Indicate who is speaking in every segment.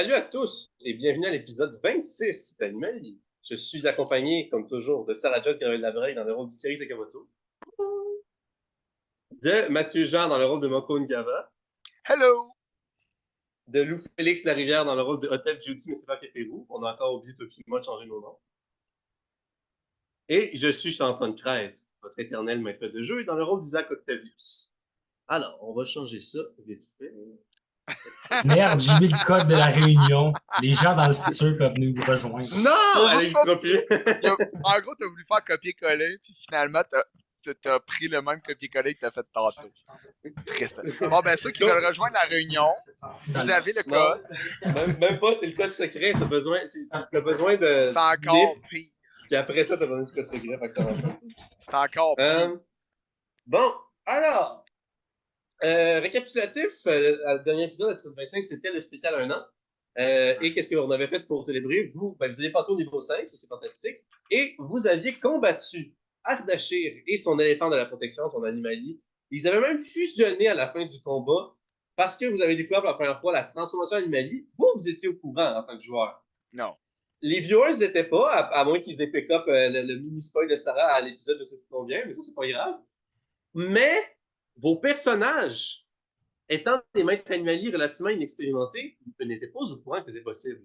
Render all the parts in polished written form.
Speaker 1: Salut à tous et bienvenue à l'épisode 26 d'Animalie. Je suis accompagné, comme toujours, de Sarah Judge Gravel-Labreuil dans le rôle d'Ikari Sakamoto, de Mathieu Jean dans le rôle de Moko Ngava,
Speaker 2: Hello!
Speaker 1: de Lou Félix Larivière dans le rôle de Hotep Juti Mustapha Keperou. On a encore oublié Tokima de changer nos noms. Et je suis Antoine Crête, votre éternel maître de jeu, et dans le rôle d'Isaac Octavius. Alors, on va changer ça vite fait.
Speaker 3: Merde, j'ai mis le code de la réunion. Les gens dans le futur peuvent nous rejoindre.
Speaker 1: Non, elle n'existera plus.
Speaker 2: En gros, t'as voulu faire copier-coller, puis finalement, t'as pris le même copier-coller que t'as fait tantôt. Triste. Bon, ben, ceux qui veulent rejoindre la réunion, vous avez le code.
Speaker 1: Même pas, c'est le code secret. T'as besoin de.
Speaker 2: C'est encore pire.
Speaker 1: Puis après ça, t'as besoin du code secret, fait que ça marche pas.
Speaker 2: C'est encore pire.
Speaker 1: Bon, alors. Récapitulatif, le dernier épisode, l'épisode 25, c'était le spécial 1 an. Et qu'est-ce qu'on avait fait pour célébrer? Vous avez passé au niveau 5, ça c'est fantastique. Et vous aviez combattu Ardashir et son éléphant de la protection, son animalier. Ils avaient même fusionné à la fin du combat parce que vous avez découvert pour la première fois la transformation animalier. Vous étiez au courant en tant que joueur.
Speaker 2: Non.
Speaker 1: Les viewers n'étaient pas, à moins qu'ils aient pick up le mini-spoil de Sarah à l'épisode je sais plus combien, mais ça c'est pas grave. Mais vos personnages, étant des maîtres animaliers relativement inexpérimentés, vous n'étiez pas au courant que c'était possible.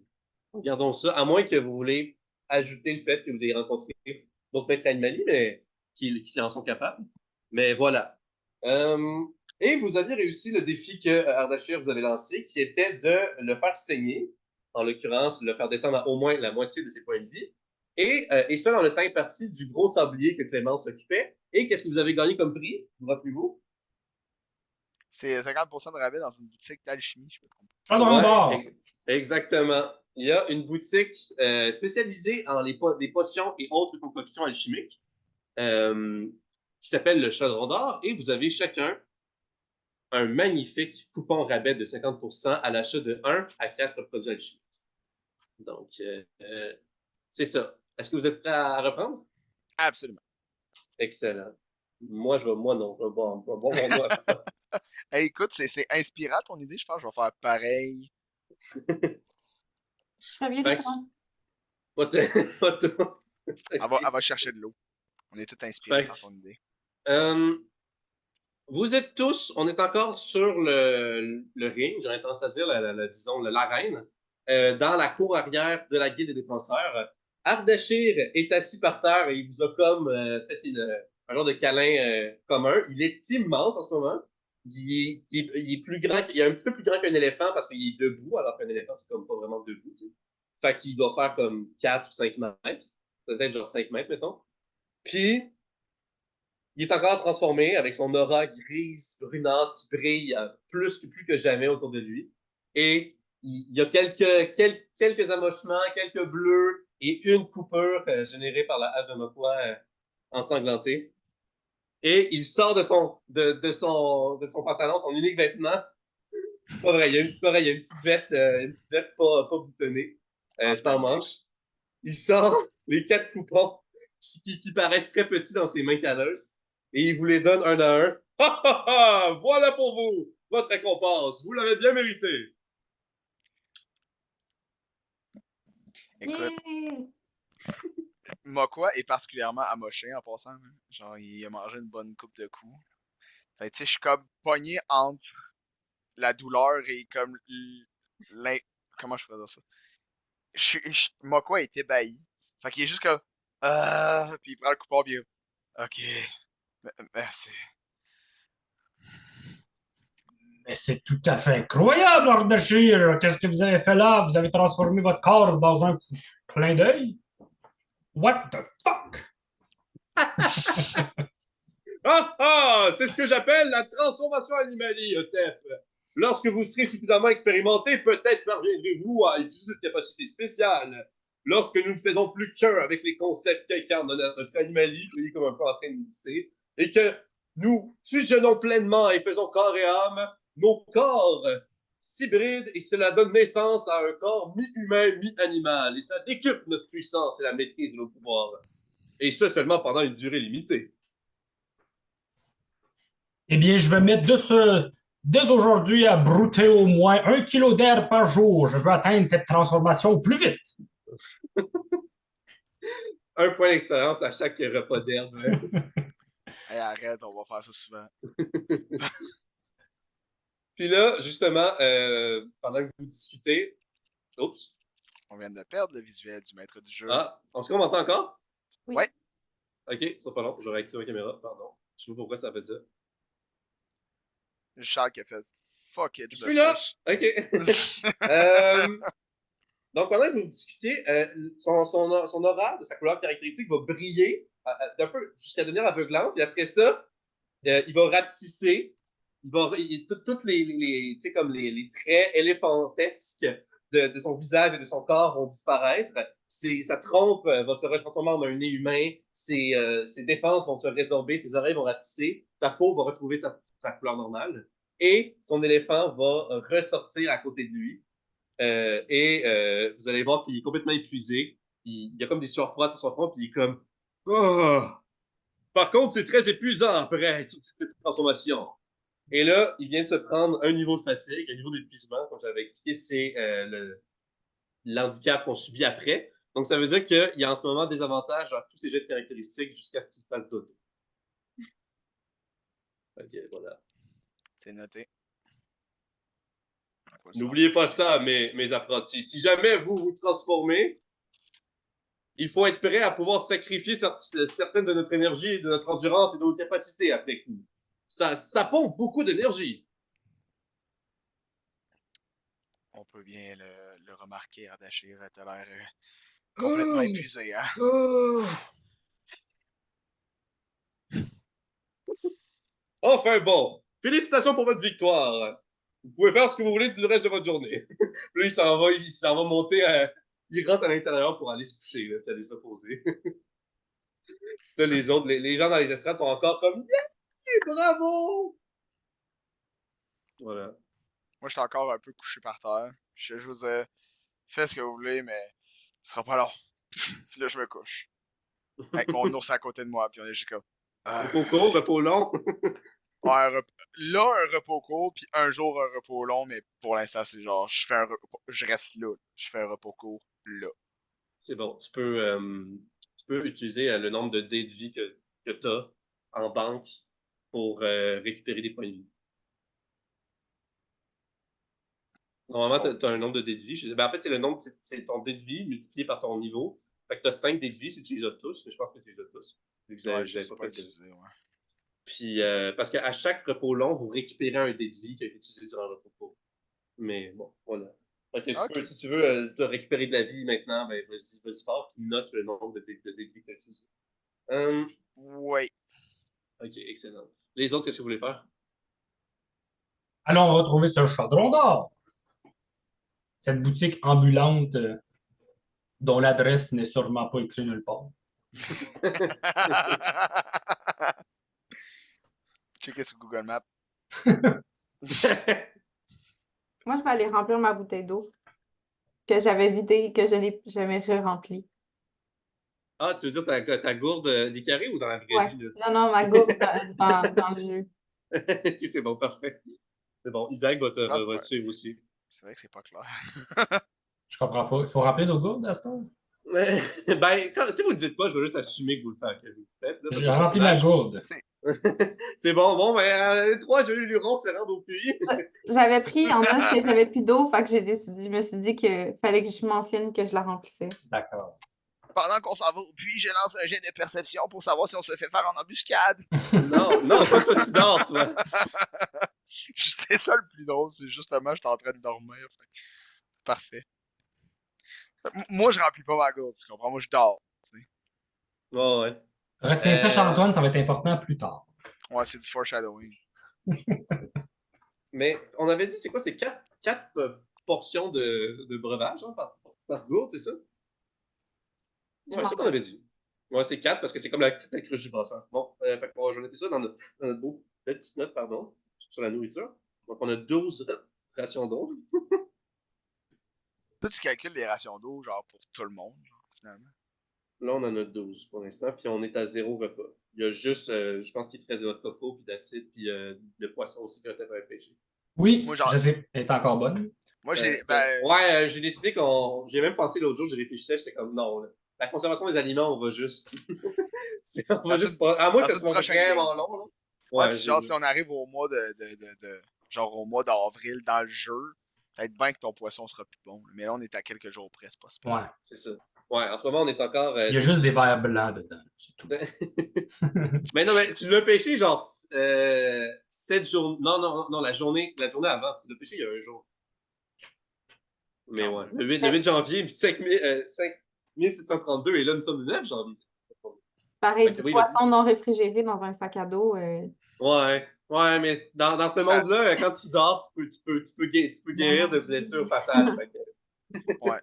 Speaker 1: Regardons ça, à moins que vous voulez ajouter le fait que vous ayez rencontré d'autres maîtres animaliers, mais qui en sont capables. Mais voilà. Et vous aviez réussi le défi que Ardashir vous avait lancé, qui était de le faire saigner, en l'occurrence, le faire descendre à au moins la moitié de ses points de vie, et ça dans le temps imparti du gros sablier que Clémence s'occupait. Et qu'est-ce que vous avez gagné comme prix? Vous rappelez-vous?
Speaker 2: C'est 50% de rabais dans une boutique d'alchimie, je me trompe.
Speaker 3: Pas dans le bar.
Speaker 1: Exactement. Il y a une boutique spécialisée en des potions et autres concoctions alchimiques qui s'appelle le Chaudron d'Or. Et vous avez chacun un magnifique coupon rabais de 50% à l'achat de 1 à 4 produits alchimiques. Donc, c'est ça. Est-ce que vous êtes prêts à reprendre?
Speaker 2: Absolument.
Speaker 1: Excellent. Moi non. Je vais boire mon doigt.
Speaker 2: Hey, écoute, c'est inspirant ton idée, je pense que je vais faire pareil.
Speaker 4: Je serais bien différente.
Speaker 2: Elle va chercher de l'eau. On est tous inspirés par ton idée.
Speaker 1: Vous êtes tous, on est encore sur le ring, j'aurais tendance à dire, disons, l'arène, dans la cour arrière de la guilde des défenseurs. Ardashir est assis par terre et il vous a comme fait un genre de câlin commun. Il est immense en ce moment. Il est plus grand, il est un petit peu plus grand qu'un éléphant parce qu'il est debout, alors qu'un éléphant, c'est comme pas vraiment debout. T'sais. Fait qu'il doit faire comme 4 ou 5 mètres. Peut-être genre 5 mètres, mettons. Puis, il est encore transformé avec son aura grise, brunante, qui brille plus que jamais autour de lui. Et il y a quelques amochements, quelques bleus et une coupure générée par la hache de Mokwa ensanglantée. Et il sort de son pantalon, son unique vêtement. C'est pas vrai, il y a une petite veste, pas boutonnée, sans manche. Il sort les 4 coupons qui paraissent très petits dans ses mains calleuses. Et il vous les donne un à un. Ha ha ha! Voilà pour vous, votre récompense. Vous l'avez bien mérité.
Speaker 2: Écoute, Mokwa est particulièrement amoché en passant. Hein. Genre, il a mangé une bonne coupe de coups. Fait tu sais, je suis comme pogné entre la douleur et comme comment je pourrais dire ça? Mokwa est ébahi. Fait qu'il est juste comme puis il prend le coupon puis OK. Merci.
Speaker 3: Mais c'est tout à fait incroyable, Ardashir. Qu'est-ce que vous avez fait là? Vous avez transformé votre corps dans un clin d'œil? What the fuck?
Speaker 1: C'est ce que j'appelle la transformation animalier, Otep. Lorsque vous serez suffisamment expérimenté, peut-être parviendrez-vous à utiliser cette capacité spéciale. Lorsque nous ne faisons plus qu'un avec les concepts qu'incarne notre animalier, qui est comme un peu en train de méditer, et que nous fusionnons pleinement et faisons corps et âme, nos corps s'hybrident et cela donne naissance à un corps mi-humain, mi-animal. Et cela décuple notre puissance et la maîtrise de nos pouvoirs. Et ce seulement pendant une durée limitée.
Speaker 3: Eh bien, je vais mettre dès aujourd'hui à brouter au moins 1 kilo d'air par jour. Je veux atteindre cette transformation au plus vite.
Speaker 1: Un point d'expérience à chaque repas d'herbe.
Speaker 2: Hey, arrête, on va faire ça souvent.
Speaker 1: Puis là, justement, pendant que vous discutez, oups,
Speaker 2: On vient de perdre le visuel du maître du jeu.
Speaker 1: ah, est-ce qu'on m'entend encore?
Speaker 4: Oui.
Speaker 2: Ouais.
Speaker 1: Ok, c'est pas long, je réactive la caméra, pardon. Je sais pas pourquoi ça fait ça.
Speaker 2: Charles qui a fait fuck it,
Speaker 1: Je
Speaker 2: je
Speaker 1: suis
Speaker 2: me
Speaker 1: là!
Speaker 2: fiche.
Speaker 1: Ok. Donc, pendant que vous discutez, son aura de sa couleur caractéristique va briller d'un peu jusqu'à devenir aveuglante, et après ça, il va ratisser. Toutes tu sais, comme les traits éléphantesques de son visage et de son corps vont disparaître. Sa trompe va se retransformer en un nez humain. Ses défenses vont se résorber. Ses oreilles vont ratisser. Sa peau va retrouver sa couleur normale. Et son éléphant va ressortir à côté de lui. Vous allez voir qu'il est complètement épuisé. Il a comme des sueurs froides sur son front, puis il est comme oh! Par contre, c'est très épuisant après toute cette transformation. Et là, il vient de se prendre un niveau de fatigue, un niveau d'épuisement, comme j'avais expliqué, c'est l'handicap qu'on subit après. Donc, ça veut dire qu'il y a en ce moment des avantages à tous ces jets de caractéristiques jusqu'à ce qu'il fasse dodo. Ok, voilà.
Speaker 2: C'est noté.
Speaker 1: N'oubliez pas ça, mes apprentis. Si jamais vous vous transformez, il faut être prêt à pouvoir sacrifier certaines de notre énergie, de notre endurance et de nos capacités après coup. Ça pompe beaucoup d'énergie.
Speaker 2: On peut bien le remarquer, Ardachir. T'as l'air complètement épuisé, hein?
Speaker 1: Enfin bon, félicitations pour votre victoire. Vous pouvez faire ce que vous voulez le reste de votre journée. Puis là, il s'en va monter, il rentre à l'intérieur pour aller se coucher, là, puis aller se reposer. Là, les autres, les gens dans les estrades sont encore comme yeah, bravo! Voilà.
Speaker 2: Moi, j'étais encore un peu couché par terre. Je vous disais, faites ce que vous voulez, mais ce sera pas long. Puis là, je me couche. Avec mon ours à côté de moi, puis on est juste comme.
Speaker 1: Repos court, repos long.
Speaker 2: Ouais, là, un repos court, puis un jour un repos long, mais pour l'instant, c'est genre, je reste là. Je fais un repos court là.
Speaker 1: C'est bon. Tu peux utiliser le nombre de dés de vie que tu as en banque pour récupérer des points de vie. Normalement, tu as un nombre de dés de vie. En fait, c'est le nombre, c'est ton dé de vie multiplié par ton niveau. Fait que tu as 5 dés de vie si tu les as tous, mais je pense que tu les as tous. Vu que vous
Speaker 2: Ouais,
Speaker 1: avez,
Speaker 2: je
Speaker 1: vous avez
Speaker 2: sais
Speaker 1: pas
Speaker 2: pas
Speaker 1: fait de.
Speaker 2: utiliser, ouais.
Speaker 1: Puis, parce qu'à chaque repos long, vous récupérez un dé de vie qui a été utilisé durant le repos court. Mais bon, voilà. Fait que tu peux,
Speaker 2: Ok.
Speaker 1: si tu veux te récupérer de la vie maintenant, ben vas-y fort, tu notes le nombre de dés de vie que tu as utilisé.
Speaker 2: Ouais.
Speaker 1: Ok, excellent. Les autres, qu'est-ce que vous voulez faire?
Speaker 3: Allons retrouver ce chaudron d'or. Cette boutique ambulante dont l'adresse n'est sûrement pas écrite nulle part.
Speaker 2: Checker sur Google Maps.
Speaker 4: Moi, je vais aller remplir ma bouteille d'eau que j'avais vidée, que je n'ai jamais remplie.
Speaker 1: Ah, tu veux dire ta gourde des carrés ou dans la vraie
Speaker 4: Ouais.
Speaker 1: vie? Là?
Speaker 4: Non, ma gourde dans le jeu.
Speaker 1: Ok, c'est bon, parfait. C'est bon, Isaac
Speaker 2: Non, c'est
Speaker 1: va
Speaker 2: pas.
Speaker 1: te suivre aussi.
Speaker 2: C'est vrai que c'est pas clair.
Speaker 3: Je comprends pas. Il faut remplir nos gourdes à ce temps.
Speaker 1: Si vous le dites pas, je vais juste assumer que vous le faites. Que vous le faites là,
Speaker 3: J'ai rempli ma gourde.
Speaker 1: C'est bon, ben, les trois jeux lurons se rendent au puits.
Speaker 4: J'avais pris en note que j'avais plus d'eau, fait que je me suis dit qu'il fallait que je mentionne que je la remplissais.
Speaker 3: D'accord.
Speaker 2: Pendant qu'on s'en va au puits, je lance un jet de perception pour savoir si on se fait faire en embuscade.
Speaker 1: Non, toi tu dors, toi.
Speaker 2: C'est ça le plus drôle, c'est justement, je suis en train de dormir. C'est parfait. Moi, je remplis pas ma gourde, tu comprends? Moi, je dors. Tu sais.
Speaker 1: Oh, ouais.
Speaker 3: Retiens ça, Charles-Antoine, ça va être important plus tard.
Speaker 2: Ouais, c'est du foreshadowing.
Speaker 1: Mais on avait dit, c'est quoi? C'est quatre portions de breuvage hein, par gourde, c'est ça? Ouais, c'est ça qu'on avait dit. Ouais, c'est 4 parce que c'est comme la cruche du brasseur. Bon, fait qu'on va noter ça dans notre beau petite note, pardon, sur la nourriture. Donc, on a 12 rations d'eau.
Speaker 2: Toi, tu calcules les rations d'eau, genre, pour tout le monde, genre, finalement.
Speaker 1: Là, on en a 12 pour l'instant, puis on est à 0 repas. Il y a juste, je pense qu'il te reste de notre coco, puis d'acide, puis le poisson aussi que tu avais pêché.
Speaker 3: Oui,
Speaker 2: Moi, genre,
Speaker 3: je sais, elle est encore bonne.
Speaker 2: moi, j'ai.
Speaker 1: J'ai décidé qu'on. J'ai même pensé l'autre jour, j'ai réfléchi, j'étais comme non, là. La conservation des aliments, on va juste. On va
Speaker 2: Dans
Speaker 1: juste
Speaker 2: une,
Speaker 1: pas. À moins
Speaker 2: dans
Speaker 1: que ce
Speaker 2: une
Speaker 1: soit
Speaker 2: prochaine game.
Speaker 1: vraiment long, là.
Speaker 2: Ouais,
Speaker 1: Ouais,
Speaker 2: genre, si on arrive au mois genre, au mois d'avril dans le jeu, ça va être bien que ton poisson sera plus bon. Mais là, on est à quelques jours près, c'est pas si pire.
Speaker 3: Ouais.
Speaker 1: c'est ça. Ouais, en ce moment, on est encore.
Speaker 3: Il y a juste des verres blancs dedans, c'est tout.
Speaker 1: Mais non, mais tu l'as pêché genre 7 jours. Non, la journée avant. Tu l'as pêché il y a un jour. Mais
Speaker 2: Quand
Speaker 1: ouais,
Speaker 2: même.
Speaker 1: le 8 janvier, puis 5732, et là, nous sommes le 9 janvier.
Speaker 4: Pareil,
Speaker 1: Fait que
Speaker 4: du
Speaker 1: oui, vas-y.
Speaker 4: poisson non réfrigéré dans un sac à dos.
Speaker 1: Ouais, mais dans ce
Speaker 2: Ça,
Speaker 1: monde-là, quand tu dors, tu peux guérir de blessures fatales. Fait
Speaker 2: ouais.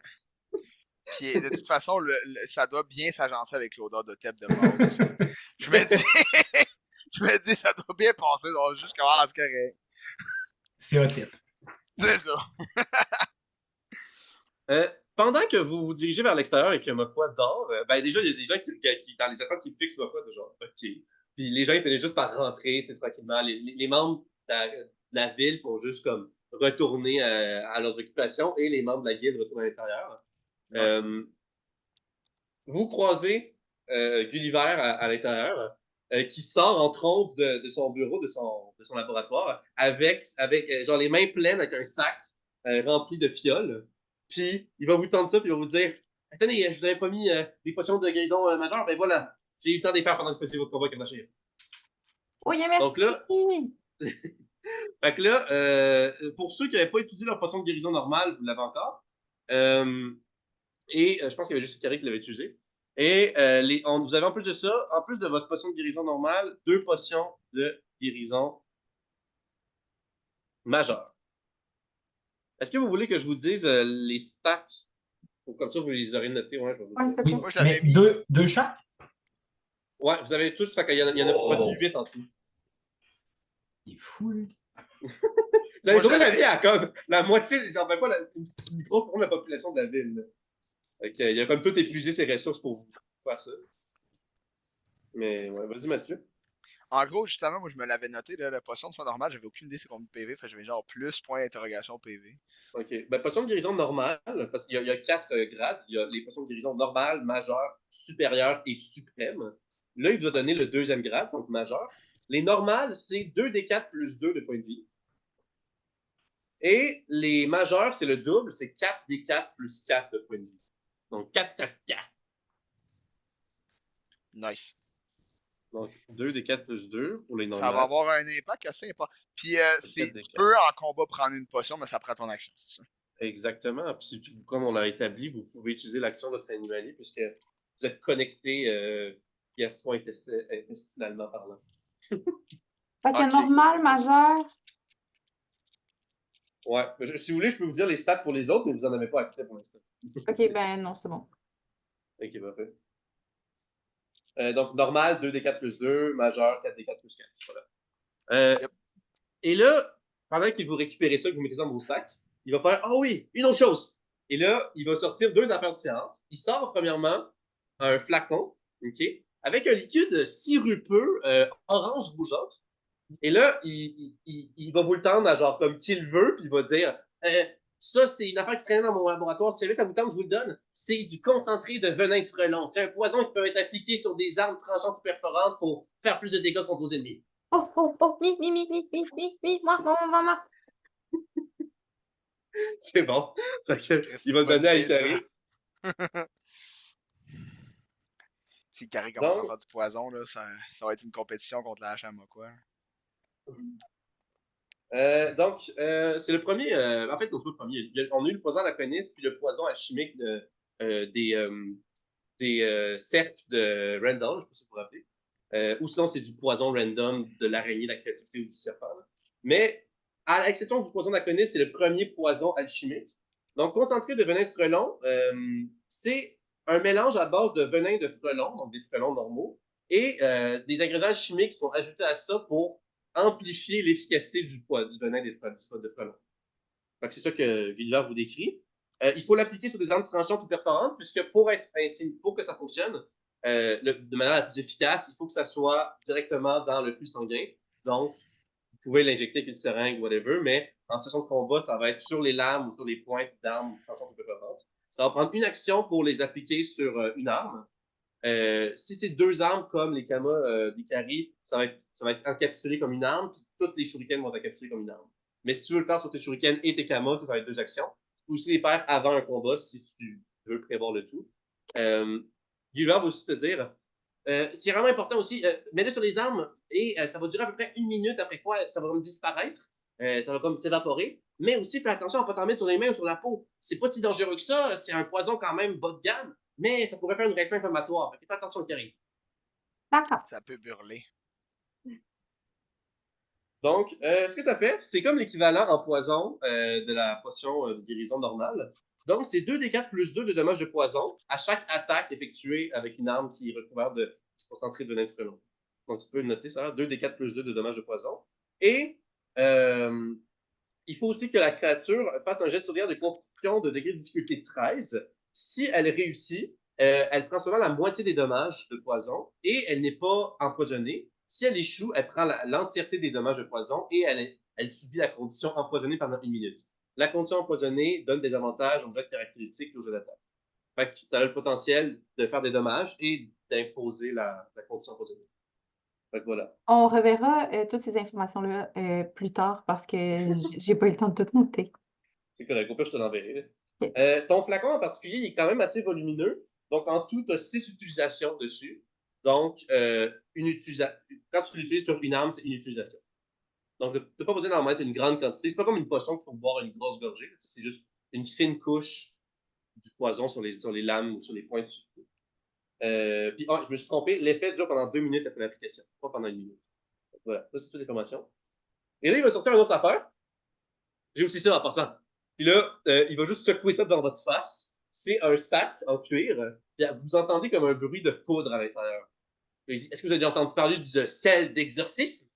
Speaker 2: Puis de toute façon, ça doit bien s'agencer avec l'odeur de tête de mouse. Je me dis, je me dis, ça doit bien passer. Donc, juste comment c'est correct.
Speaker 3: C'est un type.
Speaker 2: C'est ça.
Speaker 1: Pendant que vous vous dirigez vers l'extérieur et que Mokwa dort, ben déjà, il y a des gens qui dans les instants qui fixent Mokwa de genre, OK. Puis les gens, ils finissent juste par rentrer, tu sais, tranquillement. Les membres de la ville font juste comme retourner à leurs occupations et les membres de la guilde retournent à l'intérieur.
Speaker 2: Ouais.
Speaker 1: Vous croisez Gulliver à l'intérieur, qui sort en trompe de son bureau, de son laboratoire, avec genre les mains pleines avec un sac rempli de fioles. Puis il va vous tendre ça, puis il va vous dire Attendez, je vous avais promis des potions de guérison majeure, ben voilà, j'ai eu le temps de les faire pendant que vous faisiez votre combat avec Machir.
Speaker 4: Oui,
Speaker 1: Donc
Speaker 4: merci.
Speaker 1: là, fait que là, pour ceux qui n'avaient pas utilisé leur potion de guérison normale, vous l'avez encore. Et je pense qu'il y avait juste Carré qui l'avait utilisé. Et vous avez en plus de ça, en plus de votre potion de guérison normale, 2 potions de guérison majeure. Est-ce que vous voulez que je vous dise les stats? Ou comme ça, vous les aurez notés. Ouais, je vais vous
Speaker 4: Ouais,
Speaker 1: le
Speaker 4: s'il te
Speaker 1: dire.
Speaker 3: Oui,
Speaker 4: plaît.
Speaker 2: Moi, je l'avais
Speaker 3: mais
Speaker 2: mis.
Speaker 3: deux chaque?
Speaker 1: Ouais, vous avez tous, fait qu'il y en a produit 8 en tout.
Speaker 3: Il est fou, lui.
Speaker 1: Vous avez sauvé la vie à comme la moitié, j'en fais pas une grosse partie de la population de la ville. Là. Fait il a comme tout épuisé ses ressources pour vous faire ça. Mais ouais, vas-y Mathieu.
Speaker 2: En gros, justement, moi, je me l'avais noté, là, la potion de soin normale, j'avais aucune idée c'est combien de PV, fait que j'avais genre plus point d'interrogation PV.
Speaker 1: OK. Ben, potion de guérison normale, parce qu'il y a 4 grades. Il y a les potions de guérison normale, majeure, supérieure et suprême. Là, il vous a donné le deuxième grade, donc majeur. Les normales, c'est 2d4 plus 2 de points de vie. Et les majeures, c'est le double, c'est 4d4 plus 4 de points de vie. Donc 4, 4, 4.
Speaker 2: Nice.
Speaker 1: Donc 2d4 plus 2 pour les
Speaker 2: Ça va
Speaker 1: normales.
Speaker 2: avoir un impact assez important. Puis, tu
Speaker 1: 4d4.
Speaker 2: peux en combat prendre une potion, mais ça prend ton action, c'est ça.
Speaker 1: Exactement. Puis comme on l'a établi, vous pouvez utiliser l'action de votre animalier puisque vous êtes connecté gastro-intestinalement parlant.
Speaker 4: Fait que
Speaker 2: Ok.
Speaker 4: normal, majeur.
Speaker 1: Ouais. Si vous voulez, je peux vous dire les stats pour les autres, mais vous n'en avez pas accès pour l'instant.
Speaker 4: OK, ben non, c'est bon.
Speaker 1: Ok, parfait. Donc, normal, 2d4 plus 2, majeur, 4d4 plus 4. Voilà.
Speaker 2: Yep.
Speaker 1: Et là, pendant que vous récupérez ça, que vous mettez ça dans vos sacs, il va faire Ah oui, une autre chose. Et là, il va sortir 2 affaires différentes. Il sort premièrement un flacon, ok, avec un liquide sirupeux orange rougeâtre. Et là, il va vous le tendre à genre comme qu'il veut, puis il va dire ça, c'est une affaire qui traînait dans mon laboratoire. Si jamais ça vous tente, je vous le donne. C'est du concentré de venin de frelon. C'est un poison qui peut être appliqué sur des armes tranchantes ou perforantes pour faire plus de dégâts contre vos ennemis.
Speaker 4: Oh, oh, oh, moi.
Speaker 1: C'est bon.
Speaker 2: Christy,
Speaker 1: Il va le
Speaker 2: bonne
Speaker 1: donner à
Speaker 2: idée, ça.
Speaker 1: Icaré.
Speaker 2: Si Carré commence à
Speaker 1: Donc,
Speaker 2: faire du poison, là, ça va être une compétition contre la HM, quoi.
Speaker 1: c'est le premier. En fait, notre premier. On a eu le poison d'aconite, puis le poison alchimique des serpes de Randall, je ne sais pas si vous vous rappelez. Ou sinon, c'est du poison random de l'araignée, de la créativité ou du serpent. Là. Mais, à l'exception du poison d'aconite, c'est le premier poison alchimique. Donc, concentré de venin de frelon, c'est un mélange à base de venin de frelon, donc des frelons normaux, et des ingrédients chimiques qui sont ajoutés à ça pour amplifier l'efficacité du venin de frelon. C'est ça que Gulliver vous décrit. Il faut l'appliquer sur des armes tranchantes ou perforantes, puisque pour que ça fonctionne de manière la plus efficace, il faut que ça soit directement dans le flux sanguin. Donc, vous pouvez l'injecter avec une seringue, whatever, mais en situation de combat, ça va être sur les lames ou sur les pointes d'armes tranchant peu performantes. Ça va prendre une action pour les appliquer sur une arme. Si c'est 2 armes comme les kamas d'Ikari, ça va être encapsulé comme une arme, puis toutes les shurikens vont être encapsulés comme une arme. Mais si tu veux le faire sur tes shurikens et tes kamas, ça va être 2 actions. Tu peux aussi les faire avant un combat si tu veux prévoir le tout. Gulliver va aussi te dire, c'est vraiment important aussi, mets-le sur les armes et ça va durer à peu près 1 minute, après quoi ça va comme disparaître, ça va comme s'évaporer. Mais aussi, fais attention à ne pas t'en mettre sur les mains ou sur la peau. C'est pas si dangereux que ça, c'est un poison quand même bas de gamme, mais ça pourrait faire une réaction inflammatoire. Fait que fais attention au carré.
Speaker 4: D'accord.
Speaker 2: Ça peut burler.
Speaker 1: Donc, ce que ça fait, c'est comme l'équivalent en poison de la potion de guérison normale. Donc, c'est 2d4 plus 2 de dommages de poison à chaque attaque effectuée avec une arme qui est recouverte de concentré de venin de frelon. Donc, tu peux le noter, ça, 2d4 plus 2 de dommages de poison. Et il faut aussi que la créature fasse un jet de sauvegarde de constitution de degré de difficulté 13. Si elle réussit, elle prend seulement la moitié des dommages de poison et elle n'est pas empoisonnée. Si elle échoue, elle prend l'entièreté des dommages de poison et elle subit la condition empoisonnée pendant 1 minute. La condition empoisonnée donne des avantages aux jets de caractéristiques et aux jets d'attaque. Fait que ça a le potentiel de faire des dommages et d'imposer la condition empoisonnée. Fait que voilà.
Speaker 4: On reverra toutes ces informations-là plus tard parce que j'ai pas eu le temps de tout noter.
Speaker 1: C'est correct. Au pire, je te l'enverrai.
Speaker 4: Ok.
Speaker 1: Ton flacon en particulier, il est quand même assez volumineux. Donc, en tout, tu as 6 utilisations dessus. Donc, quand tu l'utilises sur une arme, c'est une utilisation. Donc, tu n'as pas besoin d'en mettre une grande quantité. C'est pas comme une potion qu'il faut boire une grosse gorgée. C'est juste une fine couche du poison sur les lames ou sur les points dessus. Puis, je me suis trompé. L'effet dure pendant 2 minutes après l'application, pas pendant 1 minute. Donc, voilà, ça, c'est toute l'information. Et là, il va sortir une autre affaire. J'ai aussi ça en passant. Puis là, il va juste secouer ça dans votre face. C'est un sac en cuir. Puis vous entendez comme un bruit de poudre à l'intérieur. Est-ce que vous avez déjà entendu parler de sel d'exorcisme?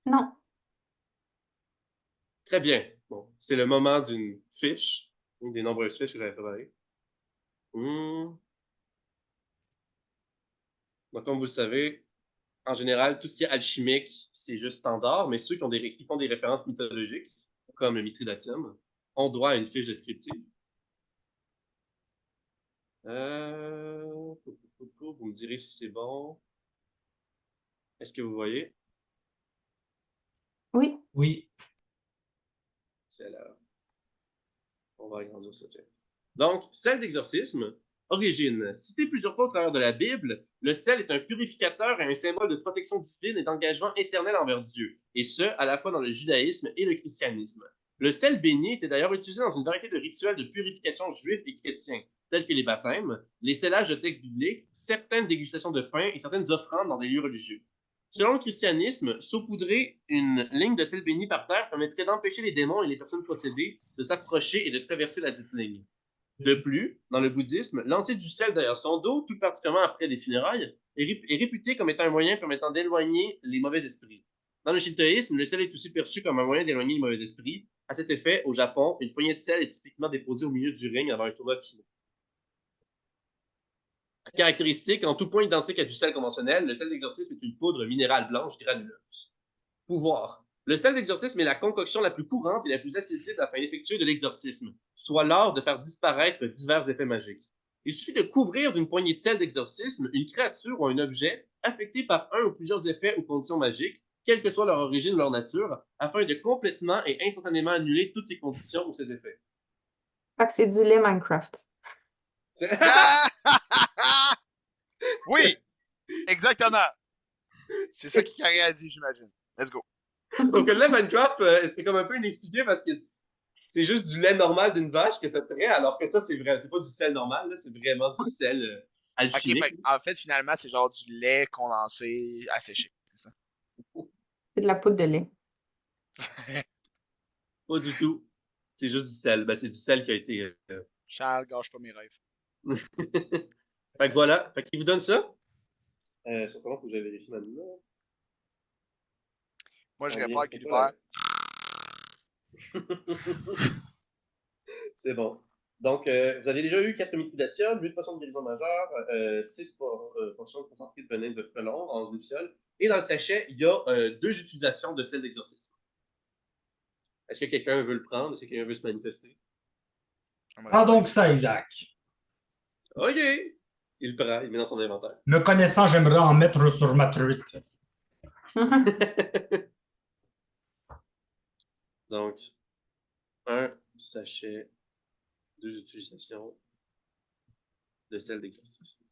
Speaker 4: Non.
Speaker 1: Très bien. Bon, c'est le moment d'une fiche, une des nombreuses fiches que j'avais préparées. Donc, comme vous le savez, en général, tout ce qui est alchimique, c'est juste standard, mais ceux qui font des références mythologiques, comme le Mithridatium, ont droit à une fiche descriptive. Vous me direz si c'est bon. Est-ce que vous voyez?
Speaker 4: Oui.
Speaker 3: Oui.
Speaker 1: C'est là. On va agrandir ça, tiens. Donc, sel d'exorcisme. Origine. Cité plusieurs fois au travers de la Bible, le sel est un purificateur et un symbole de protection divine et d'engagement éternel envers Dieu, et ce, à la fois dans le judaïsme et le christianisme. Le sel béni était d'ailleurs utilisé dans une variété de rituels de purification juifs et chrétiens, tels que les baptêmes, les sellages de textes bibliques, certaines dégustations de pain et certaines offrandes dans des lieux religieux. Selon le christianisme, saupoudrer une ligne de sel béni par terre permettrait d'empêcher les démons et les personnes possédées de s'approcher et de traverser la dite ligne. De plus, dans le bouddhisme, lancer du sel derrière son dos, tout particulièrement après des funérailles, est réputé comme étant un moyen permettant d'éloigner les mauvais esprits. Dans le shintoïsme, le sel est aussi perçu comme un moyen d'éloigner les mauvais esprits. À cet effet, au Japon, une poignée de sel est typiquement déposée au milieu du ring avant un tournoi de sumo. Caractéristique, en tout point identique à du sel conventionnel, le sel d'exorcisme est une poudre minérale blanche granuleuse. Pouvoir. Le sel d'exorcisme est la concoction la plus courante et la plus accessible afin d'effectuer de l'exorcisme, soit l'art de faire disparaître divers effets magiques. Il suffit de couvrir d'une poignée de sel d'exorcisme une créature ou un objet affecté par un ou plusieurs effets ou conditions magiques, quelle que soit leur origine ou leur nature, afin de complètement et instantanément annuler toutes ces conditions ou ces effets.
Speaker 4: Fait que c'est du lait Minecraft.
Speaker 2: Oui, exactement. C'est ça qu'Ikari a dit, j'imagine. Let's go.
Speaker 1: Sauf que le lait Minecraft, c'est comme un peu inexpliqué parce que c'est juste du lait normal d'une vache que t'as prêt, alors que ça, c'est vrai, c'est pas du sel normal, là, c'est vraiment du sel alchimique.
Speaker 2: Ok, en fait, finalement, c'est genre du lait condensé asséché. C'est ça.
Speaker 4: C'est de la poudre de lait.
Speaker 1: Pas du tout. C'est juste du sel. Ben, c'est du sel qui a été.
Speaker 2: Charles, gâche pas mes rêves.
Speaker 1: Fait que voilà. Fait qu'il vous donne ça. Sur comment faut que je vérifie ma note?
Speaker 2: Moi, je
Speaker 1: Ah,
Speaker 2: réponds
Speaker 1: bien,
Speaker 2: à
Speaker 1: c'est
Speaker 2: Gulliver.
Speaker 1: C'est bon. Donc, vous avez déjà eu 4 mithridatium, 8 potions de guérison majeure, 6 potions concentrées de venin de frelon en une fiole Et dans le sachet, il y a 2 utilisations de sel d'exorcisme. Est-ce que quelqu'un veut le prendre? Est-ce que quelqu'un veut se manifester?
Speaker 3: Prends donc ça, Isaac.
Speaker 1: OK! Il le prend, il le met dans son inventaire.
Speaker 3: Me connaissant, j'aimerais en mettre sur ma truite.
Speaker 1: Donc, un sachet, 2 utilisations de sel d'exorcisme.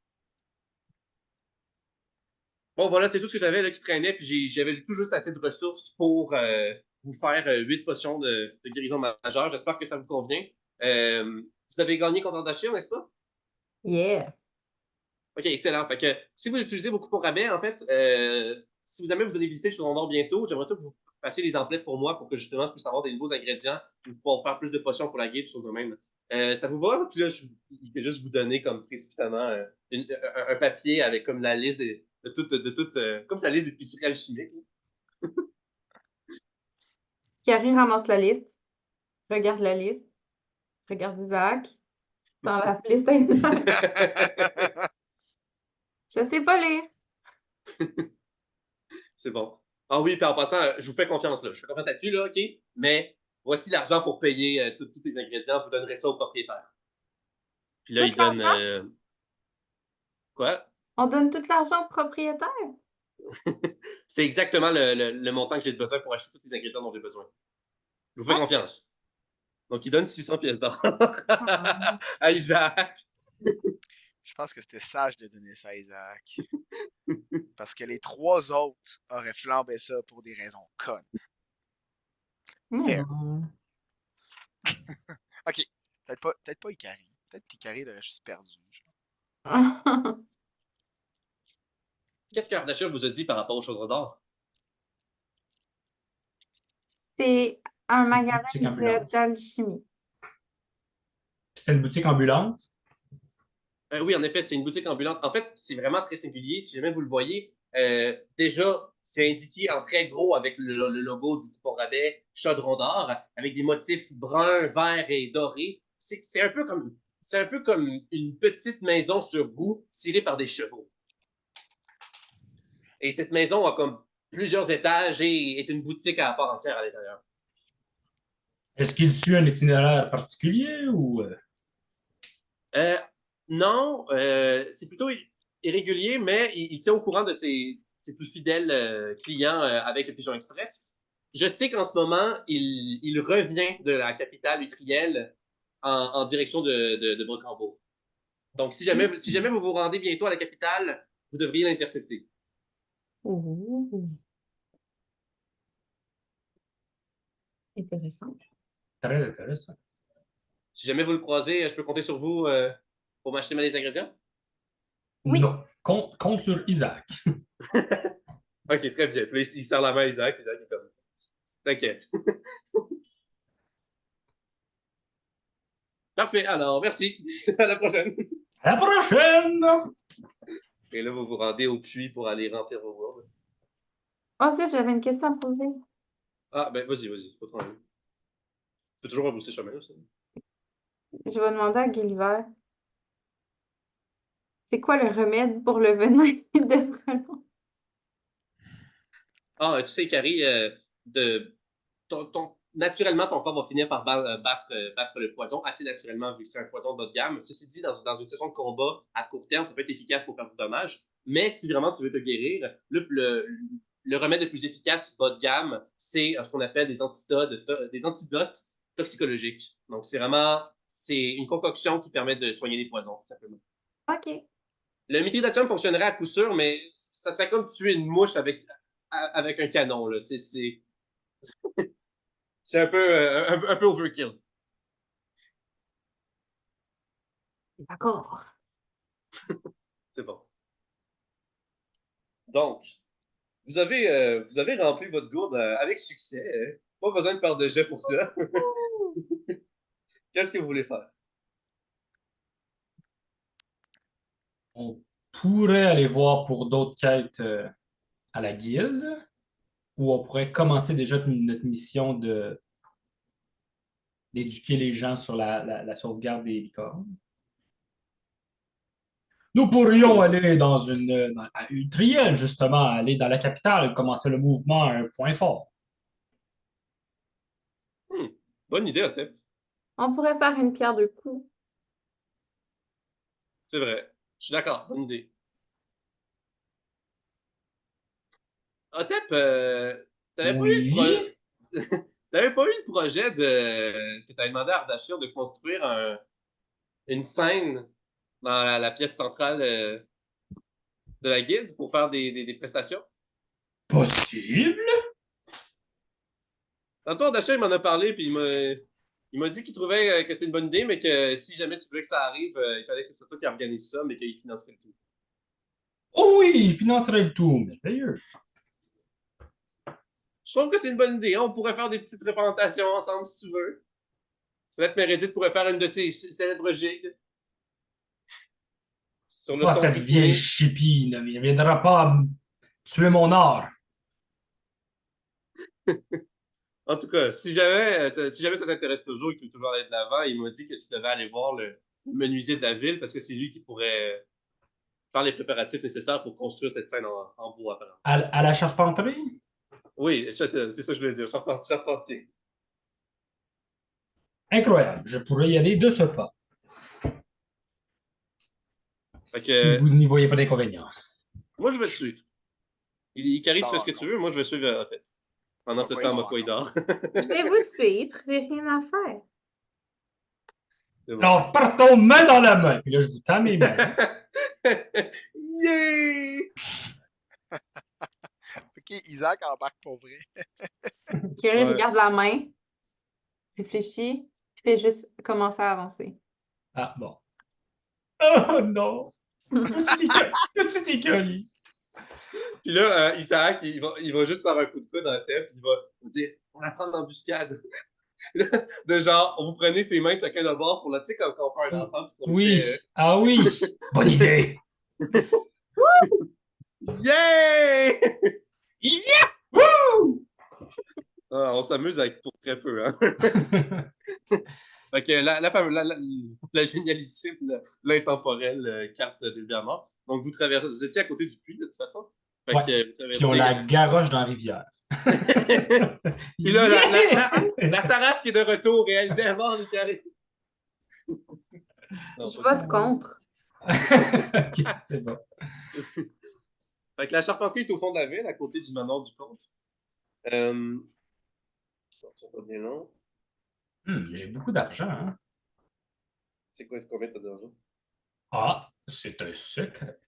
Speaker 1: Bon, voilà, c'est tout ce que j'avais là qui traînait, puis j'avais tout juste assez de ressources pour vous faire 8 potions de guérison majeure. J'espère que ça vous convient. Vous avez gagné contre Ardashir, n'est-ce pas?
Speaker 4: Yeah.
Speaker 1: OK, excellent. Fait que si vous utilisez vos coupons rabais, en fait, si jamais vous allez visiter chez Rondor bientôt, j'aimerais ça que vous fassiez les emplettes pour moi pour que justement je puisse avoir des nouveaux ingrédients pour faire plus de potions pour la guide sur vous-même. Ça vous va? Puis là, il fait juste vous donner comme précipitamment un papier avec comme la liste de toute comme sa liste d'épicerie alchimique.
Speaker 4: Carrie ramasse la liste, regarde la liste, regarde Isaac, dans la liste Isaac. Je sais pas lire.
Speaker 1: C'est bon. Ah oui, puis en passant, je vous fais confiance là. Je fais confiance là-dessus, là, OK? Mais voici l'argent pour payer tous les ingrédients. Vous donnerez ça au propriétaire. Puis là,
Speaker 4: Tout
Speaker 1: il donne.
Speaker 4: l'argent?
Speaker 1: Quoi?
Speaker 4: On donne tout l'argent au propriétaire?
Speaker 1: C'est exactement le montant que j'ai besoin pour acheter tous les ingrédients dont j'ai besoin. Je vous fais
Speaker 4: Ah.
Speaker 1: confiance. Donc, il donne 600 pièces d'or
Speaker 4: Ah.
Speaker 1: à Isaac.
Speaker 2: Je pense que c'était sage de donner ça à Isaac. Parce que les 3 autres auraient flambé ça pour des raisons connes. Fair. Ok, peut-être pas Ikari. Peut-être qu'Ikari aurait juste perdu.
Speaker 1: Qu'est-ce qu'Ardashir vous a dit par rapport au chaudron d'or?
Speaker 4: C'est un magasin
Speaker 3: Boutique ambulante.
Speaker 4: d'alchimie.
Speaker 3: C'était une boutique ambulante.
Speaker 1: Oui, en effet, c'est une boutique ambulante. En fait, c'est vraiment très singulier. Si jamais vous le voyez, déjà, c'est indiqué en très gros avec le logo du coupon rabais Chaudron d'or, avec des motifs bruns, verts et dorés. C'est un peu comme une petite maison sur roue tirée par des chevaux. Et cette maison a comme plusieurs étages et est une boutique à part entière à l'intérieur.
Speaker 3: Est-ce qu'il suit un itinéraire particulier ou...
Speaker 1: Non, c'est plutôt irrégulier, mais il tient au courant de ses plus fidèles clients avec le Pigeon Express. Je sais qu'en ce moment, il revient de la capitale utrielle en direction de Brocambourg. Donc, si jamais vous vous rendez bientôt à la capitale, vous devriez l'intercepter.
Speaker 4: Ouh. Intéressant.
Speaker 3: Très intéressant.
Speaker 1: Si jamais vous le croisez, je peux compter sur vous pour m'acheter les ingrédients?
Speaker 4: Oui.
Speaker 3: Non. Compte sur Isaac.
Speaker 1: OK, très bien. Puis il serre la main à Isaac. Isaac est comme... T'inquiète. Parfait. Alors, merci. À la prochaine.
Speaker 3: À la prochaine!
Speaker 1: Et là, vous vous rendez au puits pour aller remplir vos words.
Speaker 4: Ensuite, j'avais une question à poser.
Speaker 1: Ah, ben, vas-y. Pas de problème. Tu peux toujours rebrousser chemin, là, ça.
Speaker 4: Je vais demander à Gulliver. C'est quoi le remède pour le venin de frelon?
Speaker 1: Ah, tu sais, Carrie, naturellement, ton corps va finir par battre le poison assez naturellement, vu que c'est un poison de bas de gamme. Ceci dit, dans une session de combat à court terme, ça peut être efficace pour faire du dommage. Mais si vraiment tu veux te guérir, le remède le plus efficace bas de gamme, c'est ce qu'on appelle des antidotes toxicologiques. Donc, c'est une concoction qui permet de soigner les poisons, tout simplement.
Speaker 4: OK.
Speaker 1: Le mithridatium fonctionnerait à coup sûr, mais ça serait comme tuer une mouche avec un canon, là. C'est un peu overkill.
Speaker 4: D'accord.
Speaker 1: C'est bon. Donc, vous avez rempli votre gourde avec succès. Pas besoin de faire de jet pour ça. Qu'est-ce que vous voulez faire?
Speaker 3: On pourrait aller voir pour d'autres quêtes à la guilde, ou on pourrait commencer déjà notre mission d'éduquer les gens sur la sauvegarde des licornes. Nous pourrions aller dans à Utriel, justement, aller dans la capitale, commencer le mouvement à un point fort.
Speaker 1: Hmm, bonne idée, Otep.
Speaker 4: On pourrait faire une pierre de coups.
Speaker 1: C'est vrai. Je suis d'accord. Bonne idée. Otep, t'avais pas eu
Speaker 3: Oui.
Speaker 1: t'avais pas eu le projet que t'avais demandé à Ardachir de construire une scène dans la pièce centrale de la guilde pour faire des prestations?
Speaker 3: Possible?
Speaker 1: Tantôt, Ardachir il m'en a parlé, puis il m'a dit qu'il trouvait que c'était une bonne idée, mais que si jamais tu voulais que ça arrive, il fallait que ce soit toi qui organise ça, mais qu'il financerait le tout.
Speaker 3: Oh oui, il financerait le tout. Merveilleux.
Speaker 1: Je trouve que c'est une bonne idée. On pourrait faire des petites représentations ensemble si tu veux. Peut-être Meredith pourrait faire une de ses célèbres gigs sur le
Speaker 3: Pas
Speaker 1: son
Speaker 3: cette vieille
Speaker 1: rythmé.
Speaker 3: chipine. Il ne viendra pas tuer mon art.
Speaker 1: En tout cas, si jamais ça t'intéresse toujours et que tu veux toujours aller de l'avant, il m'a dit que tu devais aller voir le menuisier de la ville parce que c'est lui qui pourrait faire les préparatifs nécessaires pour construire cette scène en bois, apparemment.
Speaker 3: À la charpenterie?
Speaker 1: Oui, c'est ça que je voulais dire. Charpentier.
Speaker 3: Incroyable. Je pourrais y aller de ce pas.
Speaker 1: Fait
Speaker 3: Si
Speaker 1: que,
Speaker 3: vous n'y voyez pas d'inconvénient.
Speaker 1: moi, je vais te suivre. Ikari, tu fais ce que
Speaker 2: Non.
Speaker 1: tu veux. Moi, je vais suivre Otep. Pendant ce temps, Mako, il dort.
Speaker 4: Je vais vous suivre, j'ai rien à faire.
Speaker 1: C'est bon.
Speaker 3: Alors, partons main dans la main. Puis là, je vous tends mes mains.
Speaker 1: Yeah!
Speaker 2: Ok, Isaac embarque pour vrai.
Speaker 4: Kiri
Speaker 1: Ouais.
Speaker 4: regarde la main, réfléchit, puis fait juste commencer à avancer.
Speaker 3: Ah, bon. Oh non! Petit écueil.
Speaker 1: Puis là, Isaac, il va juste faire un coup de coude dans la tête, puis il va dire on la prend d'embuscade. De genre, vous prenez ses mains de chacun de bord pour la, tu sais, comme quand on fait un enfant, puis qu'on
Speaker 3: Oui.
Speaker 1: fait,
Speaker 3: Ah oui. Bonne idée.
Speaker 1: yeah!
Speaker 3: Il vient! Wouh!
Speaker 1: Ah, on s'amuse avec pour très peu, hein. Fait que la génialissime, l'intemporelle carte de Biamar. Donc, vous étiez à côté du puits, de toute façon. Fait
Speaker 3: Ouais.
Speaker 1: que vous
Speaker 3: Puis on la
Speaker 1: traversez.
Speaker 3: garoche dans la rivière.
Speaker 1: Puis là, la Tarasque est de retour et elle dévore les carrés. Non,
Speaker 4: Je
Speaker 1: pas du
Speaker 4: vote contre.
Speaker 3: Ok, c'est bon.
Speaker 1: tout. Fait que la charpenterie est au fond de la ville, à côté du manoir du comte. Ça pas bien long.
Speaker 3: J'ai beaucoup d'argent, hein?
Speaker 1: C'est quoi, combien t'as d'argent?
Speaker 3: Ah, c'est un secret.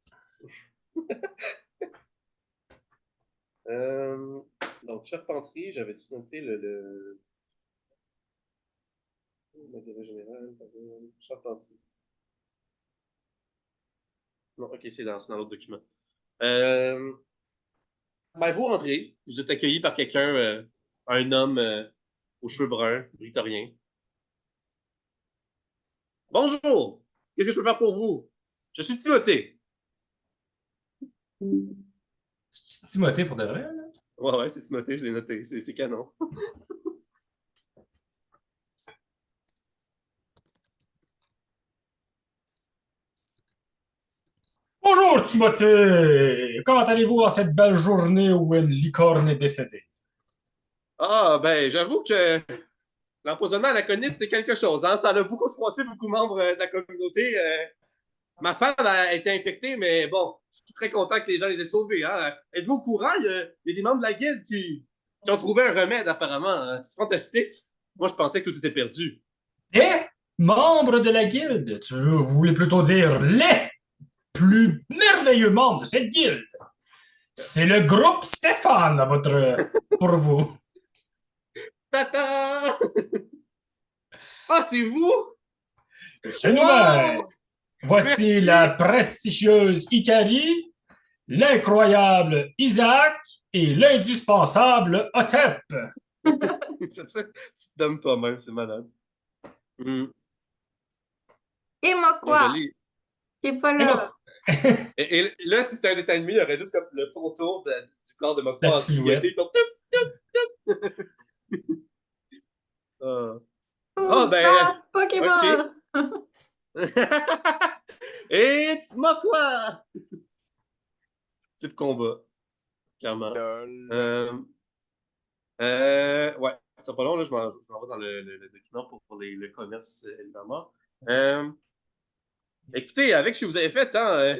Speaker 1: Donc, charpenterie, j'avais-tu noté le magasin général, pardon, charpenterie. Non, ok, c'est dans l'autre document. Ben, vous rentrez, vous êtes accueilli par quelqu'un, un homme aux cheveux bruns, victorien. Bonjour! Qu'est-ce que je peux faire pour vous? Je suis Timothée.
Speaker 3: C'est Timothée pour de vrai, là?
Speaker 1: Ouais, c'est Timothée, je l'ai noté. C'est canon.
Speaker 3: Bonjour, Timothée! Comment allez-vous en cette belle journée où une licorne est décédée?
Speaker 1: Ah, ben, j'avoue que l'empoisonnement à la conite, c'était quelque chose. Hein? Ça a beaucoup froissé beaucoup de membres de la communauté. Ma femme a été infectée, mais bon, je suis très content que les gens les aient sauvés. Hein? Êtes-vous au courant? Il y a des membres de la guilde qui ont trouvé un remède, apparemment. Hein? C'est fantastique. Moi, je pensais que tout était perdu.
Speaker 3: Des membres de la guilde? Vous voulez plutôt dire les plus merveilleux membres de cette guilde? C'est le groupe Stéphane, pour vous.
Speaker 1: Tata! Ah, c'est vous?
Speaker 3: C'est
Speaker 1: Wow!
Speaker 3: nous-mêmes. Voici
Speaker 1: Merci.
Speaker 3: la prestigieuse Ikari, l'incroyable Isaac et l'indispensable Otep.
Speaker 1: J'aime ça. Tu te donnes toi-même, c'est malade.
Speaker 4: Et moi
Speaker 1: Donc, je
Speaker 4: quoi?
Speaker 1: lis.
Speaker 4: Qui est pas
Speaker 3: Et
Speaker 4: là.
Speaker 3: moi-
Speaker 1: Et là, si c'était un dessin animé, il y aurait juste comme le contour du corps de Mokwa
Speaker 3: La
Speaker 1: en
Speaker 3: silhouette.
Speaker 1: silhouetté, comme Ah.
Speaker 4: Oh,
Speaker 1: Ah, ben,
Speaker 4: Pokémon!
Speaker 1: It's moque-moi! Type combat. Clairement.
Speaker 2: Lol.
Speaker 1: Ouais, ça sera pas long, là, je m'en vais dans le document pour le commerce, évidemment. Écoutez, avec ce que vous avez fait, hein,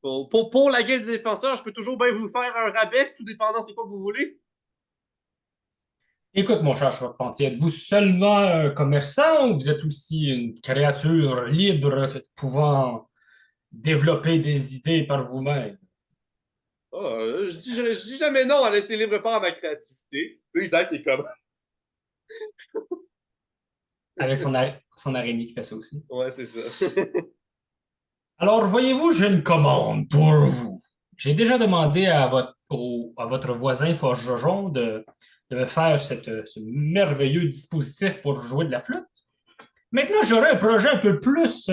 Speaker 1: pour la guilde des défenseurs, je peux toujours bien vous faire un rabais, tout dépendant c'est quoi que vous voulez.
Speaker 3: Écoute, mon cher Charpentier, êtes-vous seulement un commerçant ou vous êtes aussi une créature libre pouvant développer des idées par vous-même?
Speaker 1: Je dis jamais non à laisser libre part à ma créativité. Là, Isaac est comme.
Speaker 3: Avec son araignée qui fait ça aussi.
Speaker 1: Ouais, c'est ça.
Speaker 3: Alors, voyez-vous, j'ai une commande pour vous. J'ai déjà demandé à votre voisin forgeron de me faire ce merveilleux dispositif pour jouer de la flûte. Maintenant, j'aurai un projet un peu plus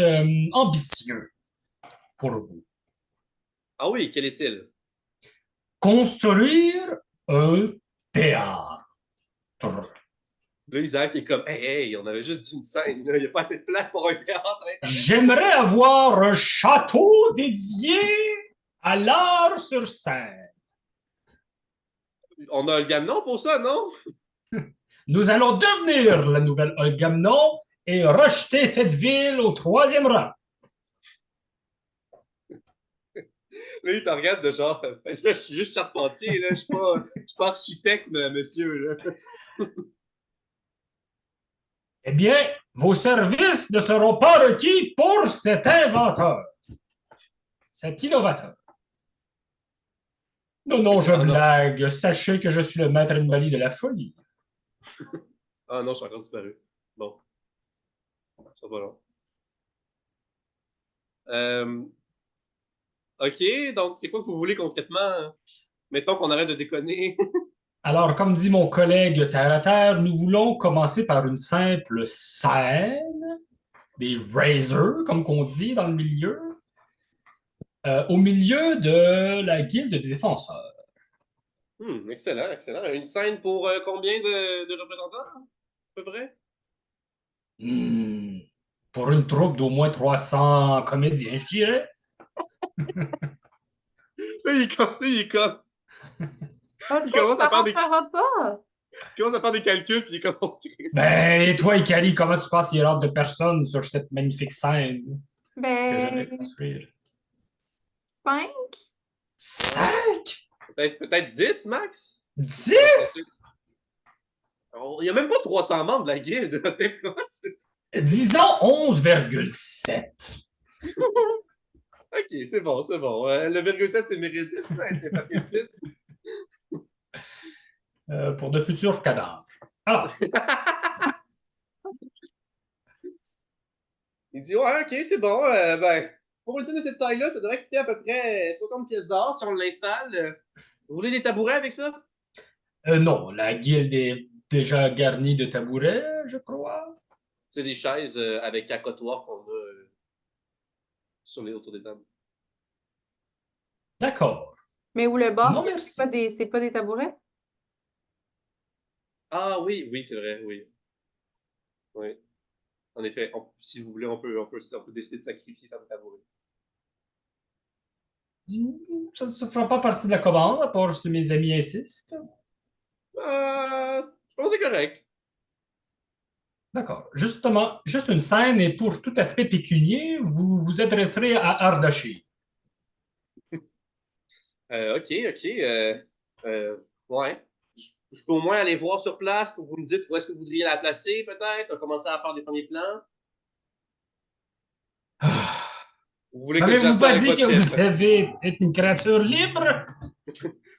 Speaker 3: ambitieux pour vous.
Speaker 1: Ah oui, quel est-il?
Speaker 3: Construire un théâtre.
Speaker 1: Là, Isaac est comme, hey, on avait juste dit une scène, il n'y a pas assez de place pour un théâtre.
Speaker 3: J'aimerais avoir un château dédié à l'art sur scène.
Speaker 1: On a le Gamnon pour ça, non?
Speaker 3: Nous allons devenir la nouvelle Olgamnon et rejeter cette ville au 3e rang.
Speaker 1: Là, il te regarde de genre, là, je suis juste charpentier, là, je suis pas architecte, monsieur, là.
Speaker 3: Eh bien, vos services ne seront pas requis pour cet inventeur, cet innovateur. Non, je blague. Sachez que je suis le maître Nbali de la folie.
Speaker 1: Ah non, je suis encore disparu. Bon. Ça va long. OK, donc c'est quoi que vous voulez concrètement? Mettons qu'on arrête de déconner.
Speaker 3: Alors, comme dit mon collègue Terre à Terre, nous voulons commencer par une simple scène, des razors, comme qu'on dit dans le milieu, au milieu de la guilde des défenseurs.
Speaker 1: Excellent, excellent. Une scène pour combien de représentants, à peu près?
Speaker 3: Pour une troupe d'au moins 300 comédiens, je dirais.
Speaker 1: Là, il est comme. Il
Speaker 4: commence à faire des...
Speaker 1: Il commence à faire des calculs, puis il est comme.
Speaker 3: Ben, et toi, Ikari, comment tu penses qu'il y a de personnes sur cette magnifique scène que je vais construire?
Speaker 4: 5?
Speaker 3: 5?
Speaker 1: Peut-être 10, max?
Speaker 3: 10?
Speaker 1: Il n'y a même pas 300 membres de la guilde.
Speaker 3: Disons 11,7.
Speaker 1: OK, c'est bon, c'est bon. Le virgule 7, c'est mérité, parce que le titre.
Speaker 3: Pour de futurs cadavres. Alors.
Speaker 1: Il dit, ouais, OK, c'est bon. Ben, pour une scène de cette taille-là, ça devrait coûter à peu près 60 pièces d'or si on l'installe. Vous voulez des tabourets avec ça?
Speaker 3: Non, la guilde est déjà garnie de tabourets, je crois.
Speaker 1: C'est des chaises avec accotoir qu'on a sur les autour des tables.
Speaker 3: D'accord.
Speaker 4: Mais où le bord,
Speaker 3: Non, merci.
Speaker 4: c'est pas des tabourets?
Speaker 1: Ah oui, oui, c'est vrai, oui. Oui. En effet, si vous voulez, on peut décider de sacrifier ça de tabouret.
Speaker 3: Ça ne fera pas partie de la commande, à part si mes amis insistent.
Speaker 1: Je pense que c'est correct.
Speaker 3: D'accord. Justement, juste une scène, et pour tout aspect pécunier, vous vous adresserez à Ardaché.
Speaker 1: OK. Ouais. Je peux au moins aller voir sur place pour vous me dites où est-ce que vous voudriez la placer, peut-être? Commencer à faire des premiers plans. Vous voulez que
Speaker 3: Avez-vous pas dit que
Speaker 1: chef?
Speaker 3: vous avez été une créature libre?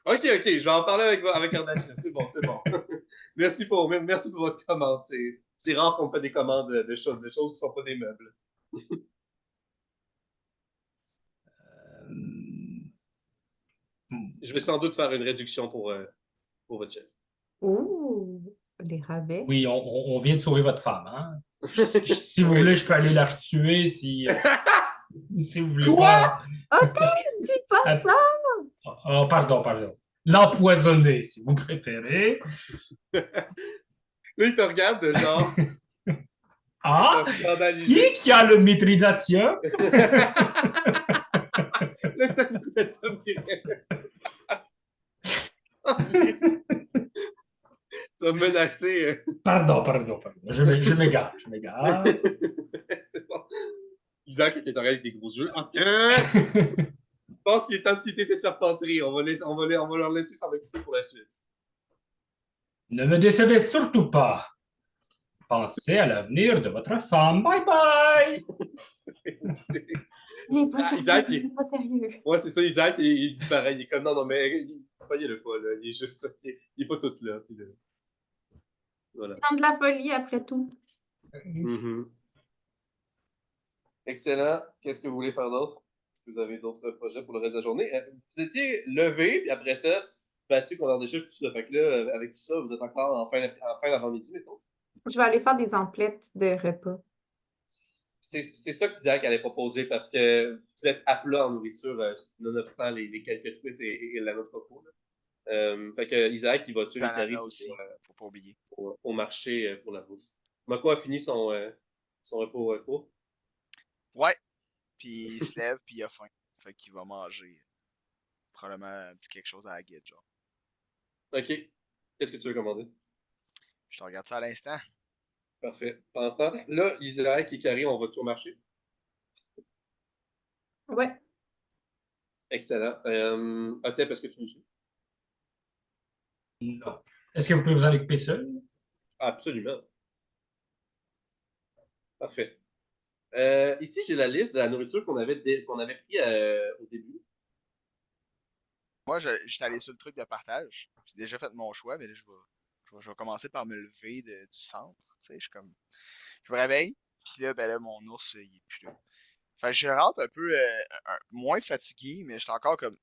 Speaker 1: OK, je vais en parler avec Ardachir. C'est bon. Merci pour votre commande. C'est rare qu'on fait des commandes de choses qui ne sont pas des meubles. Je vais sans doute faire une réduction pour votre chef.
Speaker 4: Ouh, les rabais.
Speaker 3: Oui, on vient de sauver votre femme. Hein? Si vous voulez, je peux aller la tuer si vous voulez.
Speaker 1: Quoi?
Speaker 4: Dis pas ça!
Speaker 3: Oh, pardon. L'empoisonner, si vous préférez.
Speaker 1: Là, il te regarde de genre.
Speaker 3: Ah!
Speaker 1: Scandalisé.
Speaker 3: Qui a le métrisation?
Speaker 1: Le seul de ça me dirait. Ça me menaçait.
Speaker 3: Pardon. Je m'égare.
Speaker 1: C'est bon. Isaac qui est arrivé avec des gros yeux. Ok. Je pense qu'il est temps de quitter cette charpenterie. On va leur laisser s'en occuper pour la suite.
Speaker 3: Ne me décevez surtout pas. Pensez à l'avenir de votre femme. Bye bye!
Speaker 4: Il est pas
Speaker 1: Ah,
Speaker 4: sérieux,
Speaker 1: Isaac,
Speaker 4: il est pas sérieux.
Speaker 1: Ouais, c'est ça, Isaac, il dit pareil. Il est comme non, mais voyez-le pas, là. Il est juste ça. Il est pas tout là. Puis là. Voilà.
Speaker 4: C'est de la folie après tout.
Speaker 1: Mhm. Excellent. Qu'est-ce que vous voulez faire d'autre? Est-ce que vous avez d'autres projets pour le reste de la journée? Vous étiez levé, puis après ça, battu contre des chiffres, tout ça. Fait que là, avec tout ça, vous êtes encore en fin d'avant-midi, mettons.
Speaker 4: Je vais aller faire des emplettes de repas.
Speaker 1: C'est ça qu'Isaac allait proposer parce que vous êtes à plat en nourriture, nonobstant les quelques truites et la noix de coco. Fait que Isaac, il va suivre
Speaker 2: Banana
Speaker 1: Ikari
Speaker 2: aussi, faut pas oublier.
Speaker 1: au marché pour la bouffe. Mako a fini son repas court.
Speaker 2: Ouais, puis il se lève, puis il a faim. Fait qu'il va manger probablement un petit quelque chose à la guide, genre.
Speaker 1: OK. Qu'est-ce que tu veux commander?
Speaker 2: Je te regarde ça à l'instant.
Speaker 1: Parfait. Pendant ce temps, là, Isaac et Ikari, on va-tu au marché?
Speaker 4: Ouais.
Speaker 1: Excellent. Otep, est-ce que tu nous suis?
Speaker 3: Non. Est-ce que vous pouvez vous en occuper seul?
Speaker 1: Absolument. Parfait. Ici, j'ai la liste de la nourriture qu'on avait pris au début.
Speaker 2: Moi, j'étais allé sur le truc de partage. J'ai déjà fait mon choix, mais là, je vais commencer par me lever du centre. Tu sais, je me réveille, puis là, ben là, mon ours, il est plus là. Fait que je rentre un peu moins fatigué, mais j'étais encore comme,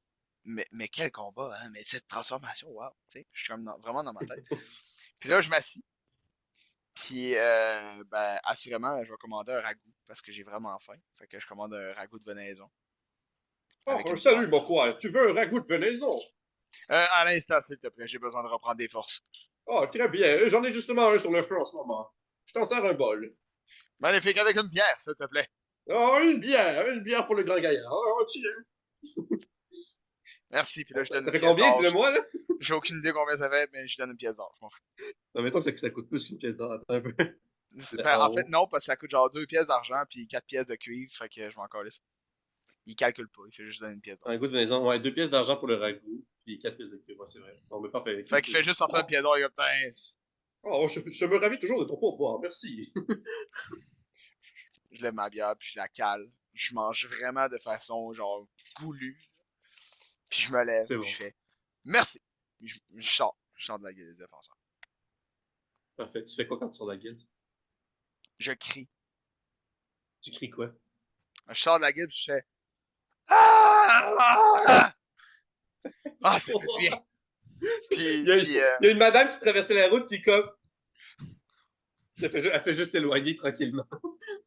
Speaker 2: mais quel combat, hein? Mais cette transformation, wow! Tu sais, je suis comme vraiment dans ma tête. Puis là, je m'assis, puis ben, assurément, je vais commander un ragoût, parce que j'ai vraiment faim. Fait que je commande un ragoût de venaison. Avec une
Speaker 1: Salut,
Speaker 2: bière.
Speaker 1: Moko. Tu veux un ragoût de venaison?
Speaker 2: À l'instant, s'il te plaît, j'ai besoin de reprendre des forces.
Speaker 1: Oh, très bien. J'en ai justement un sur le feu en ce moment. Je t'en sers un bol.
Speaker 2: Magnifique, avec une bière, s'il te plaît.
Speaker 1: Oh, une bière pour le grand gaillard. Oh, tiens.
Speaker 2: Merci, puis là, je donne
Speaker 1: Ça
Speaker 2: une
Speaker 1: fait
Speaker 2: pièce
Speaker 1: combien,
Speaker 2: d'or.
Speaker 1: dis-le-moi, là?
Speaker 2: J'ai aucune idée combien ça fait, mais je donne une pièce d'or, je m'en fous.
Speaker 1: Non, mettons que ça coûte plus qu'une pièce d'or. Attends un peu.
Speaker 2: Ben,
Speaker 1: En
Speaker 2: en fait,
Speaker 1: haut.
Speaker 2: non, parce que ça coûte genre 2 pièces d'argent, puis 4 pièces de cuivre, fait que je m'en calisse. Il calcule pas, il fait juste donner une pièce d'or.
Speaker 1: Un goût de maison. Ouais, 2 pièces d'argent pour le ragoût, puis 4 pièces de cuivre. Ouais, c'est vrai. Bon, mais parfait.
Speaker 2: Fait qu'il fait juste sortir une pièce d'or, il est comme, putain,
Speaker 1: Oh, je me ravis toujours de ton pourboire. Merci.
Speaker 2: je lève ma bière, puis je la cale. Je mange vraiment de façon, genre, goulue. Puis je me lève,
Speaker 1: C'est
Speaker 2: puis
Speaker 1: bon.
Speaker 2: je fais, merci. Puis je sors de la gueule des défenseurs.
Speaker 1: Parfait. Tu fais quoi quand tu sors de la guilde?
Speaker 2: Je crie.
Speaker 1: Tu cries quoi?
Speaker 2: Je sors de la gueule, puis je fais, ah! Ah, ça fait du bien. Puis,
Speaker 1: Il y a une madame qui traversait la route qui est comme. Elle fait juste s'éloigner tranquillement.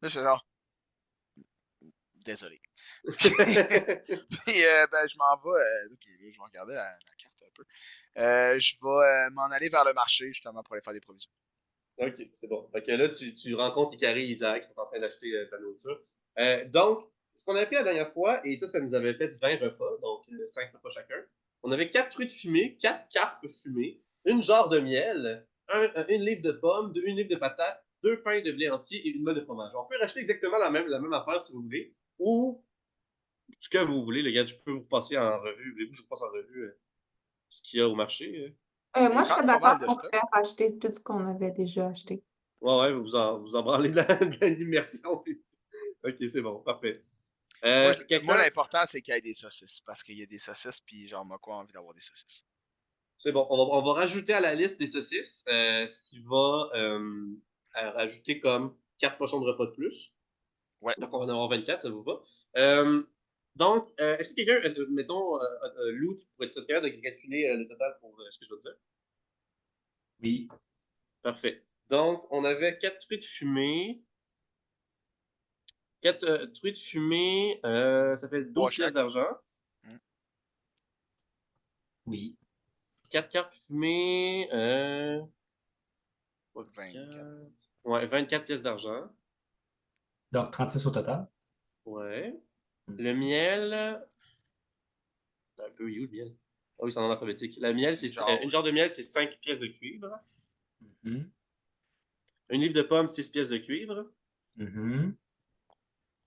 Speaker 2: là, je fais genre, désolé. Puis, ben, je m'en vais, je vais regarder la carte un peu. Je vais m'en aller vers le marché, justement, pour aller faire des provisions.
Speaker 1: Ok, c'est bon. Fait que là, tu rencontres Ikari et Isaac qui sont en train d'acheter ta nourriture. Donc, ce qu'on avait fait la dernière fois, et ça nous avait fait 20 repas, donc 5 repas chacun. On avait 4 truites fumées, 4 carpes fumées, une jarre de miel, une livre de pommes, une livre de patates, 2 pains de blé entier et une meule de fromage. On peut racheter exactement la même affaire si vous voulez, ou ce que vous voulez, les gars. Je peux vous passer en revue. Voulez-vous que je vous passe en revue ce qu'il y a au marché?
Speaker 4: Moi, je
Speaker 2: Quand
Speaker 4: serais
Speaker 2: pas mal
Speaker 4: d'accord
Speaker 2: de
Speaker 4: pour
Speaker 2: stock.
Speaker 4: faire acheter tout ce qu'on avait déjà acheté.
Speaker 1: Ouais, vous en branlez de l'immersion. Ok, c'est bon, parfait.
Speaker 2: Moi, l'important, c'est qu'il y ait des saucisses. Parce qu'il y a des saucisses, puis genre, moi, quoi, envie d'avoir des saucisses.
Speaker 1: C'est bon, on va rajouter à la liste des saucisses, ce qui va rajouter comme 4 portions de repas de plus.
Speaker 2: Ouais.
Speaker 1: Donc, on va en avoir 24, ça vous va? Donc, est-ce que quelqu'un, mettons, Lou, tu pourrais être capable de calculer le total pour ce que je veux dire?
Speaker 3: Oui.
Speaker 1: Parfait. Donc, on avait 4 truites fumées. 4 truites fumées, ça fait 12 pièces d'argent.
Speaker 3: Oui.
Speaker 1: 4 cartes fumées,
Speaker 2: 24.
Speaker 1: ouais, 24 pièces d'argent.
Speaker 3: Donc, 36 au total.
Speaker 1: Ouais. Le miel. Un peu, il est où le miel? Ah oui, c'est en ordre alphabétique. Le miel, c'est
Speaker 2: Genre,
Speaker 1: une jarre de miel, c'est 5 pièces de cuivre.
Speaker 3: Mhm.
Speaker 1: Une livre de pommes, 6 pièces de cuivre.
Speaker 3: Mhm.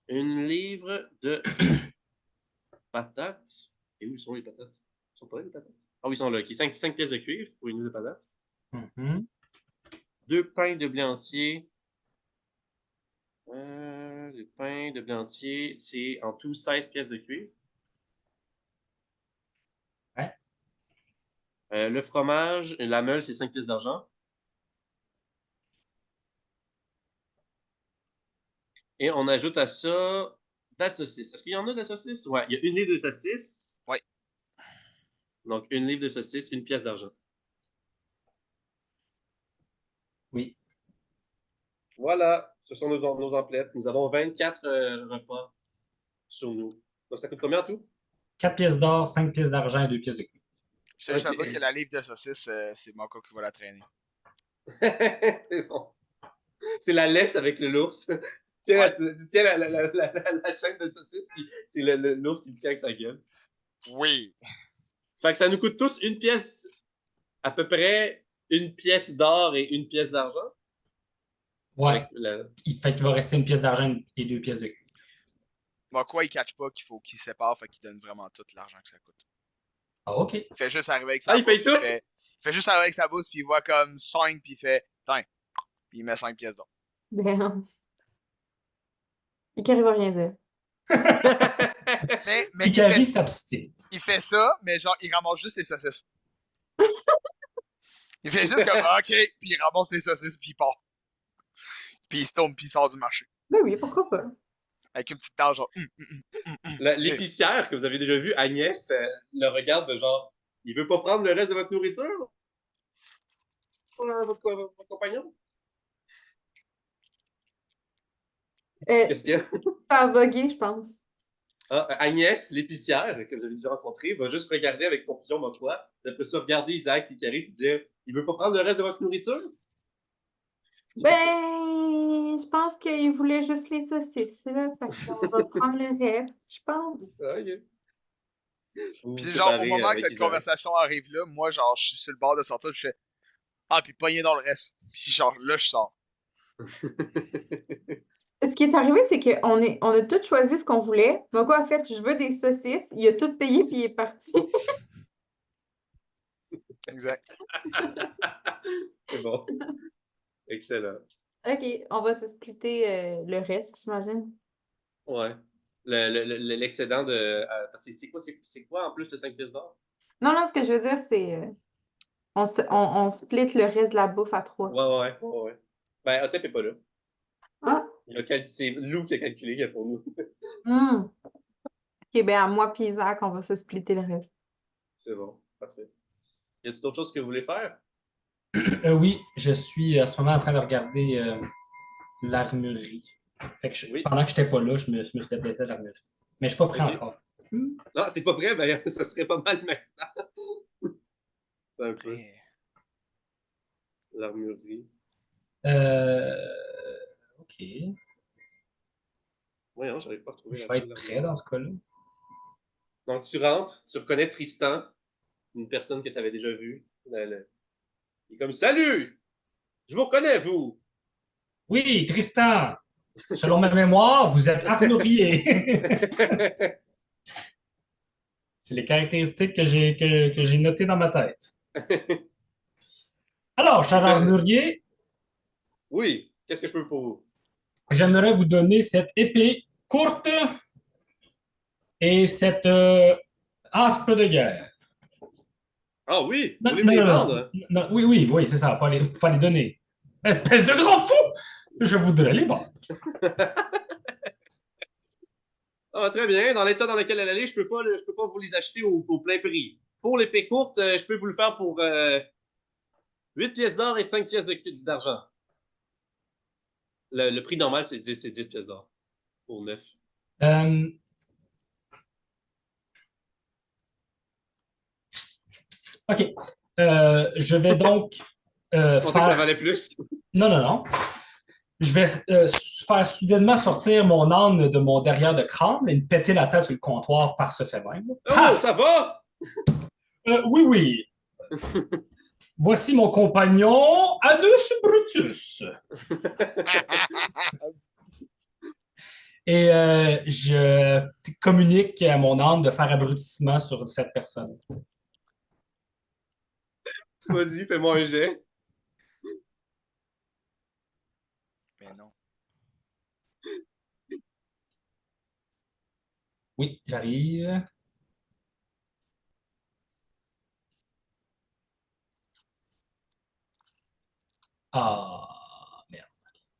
Speaker 1: Une livre de patates. Et où sont les patates? Ils sont pas là, les patates? Ah oui, ils sont là. Qui 5 pièces de cuivre pour une livre de patates.
Speaker 3: Mhm.
Speaker 1: 2 pains de blé entier. Le pain de blé entier, c'est en tout 16 pièces de cuivre.
Speaker 3: Ouais.
Speaker 1: Le fromage, la meule, c'est 5 pièces d'argent. Et on ajoute à ça de la saucisse. Est-ce qu'il y en a de la saucisse? Ouais, il y a une livre de saucisse.
Speaker 2: ouais.
Speaker 1: Donc, une livre de saucisse, une pièce d'argent.
Speaker 3: Oui.
Speaker 1: Voilà, ce sont nos emplettes. Nous avons 24 repas sur nous. Donc, ça coûte combien en tout?
Speaker 3: 4 pièces d'or, 5 pièces d'argent et 2 pièces de cuivre.
Speaker 2: Je tiens juste à
Speaker 1: Ok.
Speaker 2: dire que la livre de saucisse, c'est Mako qui va la traîner.
Speaker 1: C'est bon. C'est la laisse avec le l'ours. Tu tiens, tu tiens la chaîne de saucisse, puis c'est l'ours qui le tient avec sa gueule.
Speaker 2: Oui.
Speaker 1: Fait que ça nous coûte tous une pièce, à peu près une pièce d'or et une pièce d'argent.
Speaker 3: Ouais.
Speaker 1: Avec la-
Speaker 3: Il fait qu'il va rester une pièce d'argent et 2 pièces de cuivre.
Speaker 2: Mako, il catch pas qu'il faut qu'il sépare, fait qu'il donne vraiment tout l'argent que ça coûte.
Speaker 3: Ah, OK.
Speaker 2: Il fait juste arriver avec sa
Speaker 1: Ah, il
Speaker 2: bourse.
Speaker 1: paye tout?
Speaker 2: Il fait juste arriver avec sa bourse, puis il voit comme 5, puis il fait, tiens. Puis il met 5 pièces d'or.
Speaker 4: Damn. Ikari va rien dire.
Speaker 2: Mais
Speaker 3: Ikari s'abstient.
Speaker 2: il fait ça, mais genre, il ramasse juste les saucisses. Il fait juste comme, OK, puis il ramasse les saucisses, puis il part. Puis il se tombe, puis il sort du marché.
Speaker 4: Ben oui, pourquoi pas?
Speaker 2: Avec une petite tache, genre,
Speaker 1: L'épicière que vous avez déjà vu, Agnès, le regarde de genre, il veut pas prendre le reste de votre nourriture? Votre compagnon? Qu'est-ce qu'il y a?
Speaker 4: Ça a bugué, je pense.
Speaker 1: Ah, Agnès, l'épicière, que vous avez déjà rencontrée, va juste regarder avec confusion mon toit. Après ça, regarder Isaac et Carrie et dire, il veut pas prendre le reste de votre nourriture?
Speaker 4: Ben, je pense qu'il voulait juste les saucisses, là. Fait qu'on va prendre le reste, je pense.
Speaker 1: Ah, ok. Vous vous
Speaker 2: Puis genre, au
Speaker 1: séparez
Speaker 2: moment que
Speaker 1: avec
Speaker 2: cette
Speaker 1: Isaac.
Speaker 2: conversation arrive là, moi, genre, je suis sur le bord de sortir, puis je fais, ah, puis pogné dans le reste. Puis genre, là, je sors.
Speaker 4: Ce qui est arrivé, c'est on a tous choisi ce qu'on voulait. Donc, en fait, je veux des saucisses. Il a tout payé, puis il est parti.
Speaker 2: Exact.
Speaker 1: C'est bon. Excellent.
Speaker 4: OK, on va se splitter le reste, j'imagine.
Speaker 1: Ouais. L'excédent de. Parce que c'est quoi en plus le 5 pièces d'or?
Speaker 4: Non, non, ce que je veux dire, c'est on split le reste de la bouffe à 3.
Speaker 1: Ouais. Ben, Otep est pas là.
Speaker 4: Ah,
Speaker 1: C'est Lou qui a calculé pour nous.
Speaker 4: hmm. OK, ben à moi puis Isaac, on va se splitter le reste.
Speaker 1: C'est bon. Parfait. Y a-t-il d'autres choses que vous voulez faire?
Speaker 3: Oui, je suis à ce moment en train de regarder l'armurerie. Fait que
Speaker 1: Oui.
Speaker 3: pendant que je n'étais pas là, je me suis déplacé à l'armurerie. Mais je ne suis pas prêt
Speaker 1: Ok.
Speaker 3: encore.
Speaker 1: Non, t'es pas prêt? Ben, ça serait pas mal maintenant. C'est un peu.
Speaker 2: Mais-
Speaker 1: L'armurerie.
Speaker 3: OK.
Speaker 1: Voyons, j'arrive pas à retrouver
Speaker 3: Je
Speaker 1: la
Speaker 3: vais être prêt dans ce cas-là.
Speaker 1: Donc, tu rentres, tu reconnais Tristan, une personne que tu avais déjà vue. Il est comme, salut! Je vous reconnais, vous!
Speaker 3: Oui, Tristan, selon ma mémoire, vous êtes armurier. C'est les caractéristiques que j'ai notées dans ma tête. Alors, cher
Speaker 1: Ça-
Speaker 3: armurier,
Speaker 1: Oui, qu'est-ce que je peux pour vous?
Speaker 3: j'aimerais vous donner cette épée courte et cette arme de guerre.
Speaker 1: Ah oui, vous
Speaker 3: Non,
Speaker 1: voulez me
Speaker 3: non,
Speaker 1: les
Speaker 3: non, non.
Speaker 1: vendre?
Speaker 3: Non, oui, c'est ça, pas les donner. Espèce de grand fou! Je voudrais les vendre.
Speaker 1: Ah, très bien. Dans l'état dans lequel elle est, je peux pas vous les acheter au plein prix. Pour l'épée courte, je peux vous le faire pour 8 pièces d'or et 5 pièces d'argent. Le prix normal, c'est 10 pièces d'or. Pour 9.
Speaker 3: OK. Je vais donc
Speaker 1: Je pensais que ça
Speaker 3: faire...
Speaker 1: valait plus.
Speaker 3: Non. Je vais faire soudainement sortir mon âne de mon derrière de crâne et me péter la tête sur le comptoir par ce fait même.
Speaker 1: Oh,
Speaker 3: Paf!
Speaker 1: ça va?
Speaker 3: Oui, oui. Voici mon compagnon, Anus Brutus. Et je communique à mon âne de faire abrutissement sur cette personne.
Speaker 1: Vas-y, fais-moi un jet.
Speaker 2: Mais non.
Speaker 3: Oui, j'arrive. Ah, merde.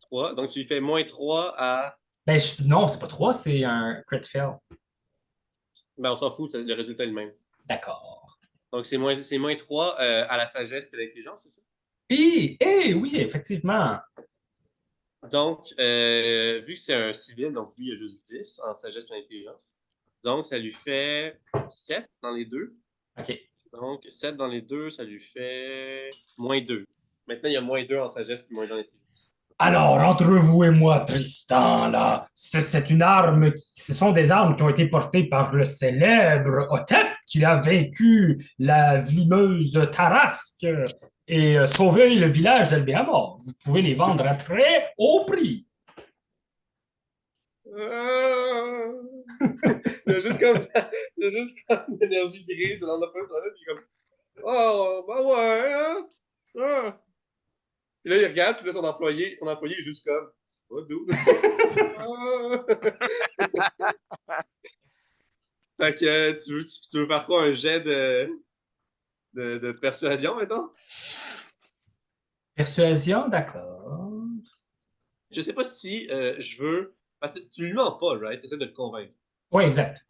Speaker 1: 3. Donc, tu lui fais moins 3 à.
Speaker 3: Ben, non, c'est pas 3, c'est un crit fail.
Speaker 1: Ben, on s'en fout, le résultat est le même.
Speaker 3: D'accord.
Speaker 1: Donc, c'est moins 3 à la sagesse que l'intelligence, c'est ça?
Speaker 3: Oui, effectivement.
Speaker 1: Donc, vu que c'est un civil, donc lui, il a juste 10 en sagesse et en intelligence. Donc, ça lui fait 7 dans les deux.
Speaker 3: OK.
Speaker 1: Donc, 7 dans les deux, ça lui fait moins 2. Maintenant, il y a moins 2 en sagesse et moins 2 en intelligence.
Speaker 3: Alors, entre vous et moi, Tristan, là, c'est une arme, ce sont des armes qui ont été portées par le célèbre Otep qui a vaincu la vlimeuse Tarasque et sauvé le village d'Elbéamor. Vous pouvez les vendre à très haut prix.
Speaker 1: Il y a juste comme l'énergie grise dans le feu, puis comme oh, ben ouais, hein? Ah. Et là, il regarde, puis là, son employé est juste comme c'est pas doux. Fait que tu veux faire quoi, un jet de persuasion, maintenant?
Speaker 3: Persuasion, d'accord.
Speaker 1: Je sais pas si je veux. Parce que tu lui mens pas, right? Tu essaies de le convaincre.
Speaker 3: Oui, exact.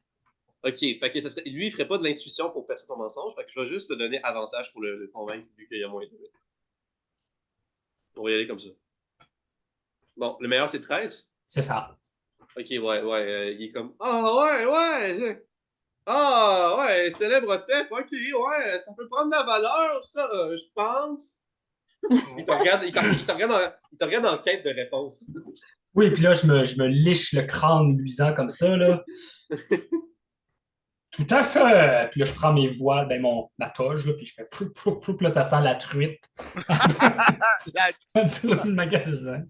Speaker 1: OK, fait que lui, il ferait pas de l'intuition pour percer ton mensonge, fait que je vais juste te donner avantage pour le convaincre, vu qu'il y a moins de. On va y aller comme ça. Bon, le meilleur, c'est 13.
Speaker 3: C'est ça.
Speaker 1: OK, ouais, il est comme ah, ouais. Ah, ouais, célèbre tête, OK, ouais, ça peut prendre de la valeur, ça, je pense. Il te regarde en quête de réponse.
Speaker 3: Oui, puis là, je me liche le crâne luisant comme ça, là. Tout à fait. Puis là, je prends mes voiles, ben ma toge, là, puis je fais floup, là, ça sent la truite. Tout le magasin.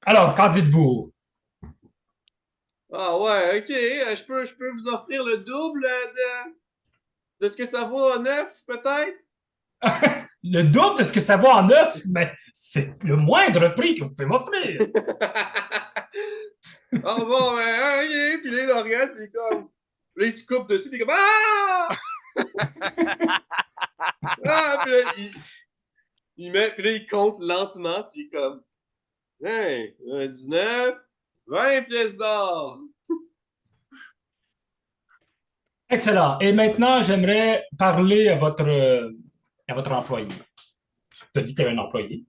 Speaker 3: Alors, qu'en dites-vous?
Speaker 1: Ah, ouais, OK, je peux vous offrir le double de ce que ça vaut en neuf, peut-être?
Speaker 3: Le double de ce que ça vaut en neuf, mais c'est le moindre prix que vous pouvez m'offrir.
Speaker 1: Ah bon, ben, OK, puis là, il le regarde, puis comme. Là, il se coupe dessus, puis comme ah! Ah! Puis là, puis là, il compte lentement, puis comme hey, 19, 20 pièces d'or.
Speaker 3: Excellent. Et maintenant, j'aimerais parler à votre employé. Tu as dit qu'il y avait un employé.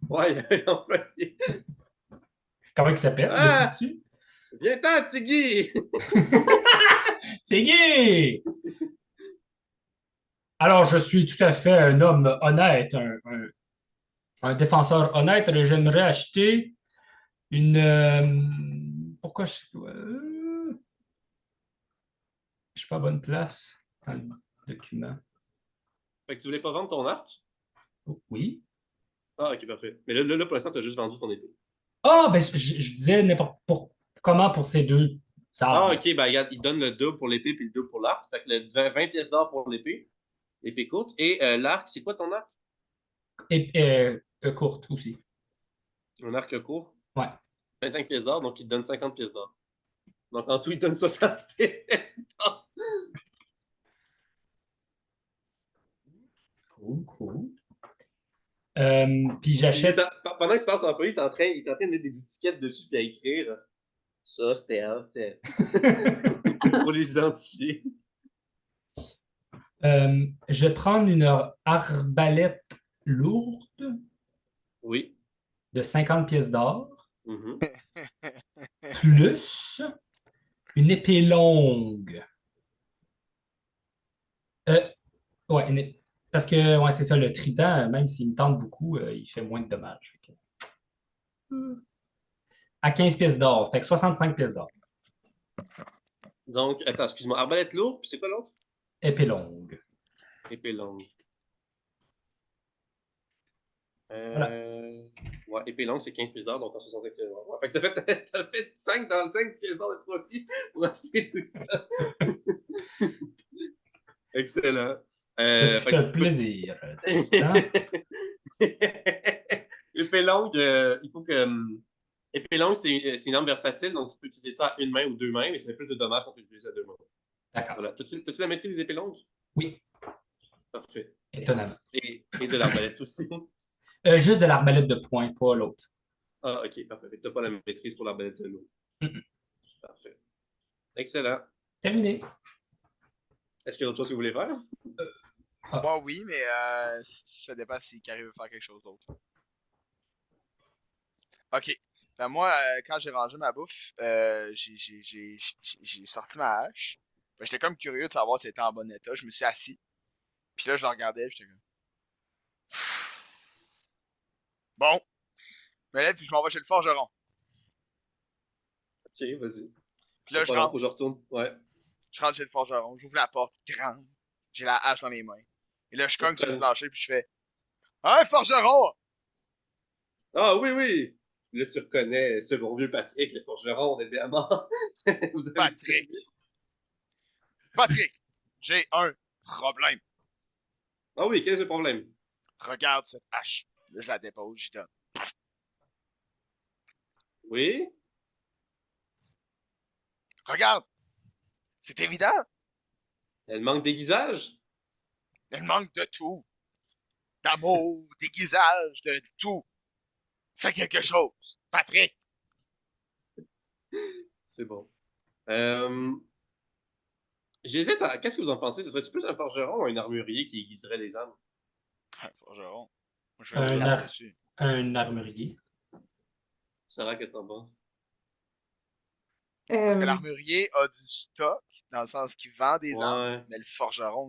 Speaker 1: Ouais, il y a un employé.
Speaker 3: Comment il s'appelle?
Speaker 1: Ah!
Speaker 3: Le sais-tu?
Speaker 1: Viens-t'en, Tiggy!
Speaker 3: Tiggy! Alors, je suis tout à fait un homme honnête, un défenseur honnête. J'aimerais acheter pourquoi je suis pas à bonne place dans le document.
Speaker 1: Fait que tu voulais pas vendre ton arc?
Speaker 3: Oui.
Speaker 1: Ah, ok, parfait. Mais là pour l'instant, t'as juste vendu ton épée.
Speaker 3: Ah, ben, je disais comment pour ces deux armes.
Speaker 1: Ah, ok, ben regarde, il donne le double pour l'épée puis le double pour l'arc. Fait que le 20 pièces d'or pour l'épée courte. Et l'arc, c'est quoi ton arc?
Speaker 3: Et courte aussi.
Speaker 1: Un arc court?
Speaker 3: Ouais.
Speaker 1: 25 pièces d'or, donc il te donne 50 pièces d'or. Donc en tout, il te donne 70 pièces d'or.
Speaker 3: Cool. Puis j'achète.
Speaker 1: Pendant que tu passes en employé, il est en train de mettre des étiquettes dessus et à écrire ça, c'était un tel. Pour les identifier.
Speaker 3: Je vais prendre une arbalète lourde
Speaker 1: Oui.
Speaker 3: de 50 pièces d'or,
Speaker 1: Mhm.
Speaker 3: plus une épée longue. Ouais, Parce que, ouais, c'est ça, le trident, même s'il me tente beaucoup, il fait moins de dommages. Fait à 15 pièces d'or, fait que 65 pièces d'or.
Speaker 1: Donc, attends, excuse-moi. Arbalète lourde, puis c'est quoi l'autre?
Speaker 3: Épée longue.
Speaker 1: Épée longue.
Speaker 3: Voilà.
Speaker 1: Ouais, épée longue, c'est 15 pièces d'or, donc en 65 pièces d'or. Ouais, fait que t'as fait 5 dans le 5 pièces d'or de profit pour acheter tout ça. Excellent.
Speaker 3: Ce
Speaker 1: Fait
Speaker 3: fut
Speaker 1: que
Speaker 3: un
Speaker 1: tu peux...
Speaker 3: plaisir, Tristan.
Speaker 1: Épée longue, il faut que. Épée longue, c'est une arme versatile, donc tu peux utiliser ça à une main ou deux mains, mais ça fait plus de dommages quand tu l'utilises à deux mains.
Speaker 3: D'accord.
Speaker 1: Voilà. T'as-tu la maîtrise des épées longues?
Speaker 3: Oui,
Speaker 1: Parfait.
Speaker 3: étonnamment.
Speaker 1: Et de l'arbalète aussi.
Speaker 3: Juste de l'arbalète de poing, pas l'autre.
Speaker 1: Ah, ok, parfait. T'as pas la maîtrise pour l'arbalète de l'eau.
Speaker 3: Mm-mm.
Speaker 1: Parfait. Excellent.
Speaker 3: Terminé.
Speaker 1: Est-ce qu'il y a autre chose que vous voulez faire?
Speaker 2: Moi, oui, mais ça dépend si Carrie veut faire quelque chose d'autre. Ok. Ben moi, quand j'ai rangé ma bouffe, j'ai sorti ma hache. Ben, j'étais comme curieux de savoir si elle était en bon état. Je me suis assis. Puis là, je la regardais, j'étais comme... Bon. Mais là, puis je m'en vais chez le forgeron.
Speaker 1: Ok, vas-y.
Speaker 2: Puis là,
Speaker 1: Pas long, faut que je retourne. Ouais.
Speaker 2: je rentre chez le forgeron. J'ouvre la porte grande. J'ai la hache dans les mains. Et là, je
Speaker 1: Tu
Speaker 2: cogne sur le
Speaker 1: reconnais.
Speaker 2: plancher, puis je fais... Hein, forgeron!
Speaker 1: Ah oui, oui! Là, tu reconnais ce bon vieux Patrick, le forgeron, évidemment. Vous avez
Speaker 2: Patrick! Patrick! J'ai un problème.
Speaker 1: Ah oui, quel est le problème?
Speaker 2: Regarde cette hache. Là, je la dépose, j'y donne.
Speaker 1: Oui?
Speaker 2: Regarde! C'est évident!
Speaker 1: Elle manque d'aiguisage?
Speaker 2: Elle manque de tout. D'amour, d'aiguisage, de tout. Fais quelque chose. Patrick!
Speaker 1: C'est bon. Euh, J'hésite à. Qu'est-ce que vous en pensez? Ce serait-tu plus un forgeron ou un armurier qui aiguiserait les armes?
Speaker 2: Forgeron. Moi, je vais
Speaker 3: Un,
Speaker 2: me taper
Speaker 3: ar-
Speaker 2: dessus.
Speaker 3: un armurier.
Speaker 1: Sarah, qu'est-ce que t'en penses?
Speaker 2: C'est parce que
Speaker 4: Euh,
Speaker 2: l'armurier a du stock, dans le sens qu'il vend des armes,
Speaker 1: Ouais,
Speaker 2: mais le forgeron,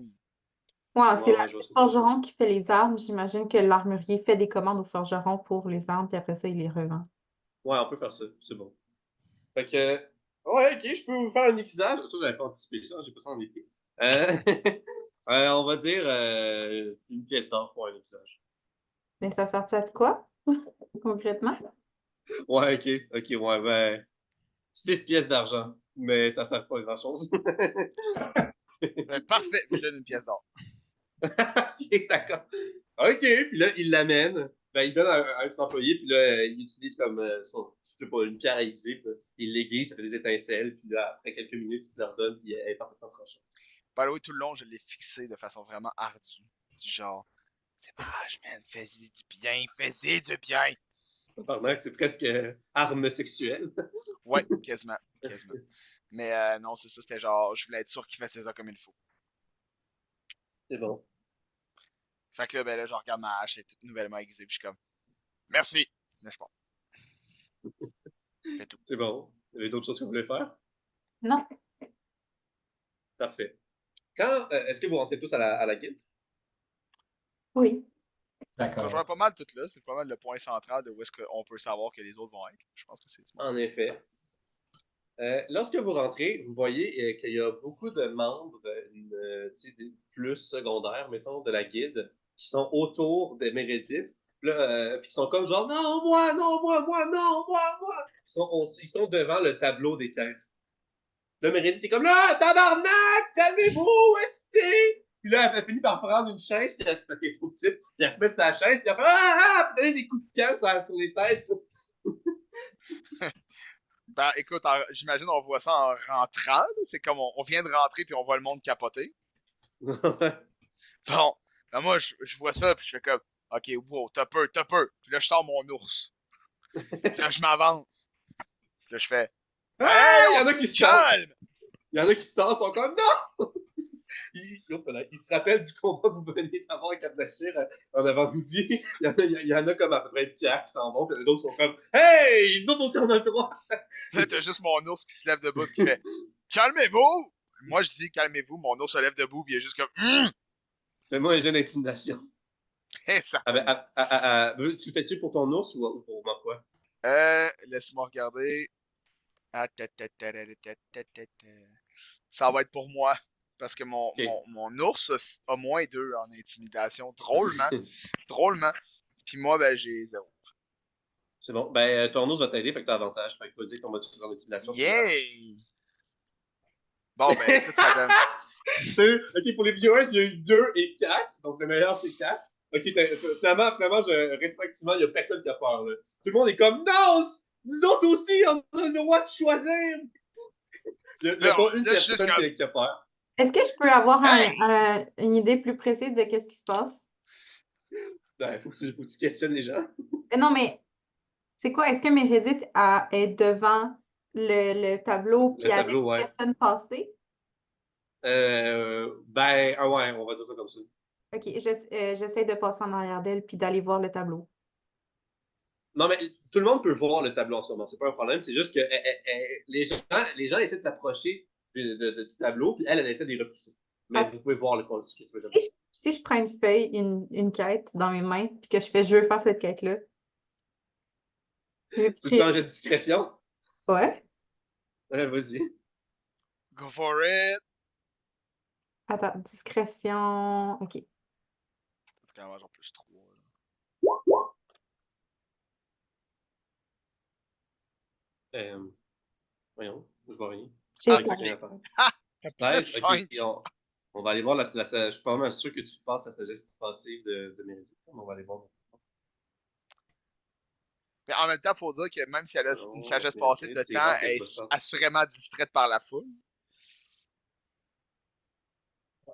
Speaker 4: ouais,
Speaker 1: ouais, ouais, je vois
Speaker 4: c'est
Speaker 1: ce
Speaker 4: le
Speaker 1: que tu veux dire.
Speaker 4: forgeron qui fait les armes. J'imagine que l'armurier fait des commandes au forgeron pour les armes, puis après ça, il les revend.
Speaker 1: Ouais, on peut faire ça, c'est bon. Fait que. Ouais, ok, je peux vous faire un aiguisage. Ça, j'avais pas anticipé ça, j'ai pas ça en épée. Euh... on va dire une pièce d'or pour un aiguisage.
Speaker 4: Mais ça sert à de quoi, concrètement?
Speaker 1: Ouais, ok, ouais, ben. 6 pièces d'argent, mais ça sert pas à grand-chose.
Speaker 2: parfait, je donne une pièce d'or.
Speaker 1: Ok, d'accord. Ok, puis là, il l'amène. Ben, il donne à un employé, puis là, il utilise comme, je sais pas, une pierre à aiguiser, puis là, il l'aiguise, ça fait des étincelles, puis là, après quelques minutes, il te la redonne, puis elle est parfaitement tranchée.
Speaker 2: By the way, tout le long, je l'ai fixé de façon vraiment ardue. Du genre, c'est moche, man, fais-y du bien, fais-y du bien.
Speaker 1: Apparemment que c'est presque arme sexuelle.
Speaker 2: Ouais, quasiment, quasiment. Mais non, c'est ça, c'était genre, je voulais être sûr qu'il faisait ça comme il faut.
Speaker 1: C'est bon.
Speaker 2: Fait que là, ben là, je regarde ma hache, elle est toute nouvellement aiguisée, puis je suis comme, merci. Là, je pars. C'est tout.
Speaker 1: C'est bon. Il y avait d'autres choses que vous voulez faire?
Speaker 4: Non.
Speaker 1: Parfait. Est-ce que vous rentrez tous à la guilde?
Speaker 4: Oui.
Speaker 2: Ça
Speaker 3: D'accord.
Speaker 2: rejoint pas mal tout là, c'est pas mal le point central de où est-ce qu'on peut savoir que les autres vont être. Je pense que c'est smart.
Speaker 1: En effet. Lorsque vous rentrez, vous voyez qu'il y a beaucoup de membres, tu sais, des plus secondaires, mettons, de la guilde, qui sont autour de Meredith, là, puis qui sont comme genre, non, moi, non, moi, non, moi. Ils sont devant le tableau des quêtes. Là, Meredith est comme, là, tabarnak, calmez-vous, esti! Puis là, elle finit par prendre une chaise, puis parce qu'elle est trop petite, puis elle se met sur sa chaise, puis elle fait, puis donner des coups de canne sur les têtes.
Speaker 2: Ben écoute, j'imagine on voit ça en rentrant, là. C'est comme on vient de rentrer puis on voit le monde capoter. Bon, ben moi je vois ça puis je fais comme, ok, wow, t'as peur, t'as peur. Puis là je sors mon ours. Puis là je m'avance. Puis là je fais,
Speaker 1: Ah!
Speaker 2: hey,
Speaker 1: Il y
Speaker 2: on
Speaker 1: en a
Speaker 2: se
Speaker 1: qui se
Speaker 2: calme!
Speaker 1: Il y en a qui se tassent, sont comme non! Ils se rappellent du combat que vous venez d'avoir avec Abdachir en avant-midi. Il y en a comme à peu près un tiers qui s'en vont, puis les autres sont comme hey! Nous autres aussi on a le droit!
Speaker 2: Là t'as juste mon ours qui se lève debout qui fait, calmez-vous! Moi je dis calmez-vous, mon ours se lève debout puis il est juste comme,
Speaker 1: Fais-moi un jeu d'intimidation.
Speaker 2: Eh, ça.
Speaker 1: Tu le fais-tu pour ton ours ou pour moi quoi?
Speaker 2: Laisse-moi regarder. Ah, ça va être pour moi. Parce que mon,
Speaker 1: Ok.
Speaker 2: mon, mon ours a -2 en intimidation. Drôlement. Drôlement. Puis moi, ben, j'ai 0.
Speaker 1: C'est bon. Ben, ton ours va t'aider, fait que t'as avantage. Fait que vas-y, qu'on va te faire l'intimidation.
Speaker 2: Yay! Bon, ben, écoute, ça donne.
Speaker 1: Ok, pour les viewers, il y a eu 2 et 4. Donc le meilleur, c'est 4. Ok, finalement, rétroactivement, il n'y a personne qui a peur. Là. Tout le monde est comme non! Nous autres aussi, on a le droit de choisir! Il n'y a
Speaker 2: Non,
Speaker 1: pas une
Speaker 2: là, je suis juste
Speaker 1: personne
Speaker 2: comme.
Speaker 1: qui a peur.
Speaker 4: Est-ce que je peux avoir
Speaker 2: Hey!
Speaker 4: une idée plus précise de qu'est-ce qui se passe?
Speaker 1: Il faut que tu questionnes les gens.
Speaker 4: Mais non, mais c'est quoi? Est-ce que Meredith est devant le tableau
Speaker 1: Le
Speaker 4: puis avec
Speaker 1: tableau, ouais.
Speaker 4: personne passée?
Speaker 1: Ouais, on va dire ça comme ça.
Speaker 4: Ok, j'essaie de passer en arrière d'elle puis d'aller voir le tableau.
Speaker 1: Non, mais tout le monde peut voir le tableau en ce moment, c'est pas un problème. C'est juste que les gens essaient de s'approcher du tableau, puis elle essaie de les repousser. Mais vous pouvez voir le ce que tu veux dire.
Speaker 4: Si je prends une feuille, une quête dans mes mains, puis que je veux faire cette quête-là, j'ai
Speaker 1: Tu changes de discrétion?
Speaker 4: Ouais.
Speaker 1: Vas-y.
Speaker 2: Go for it!
Speaker 4: Attends, discrétion. Ok.
Speaker 2: C'est quand même genre +3.
Speaker 1: Voyons, je vois rien.
Speaker 4: J'ai
Speaker 2: Ah,
Speaker 1: Ok,
Speaker 4: ça.
Speaker 2: ok.
Speaker 1: rien à faire.
Speaker 2: Ha! T'as
Speaker 1: 16,
Speaker 2: +5.
Speaker 1: ok. On va aller voir je suis pas mal sûr que tu passes la sagesse passive de Meredith. On va aller voir.
Speaker 2: Mais en même temps, faut dire que même si elle a une
Speaker 1: Oh,
Speaker 2: sagesse passive
Speaker 1: Meredith,
Speaker 2: de
Speaker 1: c'est
Speaker 2: temps,
Speaker 1: rare que
Speaker 2: elle
Speaker 1: je vois
Speaker 2: est
Speaker 1: ça.
Speaker 2: assurément distraite par la foule.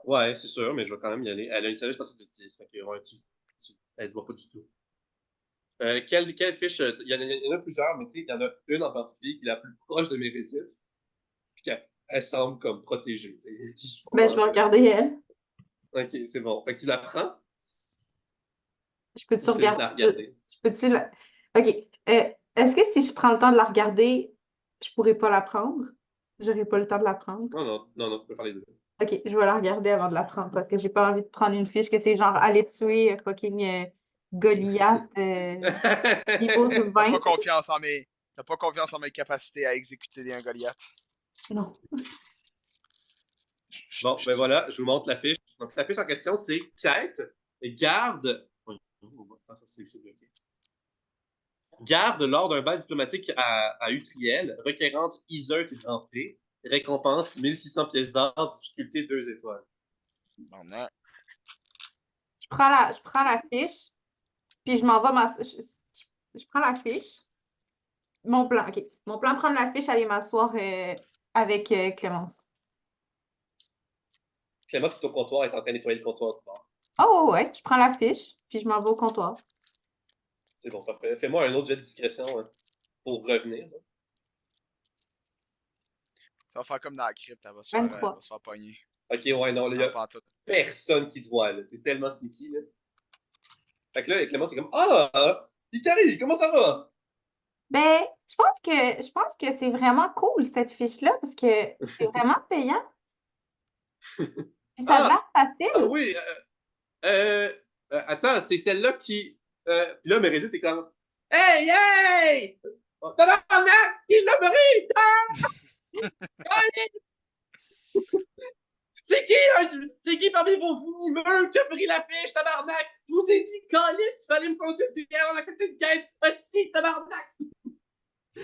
Speaker 1: Ouais, c'est sûr, mais je vais quand même y aller. Elle a une sagesse passive de 10. Fait que, ouais, elle ne voit pas du tout. Quelle fiche? Il y en a plusieurs, mais tu sais, il y en a une en particulier qui est la plus proche de Meredith. Puis qu'elle semble comme protégée.
Speaker 4: Ben, je vais regarder elle.
Speaker 1: Ok, c'est bon. Fait que tu la prends
Speaker 4: Je
Speaker 1: ou
Speaker 4: peux-tu
Speaker 1: tu fais juste
Speaker 4: regarder?
Speaker 1: la regarder?
Speaker 4: Je peux-tu la... Ok. Est-ce que si je prends le temps de la regarder, je pourrais pas la prendre? J'aurais pas le temps de la prendre?
Speaker 1: Non, non, non, non, tu peux faire les deux.
Speaker 4: Ok, je vais la regarder avant de la prendre parce que j'ai pas envie de prendre une fiche que c'est genre aller tuer fucking Goliath niveau
Speaker 2: T'as
Speaker 4: 20.
Speaker 2: pas confiance en mes. T'as pas confiance en mes capacités à exécuter un Goliath.
Speaker 4: Non.
Speaker 1: Bon, ben voilà, je vous montre la fiche. Donc, la fiche en question, c'est quête, garde. Oui, ça, c'est bloqué. Garde lors d'un bal diplomatique à Utriel, requérante Iseut Grand Prix, récompense 1600 pièces d'or, difficulté 2 étoiles.
Speaker 2: Non, non.
Speaker 4: Je prends la fiche, puis je m'en vais je prends la fiche. Mon plan, ok. Mon plan, prendre la fiche, aller m'asseoir avec Clémence.
Speaker 1: Clément, c'est au comptoir, est en train de nettoyer le comptoir du bar.
Speaker 4: Oh ouais, je prends la fiche, puis je m'en vais au comptoir.
Speaker 1: C'est bon, parfait. Fais-moi un autre jet de discrétion pour revenir. Là.
Speaker 2: Ça va faire comme dans la crypte, elle va
Speaker 4: 23.
Speaker 2: se faire pogner.
Speaker 1: Ok, ouais, non, là, il y
Speaker 2: Non,
Speaker 1: a
Speaker 2: pas en tout.
Speaker 1: personne qui te voit, là. T'es tellement sneaky, là. Fait que là, Clément, c'est comme Ah! Ikari, comment ça va?
Speaker 4: Ben, je pense que c'est vraiment cool, cette fiche-là, parce que c'est vraiment payant. Puis ça a
Speaker 1: Ah!
Speaker 4: l'air facile.
Speaker 1: Oui, attends, c'est celle-là qui. Puis là, Meredith est comme Hey, hey! Oh, tabarnak! Qui l'a pris? C'est qui parmi vos immeubles qui a pris la fiche, tabarnak? Je vous ai dit, calice, il fallait me consulter, on accepte une quête. Hostie, tabarnak!
Speaker 4: J'ai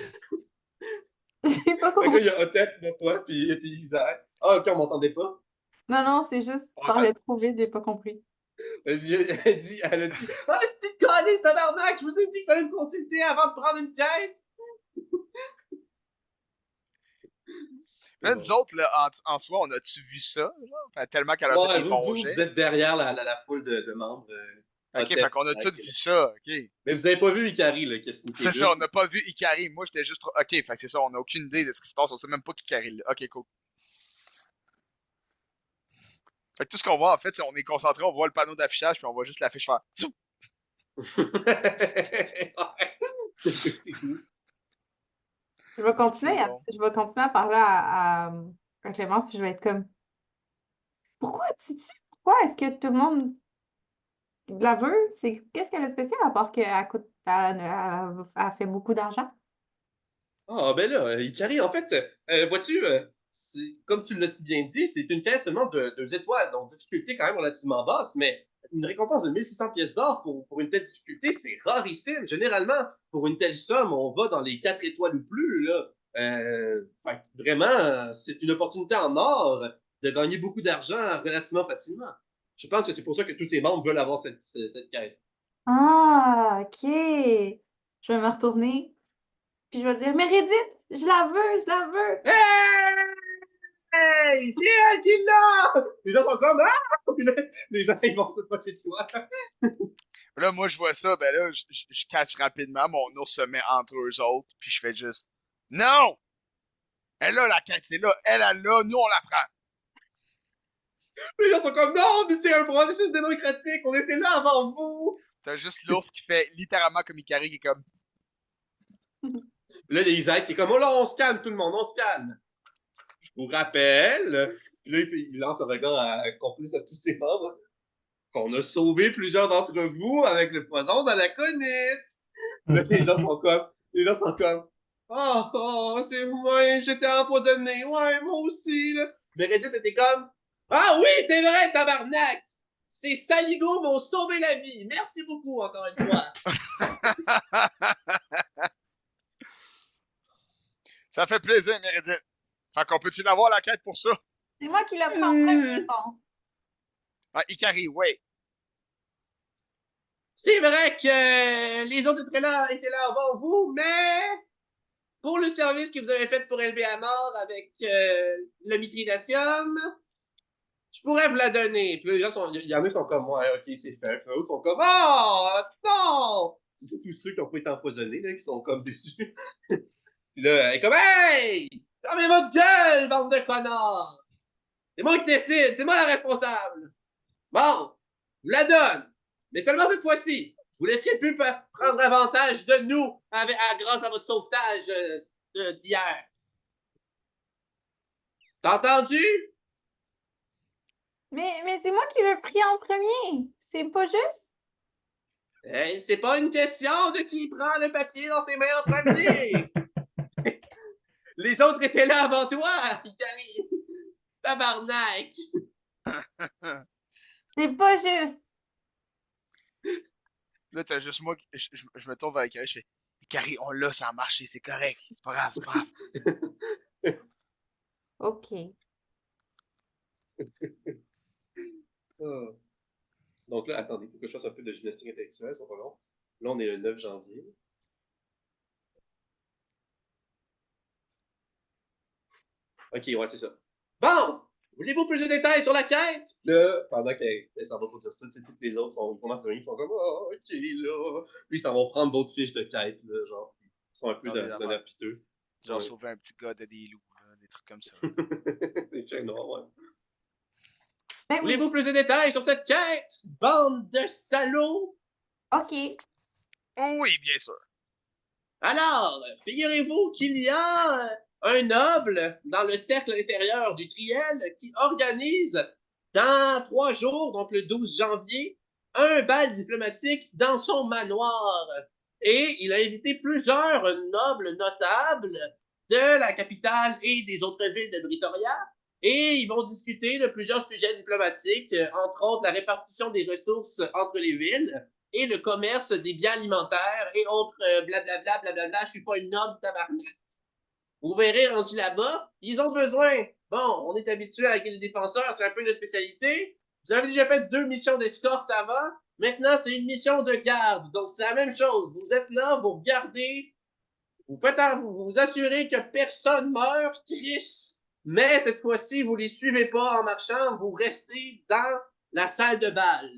Speaker 4: pas
Speaker 1: Fait que là,
Speaker 4: compris.
Speaker 1: il y a Otep de toi, puis Isaac. Ah, ok, on m'entendait pas.
Speaker 4: Non, non, c'est juste, tu parlais trop vite, j'ai pas compris.
Speaker 1: Elle a dit Ah, c'est calice, tabarnak! Je vous ai dit qu'il fallait me consulter avant de prendre une quête.
Speaker 2: Là, nous autres, là, en soi, on a-tu vu ça? Genre? Fait tellement qu'elle a fait
Speaker 1: Ouais,
Speaker 2: des bons
Speaker 1: vous
Speaker 2: jets.
Speaker 1: êtes derrière la foule de membres.
Speaker 2: Ok, fait qu'on a tous vu ça, ok.
Speaker 1: Mais vous avez pas vu Ikari, là, qui a sneaké
Speaker 2: C'est ça,
Speaker 1: juste.
Speaker 2: on n'a pas vu Ikari. Moi, j'étais juste trop. Ok, fait que c'est ça, on n'a aucune idée de ce qui se passe. On sait même pas qu'Ikari là. Ok, cool. Fait que tout ce qu'on voit, en fait, c'est on est concentré, on voit le panneau d'affichage, puis on voit juste l'affiche faire. Tchou!
Speaker 1: Ouais. C'est cool.
Speaker 4: Je vais continuer
Speaker 2: C'est bon.
Speaker 4: je vais continuer à parler à Clémence, puis je vais être comme, pourquoi tu tues Quoi? Est-ce que tout le monde la veut? Qu'est-ce qu'elle a de spécial à part qu'elle coûte, elle fait beaucoup d'argent?
Speaker 1: Ah, ben là, Ikari, en fait, vois-tu, comme tu l'as si bien dit, c'est une quête seulement de 2 étoiles, donc difficulté quand même relativement basse, mais une récompense de 1600 pièces d'or pour une telle difficulté, c'est rarissime. Généralement, pour une telle somme, on va dans les 4 étoiles ou plus, là. Fait que vraiment, c'est une opportunité en or de gagner beaucoup d'argent relativement facilement. Je pense que c'est pour ça que tous ces membres veulent avoir cette quête.
Speaker 4: Ah, OK. Je vais me retourner, puis je vais dire, Meredith, je la veux, je la veux.
Speaker 1: Hey! C'est elle qui l'a! Les gens sont comme ah! Puis là, les gens ils vont se passer de toi.
Speaker 2: Là, moi, je vois ça, ben là, je catch rapidement, mon ours se met entre eux autres, puis je fais juste non! Elle a la quête, c'est là, elle l'a, nous on la prend.
Speaker 1: Les gens sont comme non, mais c'est un processus démocratique, on était là avant vous.
Speaker 2: T'as juste l'ours qui fait littéralement comme Ikari qui est comme
Speaker 1: Là, il y a Isaac qui est comme oh là, on se calme tout le monde, on se calme. Je vous rappelle, puis là, il lance un regard complice à tous ses membres, qu'on a sauvé plusieurs d'entre vous avec le poison d'Anaconite. Là, les gens sont comme, c'est moi, j'étais empoisonné, ouais, moi aussi, là. Meredith était comme, ah oui, c'est vrai, tabarnak! Ces saligots m'ont sauvé la vie. Merci beaucoup, encore une fois.
Speaker 2: ça fait plaisir, Meredith. Fait qu'on peut-tu l'avoir la quête pour ça?
Speaker 4: C'est moi qui l'ai pris en premier, bon.
Speaker 2: Ah, Ikari, ouais.
Speaker 1: C'est vrai que les autres étaient là avant vous, mais pour le service que vous avez fait pour élever à mort avec le mitridatium, je pourrais vous la donner. Puis là, les gens sont, il y en a qui sont comme, ouais, ok, c'est fait. Puis d'autres sont comme, oh, non! C'est tous ceux qui ont pas été empoisonnés, là, qui sont comme déçus. Puis là, elle est comme, hey! Fermez votre gueule, bande de connards! C'est moi qui décide, c'est moi la responsable. Bon, je vous la donne. Mais seulement cette fois-ci. Je vous laisserai plus prendre avantage de nous grâce à votre sauvetage d'hier. T'as entendu?
Speaker 4: Mais c'est moi qui l'ai pris en premier. C'est pas juste?
Speaker 1: C'est pas une question de qui prend le papier dans ses mains en premier. Les autres étaient là avant toi, Ikari. Tabarnak.
Speaker 4: C'est pas juste.
Speaker 2: Là, t'as juste moi, je me tourne vers Ikari, je fais Ikari, on l'a, ça a marché, c'est correct. C'est pas grave, c'est pas grave.
Speaker 4: OK.
Speaker 1: Oh. Donc là, attendez, il faut que je fasse un peu de gymnastique intellectuelle, c'est pas long. Là, on est le 9 janvier. Ok, ouais, c'est ça. Bon! Voulez-vous plus de détails sur la quête? Là, pendant qu'elle s'en va pour dire ça, toutes les autres commencent à venir, ils font comme oh, ok, là. Puis ils s'en vont prendre d'autres fiches de quête, là, genre. Ils sont un peu d'un piteux.
Speaker 2: Genre
Speaker 1: Ouais.
Speaker 2: sauver un petit gars de des loups, là, des trucs comme ça.
Speaker 1: Les chiens noirs, ouais.
Speaker 4: Ben oui.
Speaker 1: Voulez-vous plus de détails sur cette quête? Bande de salauds!
Speaker 4: OK.
Speaker 2: Oh oui, bien sûr.
Speaker 1: Alors, figurez-vous qu'il y a un noble dans le cercle intérieur du Triel qui organise dans 3 jours, donc le 12 janvier, un bal diplomatique dans son manoir. Et il a invité plusieurs nobles notables de la capitale et des autres villes de Britoria. Et ils vont discuter de plusieurs sujets diplomatiques, entre autres la répartition des ressources entre les villes et le commerce des biens alimentaires et autres blablabla, blablabla, je suis pas une noble tabarnak. Vous verrez, rendu là-bas, ils ont besoin. Bon, on est habitué avec les défenseurs, c'est un peu une spécialité. Vous avez déjà fait 2 missions d'escorte avant. Maintenant, c'est une mission de garde. Donc, c'est la même chose. Vous êtes là, vous regardez, vous assurez que personne meurt, Chris. Mais cette fois-ci, vous les suivez pas en marchant, vous restez dans la salle de bal.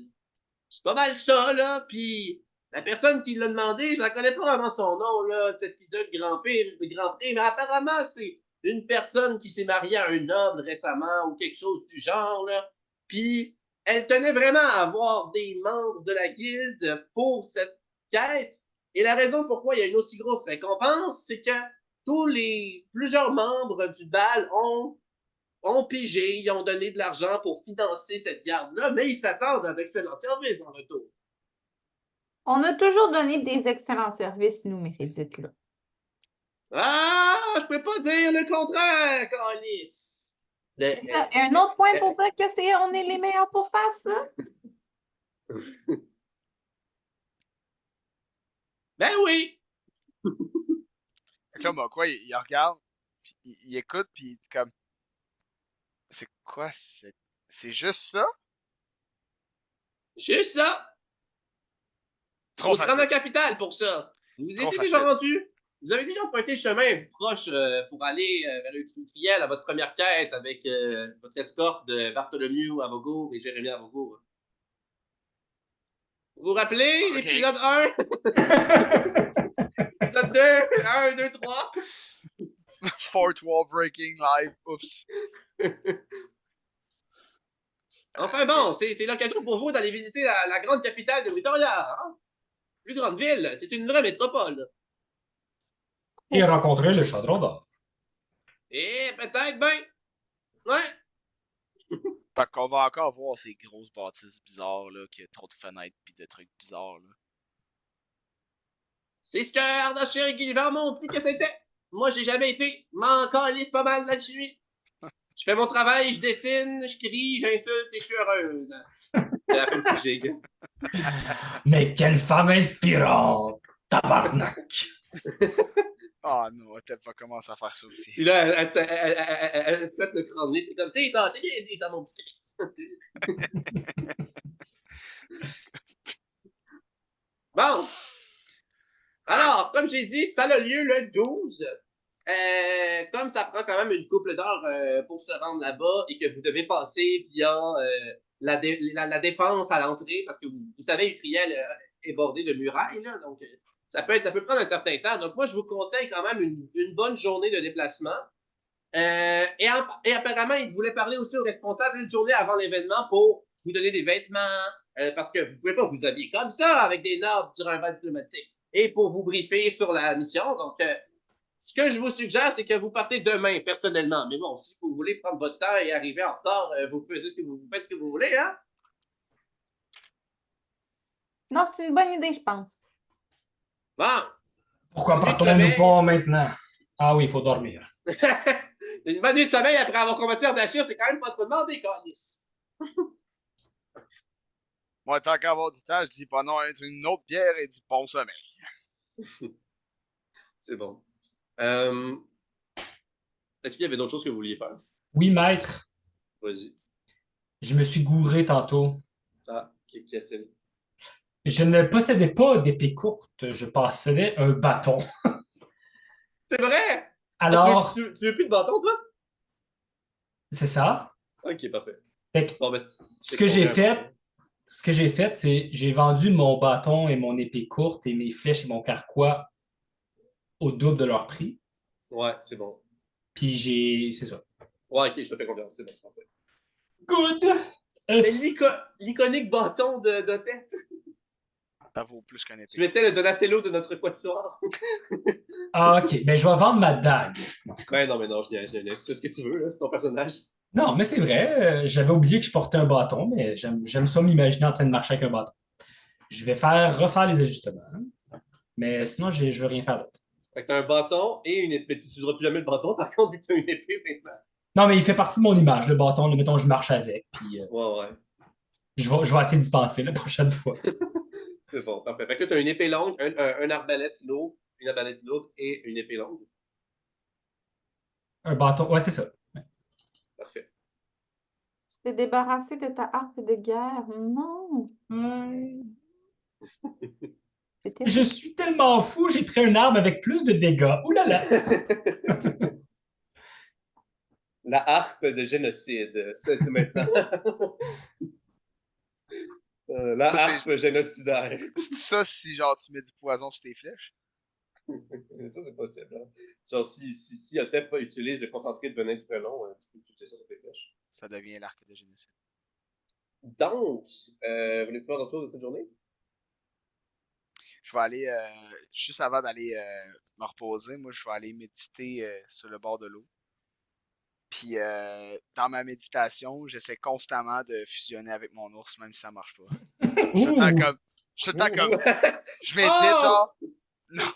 Speaker 1: C'est pas mal ça, là. Puis la personne qui l'a demandé, je la connais pas vraiment son nom, là, cette Isaac Grand-Prix, mais apparemment, c'est une personne qui s'est mariée à un noble récemment ou quelque chose du genre, là. Puis elle tenait vraiment à avoir des membres de la guilde pour cette quête. Et la raison pourquoi il y a une aussi grosse récompense, c'est que plusieurs membres du bal ont ont pigé, ils ont donné de l'argent pour financer cette garde-là, mais ils s'attendent à d'excellents services en retour.
Speaker 4: On a toujours donné des excellents services, nous, Mérédith, là.
Speaker 1: Ah, je peux pas dire le contraire, Calis.
Speaker 4: C'est ça. Un autre point pour dire que on est les meilleurs pour faire ça?
Speaker 1: Ben oui!
Speaker 2: Fait que là, moi, quoi, il regarde, puis il écoute, puis il est comme, c'est quoi, c'est juste ça?
Speaker 1: Juste ça!
Speaker 2: Trop
Speaker 1: Faut se rendre
Speaker 2: facile,
Speaker 1: en capitale pour ça. Vous
Speaker 2: trop
Speaker 1: étiez déjà
Speaker 2: facile.
Speaker 1: rendu? Vous avez déjà emprunté le chemin proche pour aller vers le Trifiel à votre première quête avec votre escorte de Bartholomew Avogour et Jérémie Avogour. Vous vous rappelez
Speaker 2: Ok.
Speaker 1: l'épisode 1? Épisode 2? 1, 2, 3?
Speaker 2: Fourth wall breaking live, oups.
Speaker 1: Enfin bon, c'est l'occasion pour vous d'aller visiter la grande capitale de Victoria. Hein? Plus grande ville, c'est une vraie métropole.
Speaker 3: Et rencontrer le Chaudron d'or.
Speaker 1: Et peut-être, ben, ouais.
Speaker 2: Fait qu'on va encore voir ces grosses bâtisses bizarres, là, qui a trop de fenêtres pis de trucs bizarres, là.
Speaker 1: C'est ce que Ardachir et Gulliver m'ont dit que c'était. Moi, j'ai jamais été. M'en calisse pas mal là-dessus. Je fais mon travail, je dessine, je crie, j'insulte et je suis heureuse. C'est la fin de ce gig.
Speaker 3: Mais quelle femme inspirante! Tabarnak!
Speaker 2: Ah non, elle va commencer à faire ça aussi.
Speaker 1: Puis là, elle pète le crâne. C'est comme, c'est ça, c'est bien dit, ça, mon petit Chris. Bon. Alors, comme j'ai dit, ça a lieu le 12. Comme ça prend quand même une couple d'heures pour se rendre là-bas et que vous devez passer via la défense à l'entrée, parce que vous savez, Utriel est bordé de murailles, là, donc ça peut prendre un certain temps. Donc moi, je vous conseille quand même une bonne journée de déplacement. Et apparemment, il voulait parler aussi aux responsables une journée avant l'événement pour vous donner des vêtements, parce que vous ne pouvez pas vous habiller comme ça avec des nobles durant un bal diplomatique. Et pour vous briefer sur la mission. Donc, ce que je vous suggère, c'est que vous partez demain, personnellement. Mais bon, si vous voulez prendre votre temps et arriver en retard, vous faites ce que vous voulez, hein?
Speaker 4: Non, c'est une bonne idée, je pense.
Speaker 1: Bon.
Speaker 3: Pourquoi
Speaker 1: Une nuit de
Speaker 3: partons-nous
Speaker 1: sommeil.
Speaker 3: pas maintenant? Ah oui, il faut dormir.
Speaker 1: Une bonne nuit de sommeil après avoir combattu Ardachir, c'est quand même pas trop demandé, Calis.
Speaker 2: Moi, tant qu'à avoir du temps, je dis pas non à une autre bière et du bon sommeil.
Speaker 1: C'est bon. Est-ce qu'il y avait d'autres choses que vous vouliez faire?
Speaker 3: Oui, maître,
Speaker 1: Vas-y.
Speaker 3: je me suis gouré tantôt.
Speaker 1: Ah, qu'y a-t-il?
Speaker 3: Je ne possédais pas d'épée courte, je possédais un bâton.
Speaker 1: C'est vrai!
Speaker 3: Alors,
Speaker 1: Tu veux plus de bâton, toi?
Speaker 3: c'est ça.
Speaker 1: Ok, parfait.
Speaker 3: Fait que
Speaker 1: Bon, ben,
Speaker 3: ce que j'ai fait, c'est j'ai vendu mon bâton et mon épée courte et mes flèches et mon carquois au double de leur prix.
Speaker 1: Ouais, c'est bon.
Speaker 3: Puis c'est ça.
Speaker 1: Ouais, ok, je te fais confiance, c'est bon, parfait.
Speaker 3: Good!
Speaker 1: Mais l'iconique bâton de tête,
Speaker 2: Ça vaut plus qu'un
Speaker 1: tu
Speaker 2: épée.
Speaker 1: étais le Donatello de notre quatuor.
Speaker 3: Ah, ok, ben je vais vendre ma dague. En tout cas.
Speaker 1: Ben non, mais non, je niaise. Tu fais ce que tu veux, là, c'est ton personnage.
Speaker 3: Non, mais c'est vrai, j'avais oublié que je portais un bâton, mais j'aime ça m'imaginer en train de marcher avec un bâton. Je vais refaire les ajustements. Hein. Mais sinon, je ne veux rien faire d'autre.
Speaker 1: Fait que t'as un bâton et une épée. Tu n'utiliseras plus jamais le bâton, par contre, t'as une épée maintenant.
Speaker 3: Non, mais il fait partie de mon image, le bâton. Là, mettons, je marche avec. Puis
Speaker 1: Ouais.
Speaker 3: je vais essayer d'y penser la prochaine fois.
Speaker 1: C'est bon, parfait. Fait que là, t'as une épée longue, un arbalète lourd, une arbalète lourde et une épée longue.
Speaker 3: Un bâton, ouais, c'est ça.
Speaker 1: Parfait.
Speaker 4: Tu t'es débarrassé de ta harpe de guerre. Non, c'est
Speaker 3: Je
Speaker 4: terrible.
Speaker 3: suis tellement fou, j'ai pris une arme avec plus de dégâts. Ouh là là!
Speaker 1: La harpe de génocide. C'est maintenant. La
Speaker 2: Ça,
Speaker 1: harpe génocidaire.
Speaker 2: C'est ça si, genre, tu mets du poison sur tes flèches?
Speaker 1: Ça, c'est possible. Hein. Genre, si Otep utilise le concentré de venin du frelon, tu peux utiliser ça sur tes flèches.
Speaker 2: Ça devient l'arc de génocide.
Speaker 1: Donc, voulez-vous faire autre chose de cette journée?
Speaker 2: Je vais aller, juste avant d'aller me reposer, moi, je vais aller méditer sur le bord de l'eau. Puis dans ma méditation, j'essaie constamment de fusionner avec mon ours, même si ça marche pas. Je suis tout le temps
Speaker 3: Ouh!
Speaker 2: comme. Je suis tout le temps comme. Je médite,
Speaker 1: Oh!
Speaker 2: genre. Non.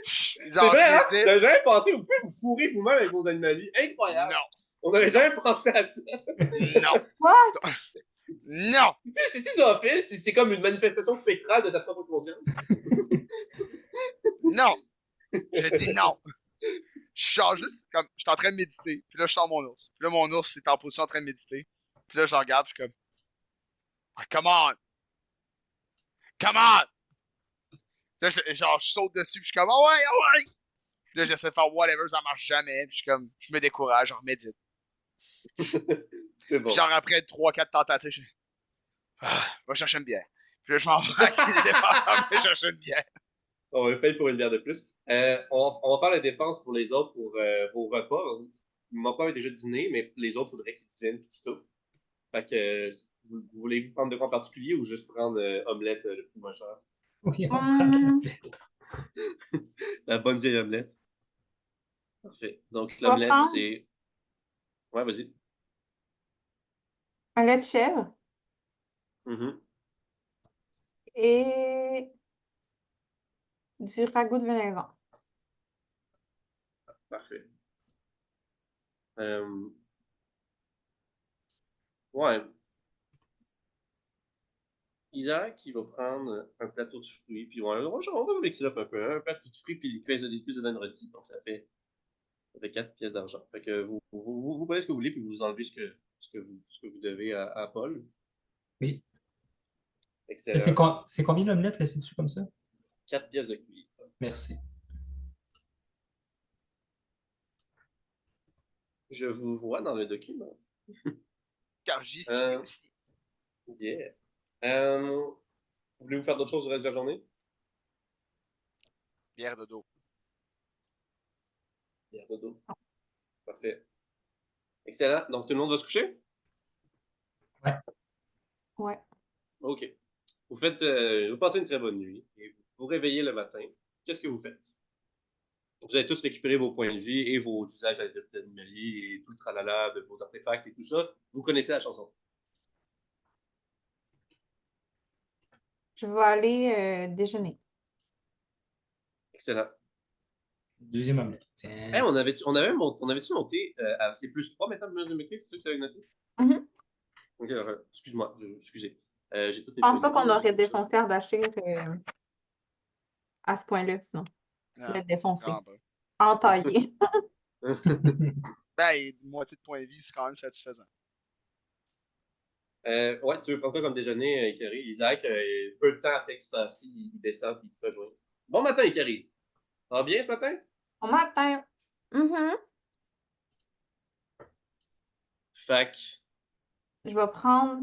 Speaker 1: C'est
Speaker 2: Genre,
Speaker 1: vrai,
Speaker 2: je
Speaker 1: hein?
Speaker 2: médite.
Speaker 1: J'avais jamais pensé, vous pouvez vous fourrer vous-même avec vos animaliers. Incroyable!
Speaker 2: Non.
Speaker 1: On n'avait jamais pensé à ça.
Speaker 2: Non.
Speaker 4: What?
Speaker 2: Non.
Speaker 1: C'est-tu d'office? C'est comme une manifestation spectrale de ta propre conscience?
Speaker 2: Non. Je dis non. Je sors juste comme. Je suis en train de méditer. Puis là, je sors mon ours. Puis là, mon ours est en position en train de méditer. Puis là, je le regarde. Puis je suis comme. Ah, come on. Come on. Là, genre, je saute dessus. Puis je suis comme. Oh ouais, oh ouais. Puis là, j'essaie de faire whatever. Ça marche jamais. Puis je suis comme. Je me décourage. Je remédite.
Speaker 1: C'est bon.
Speaker 2: Puis genre, après 3-4 tentatives, je fais. Ah, va chercher une bière. Puis là, je m'en vais avec les défenseurs. Je vais chercher une bière.
Speaker 1: On va payer pour une bière de plus. On va faire la défense pour les autres pour vos repas. Mon père a déjà dîné, mais les autres, il faudrait qu'ils dînent et qu'ils soupent. Fait que, voulez-vous prendre de quoi en particulier ou juste prendre omelette le plus moins cher?
Speaker 3: Oui, on prend de la flette.
Speaker 1: La bonne vieille omelette. Parfait. Donc,
Speaker 4: Je vais
Speaker 1: l'omelette,
Speaker 4: prendre
Speaker 1: c'est. Ouais, vas-y.
Speaker 4: un lait de chèvre
Speaker 1: Mhm.
Speaker 4: et du ragoût de vinaigre.
Speaker 1: Parfait. Ouais. Isaac, il va prendre un plateau de fruits, puis on va vous mixer up un peu. Un plateau de fruits, puis des cuisses de donne rôti. Donc, ça fait 4 pièces d'argent. Fait que vous prenez ce que vous voulez, puis vous enlevez ce que vous devez à Paul.
Speaker 3: Oui. Et
Speaker 1: Excellent.
Speaker 3: c'est combien l'omelette laissée dessus comme ça?
Speaker 1: 4 pièces de cuillère.
Speaker 3: Merci.
Speaker 1: Je vous vois dans le document.
Speaker 2: Car j'y suis
Speaker 1: Euh,
Speaker 2: aussi.
Speaker 1: Yeah. Voulez-vous faire d'autres choses le reste de la journée?
Speaker 2: Bière de dos.
Speaker 1: Bière de dos. Parfait. Excellent. Donc, tout le monde va se coucher?
Speaker 4: Ouais.
Speaker 1: OK. Vous passez une très bonne nuit et vous vous réveillez le matin. Qu'est-ce que vous faites? Vous avez tous récupéré vos points de vie et vos usages d'animaliers et tout le tralala de vos artefacts et tout ça. Vous connaissez la chanson.
Speaker 4: Je vais aller déjeuner.
Speaker 1: Excellent.
Speaker 3: Deuxième omelette.
Speaker 1: Hey,
Speaker 3: Tiens.
Speaker 1: on avait-tu monté à c'est plus 3 maintenant de maîtrise, c'est ça que tu avais noté?
Speaker 4: Mhm.
Speaker 1: Ok, excuse-moi, excusez. J'ai toutes
Speaker 4: Je
Speaker 1: mes
Speaker 4: pense
Speaker 1: points
Speaker 4: pas
Speaker 1: de
Speaker 4: qu'on
Speaker 1: vie,
Speaker 4: aurait
Speaker 1: tout ça.
Speaker 4: défoncé Ardachir à ce point-là, sinon.
Speaker 2: Non,
Speaker 4: Le défoncer.
Speaker 2: vraiment pas.
Speaker 4: Entaillé.
Speaker 2: Ben, moitié de point de vie, c'est quand même satisfaisant.
Speaker 1: Ouais, tu veux prendre quoi comme déjeuner, Ikari? Isaac, peu de temps après que tu t'as assis, il descend et il te rejoint. Bon matin, Ikari. Ça va bien ce matin?
Speaker 4: Au matin. Mhm.
Speaker 1: Fac,
Speaker 4: Je vais prendre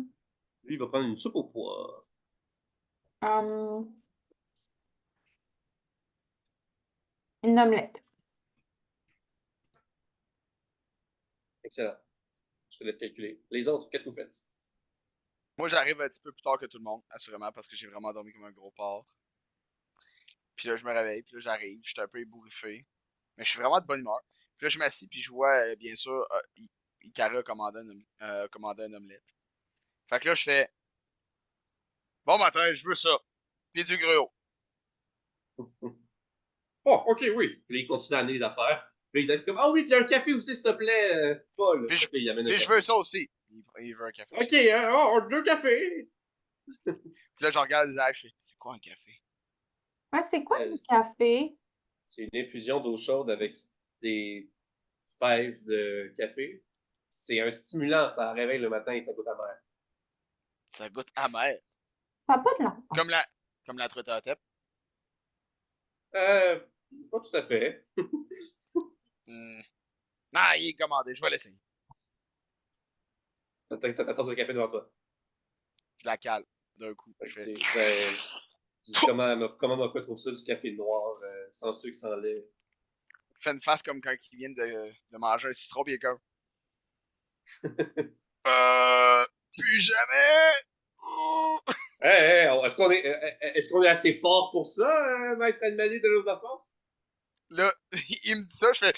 Speaker 1: lui, il va prendre une soupe au pois.
Speaker 4: euh, une omelette.
Speaker 1: Excellent. Je te laisse calculer. Les autres, qu'est-ce que vous faites?
Speaker 2: Moi, j'arrive un petit peu plus tard que tout le monde, assurément, parce que j'ai vraiment dormi comme un gros porc. Puis là, je me réveille, puis là, j'arrive, je suis un peu ébouriffé. Mais je suis vraiment de bonne humeur. Puis là, je m'assis, puis je vois, bien sûr, Ikara commander un omelette. Fait que là, je fais, bon matin, je veux ça. Puis du gruau.
Speaker 1: Oh, ok, oui. Puis il continue à amener les affaires. Puis Isaac est comme, ah oui, puis un café aussi, s'il te plaît, Paul.
Speaker 2: Puis je,
Speaker 1: Puis il amène un
Speaker 2: puis je
Speaker 1: café.
Speaker 2: veux ça aussi. Il veut un café aussi.
Speaker 1: Ok, deux cafés.
Speaker 2: Puis là, je regarde Isaac, je fais, c'est quoi un café?
Speaker 4: Ouais, c'est quoi
Speaker 1: Euh,
Speaker 4: du café?
Speaker 1: C'est une infusion d'eau chaude avec des fèves de café. C'est un stimulant, ça réveille le matin et ça goûte amer.
Speaker 2: Ça goûte amer.
Speaker 4: Ça n'a pas de langue.
Speaker 2: Comme la truite à la tête.
Speaker 1: Euh, Pas tout à fait.
Speaker 2: Ah, il est commandé, je vais l'essayer.
Speaker 1: T'as ta tasse de café devant toi.
Speaker 2: Je la cale d'un coup. Je fais,
Speaker 1: Dis comment ma trouve ça du café noir, sans sucre, sans lait.
Speaker 2: fais une face comme quand il vient de manger un citron, puis il est comme, plus jamais! Ouh.
Speaker 1: Hey, est-ce qu'on est assez fort pour ça, maître animalier de l'autre force?
Speaker 2: Là, il me dit ça, je fais,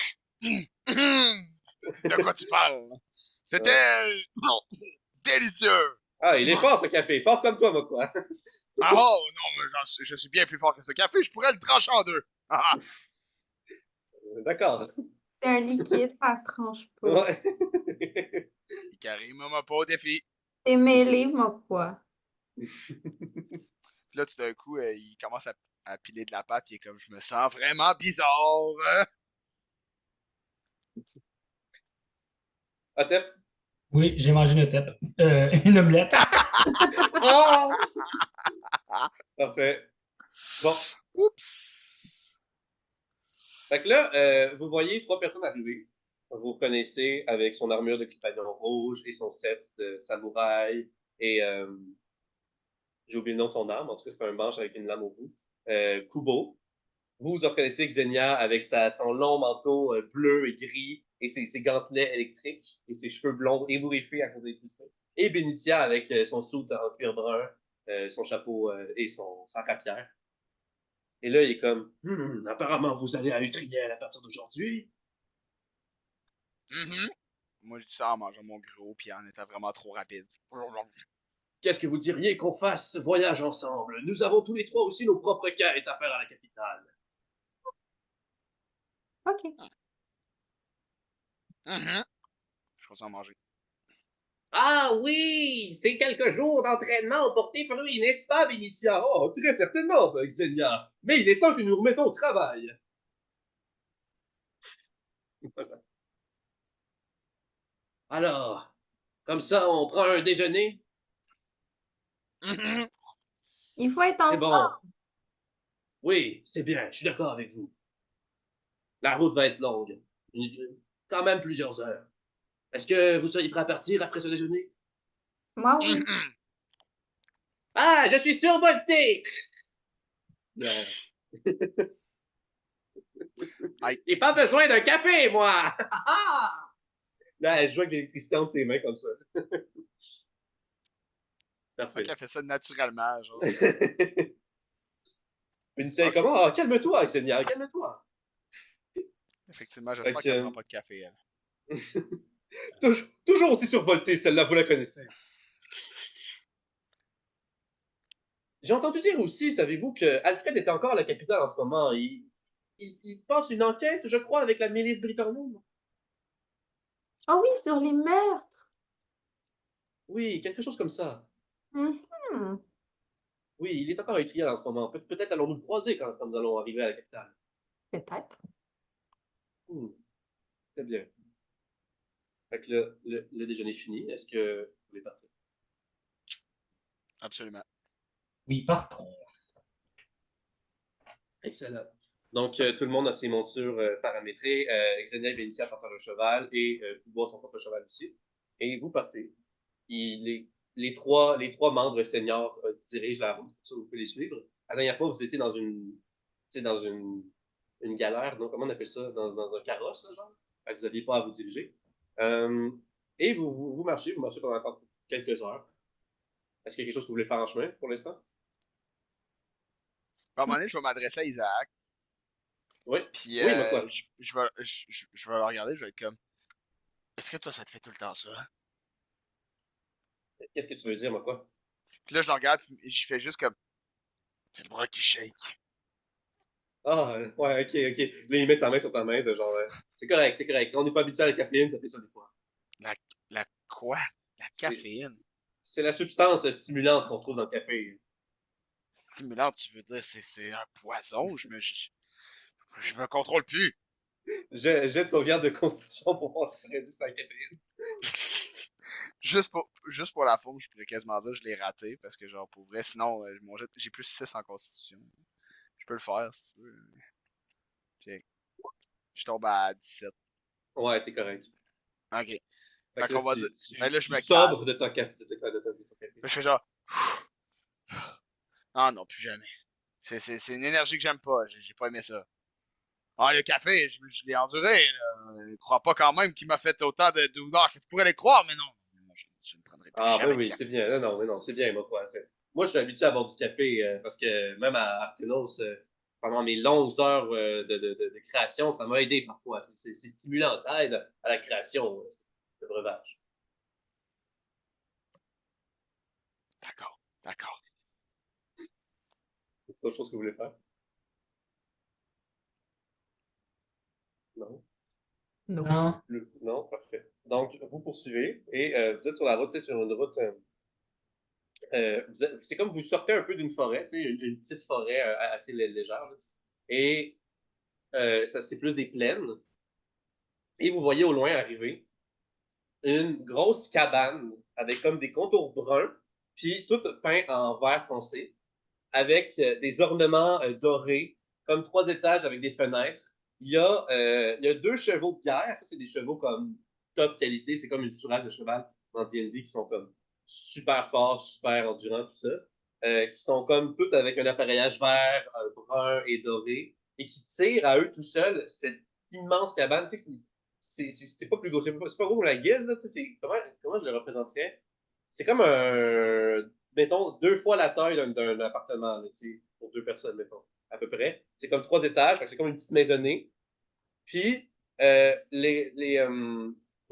Speaker 2: De quoi tu parles? C'était non, délicieux.
Speaker 1: Ah, il est fort, ce café. Fort comme toi, moi, quoi.
Speaker 2: Ah oh, non, mais je suis bien plus fort que ce café, je pourrais le trancher en deux. Ah,
Speaker 1: D'accord.
Speaker 4: C'est un liquide, ça se tranche pas.
Speaker 1: Ouais.
Speaker 2: Karim m'a pas au défi.
Speaker 4: C'est mêlé, moi, quoi.
Speaker 2: Puis là, tout d'un coup, il commence à piler de la pâte, puis il est comme, je me sens vraiment bizarre.
Speaker 1: Hotep.
Speaker 3: Oui, j'ai mangé une tête. Une omelette.
Speaker 1: Oh! Parfait. Bon.
Speaker 2: Oups.
Speaker 1: Fait que là, vous voyez 3 personnes arriver. Vous reconnaissez avec son armure de clipagnon rouge et son set de samouraï et j'ai oublié le nom de son arme. En tout cas, c'est un manche avec une lame au bout. Kubo. Vous reconnaissez Xenia avec son long manteau bleu et gris et ses gantelets électriques et ses cheveux blonds ébouriffés à cause des twistés. Et Benicia avec son soute en cuir brun, son chapeau et sa rapière. Et là, il est comme, apparemment, vous allez à Utriel à partir d'aujourd'hui.
Speaker 2: Moi, je dis ça en mangeant mon gros, puis en étant vraiment trop rapide.
Speaker 1: Qu'est-ce que vous diriez qu'on fasse ce voyage ensemble? Nous avons tous les 3 aussi nos propres quêtes à faire à la capitale.
Speaker 4: OK.
Speaker 2: Je continue à manger.
Speaker 1: Ah oui, ces quelques jours d'entraînement ont porté fruit, n'est-ce pas, Benicia? Oh, très certainement, Xenia. Mais il est temps que nous remettons au travail. Alors, comme ça, on prend un déjeuner?
Speaker 4: Il faut être en
Speaker 1: C'est bon.
Speaker 4: forme.
Speaker 1: Oui, c'est bien, je suis d'accord avec vous. La route va être longue. Quand même plusieurs heures. Est-ce que vous seriez prêt à partir après ce déjeuner?
Speaker 4: Moi, oui.
Speaker 1: Ah, je suis survolté! Non. J'ai pas besoin d'un café, moi! Là, elle joue avec l'électricité entre ses mains comme ça. Parfait.
Speaker 2: Fait qu'elle fait ça naturellement, genre.
Speaker 1: Benicia est
Speaker 2: Ok.
Speaker 1: comme, oh, calme-toi, Xenia, calme-toi.
Speaker 2: Effectivement, j'espère
Speaker 1: Fait
Speaker 2: qu'elle
Speaker 1: que-
Speaker 2: prend pas de café, elle.
Speaker 1: Toujours aussi survoltée, celle-là, vous la connaissez. J'ai entendu dire aussi, savez-vous, que Alfred est encore à la capitale en ce moment. Il passe une enquête, je crois, avec la milice britannique.
Speaker 4: Ah oui, sur les meurtres.
Speaker 1: Oui, quelque chose comme ça.
Speaker 4: Mhm.
Speaker 1: Oui, il est encore à Utriel en ce moment. Peut-être allons-nous le croiser quand nous allons arriver à la capitale.
Speaker 4: Peut-être.
Speaker 1: Très bien. Fait que le déjeuner est fini. Est-ce que vous voulez partir?
Speaker 2: Absolument.
Speaker 3: Oui, partons.
Speaker 1: Excellent. Donc, tout le monde a ses montures paramétrées. Xenia et Benicia partent le cheval et Kubo son propre cheval aussi. Et vous partez. Les trois membres seniors dirigent la route, ça vous pouvez les suivre. La dernière fois, vous étiez dans une galère, non? Comment on appelle ça? Dans un carrosse, là, genre? Fait que vous n'aviez pas à vous diriger. Et vous marchez pendant encore quelques heures. Est-ce qu'il y a quelque chose que vous voulez faire en chemin pour l'instant?
Speaker 2: À un moment donné, je vais m'adresser à Isaac,
Speaker 1: Oui.
Speaker 2: puis
Speaker 1: Oui, mais quoi?
Speaker 2: je vais le regarder, je vais être comme, est-ce que toi, ça te fait tout le temps ça?
Speaker 1: Qu'est-ce que tu veux dire, moi, quoi?
Speaker 2: Puis là, je le regarde, puis j'y fais juste comme, j'ai le bras qui shake.
Speaker 1: Ah, ouais, ok. Là, il met sa main sur ta main, de genre, c'est correct, c'est correct. On n'est pas habitué à la caféine, ça fait ça des fois.
Speaker 2: La, la quoi? La
Speaker 1: C'est-
Speaker 2: caféine.
Speaker 1: C'est la substance stimulante qu'on trouve dans le café.
Speaker 2: Stimulante, tu veux dire, c'est un poison? Je me contrôle plus.
Speaker 1: Jette sauvegarde de constitution pour voir si réduit la caféine.
Speaker 2: Juste pour la forme, je pourrais quasiment dire que je l'ai raté, parce que genre, pour vrai, sinon, j'ai plus 6 en constitution. Je peux le faire, si tu veux. Check. Je tombe à 17.
Speaker 1: Ouais, t'es correct.
Speaker 2: Ok.
Speaker 1: Fait
Speaker 2: Fait
Speaker 1: que là,
Speaker 2: qu'on va dire. Fait là, je
Speaker 1: tu
Speaker 2: me
Speaker 1: sobres
Speaker 2: calme.
Speaker 1: de ton café. De ton café.
Speaker 2: Je fais genre. Ah non, plus jamais. C'est une énergie que j'aime pas. J'ai pas aimé ça. Ah, le café, je l'ai enduré, là. Crois pas quand même qu'il m'a fait autant de douleur que tu pourrais les croire, mais non. Non, je ne prendrai plus
Speaker 1: Ah, ben
Speaker 2: jamais de
Speaker 1: oui,
Speaker 2: café.
Speaker 1: c'est bien. Non, mais non, c'est bien, moi, quoi. Moi, je suis habitué à boire du café parce que même à Artenos, pendant mes longues heures de création, ça m'a aidé parfois. C'est stimulant, ça aide à la création de breuvage.
Speaker 2: D'accord, d'accord.
Speaker 1: C'est autre chose que vous voulez faire? Non?
Speaker 3: Non.
Speaker 1: Non, parfait. Donc, vous poursuivez et vous êtes sur la route, sur une route. C'est comme vous sortez un peu d'une forêt, une petite forêt assez légère. Là, et ça, c'est plus des plaines. Et vous voyez au loin arriver une grosse cabane avec comme des contours bruns, puis tout peint en vert foncé, avec des ornements dorés, comme 3 étages avec des fenêtres. Il y a 2 chevaux de guerre. Ça, c'est des chevaux comme top qualité. C'est comme une sourage de cheval dans D&D qui sont comme super forts, super endurants, tout ça. Qui sont comme toutes avec un appareillage vert, brun et doré, et qui tirent à eux tout seuls cette immense cabane. C'est pas plus gros, c'est pas gros comme la guilde. Là, comment je le représenterais? C'est comme mettons, 2 fois la taille d'un appartement, là, pour 2 personnes, mettons, à peu près. C'est comme 3 étages, c'est comme une petite maisonnée. Puis, vous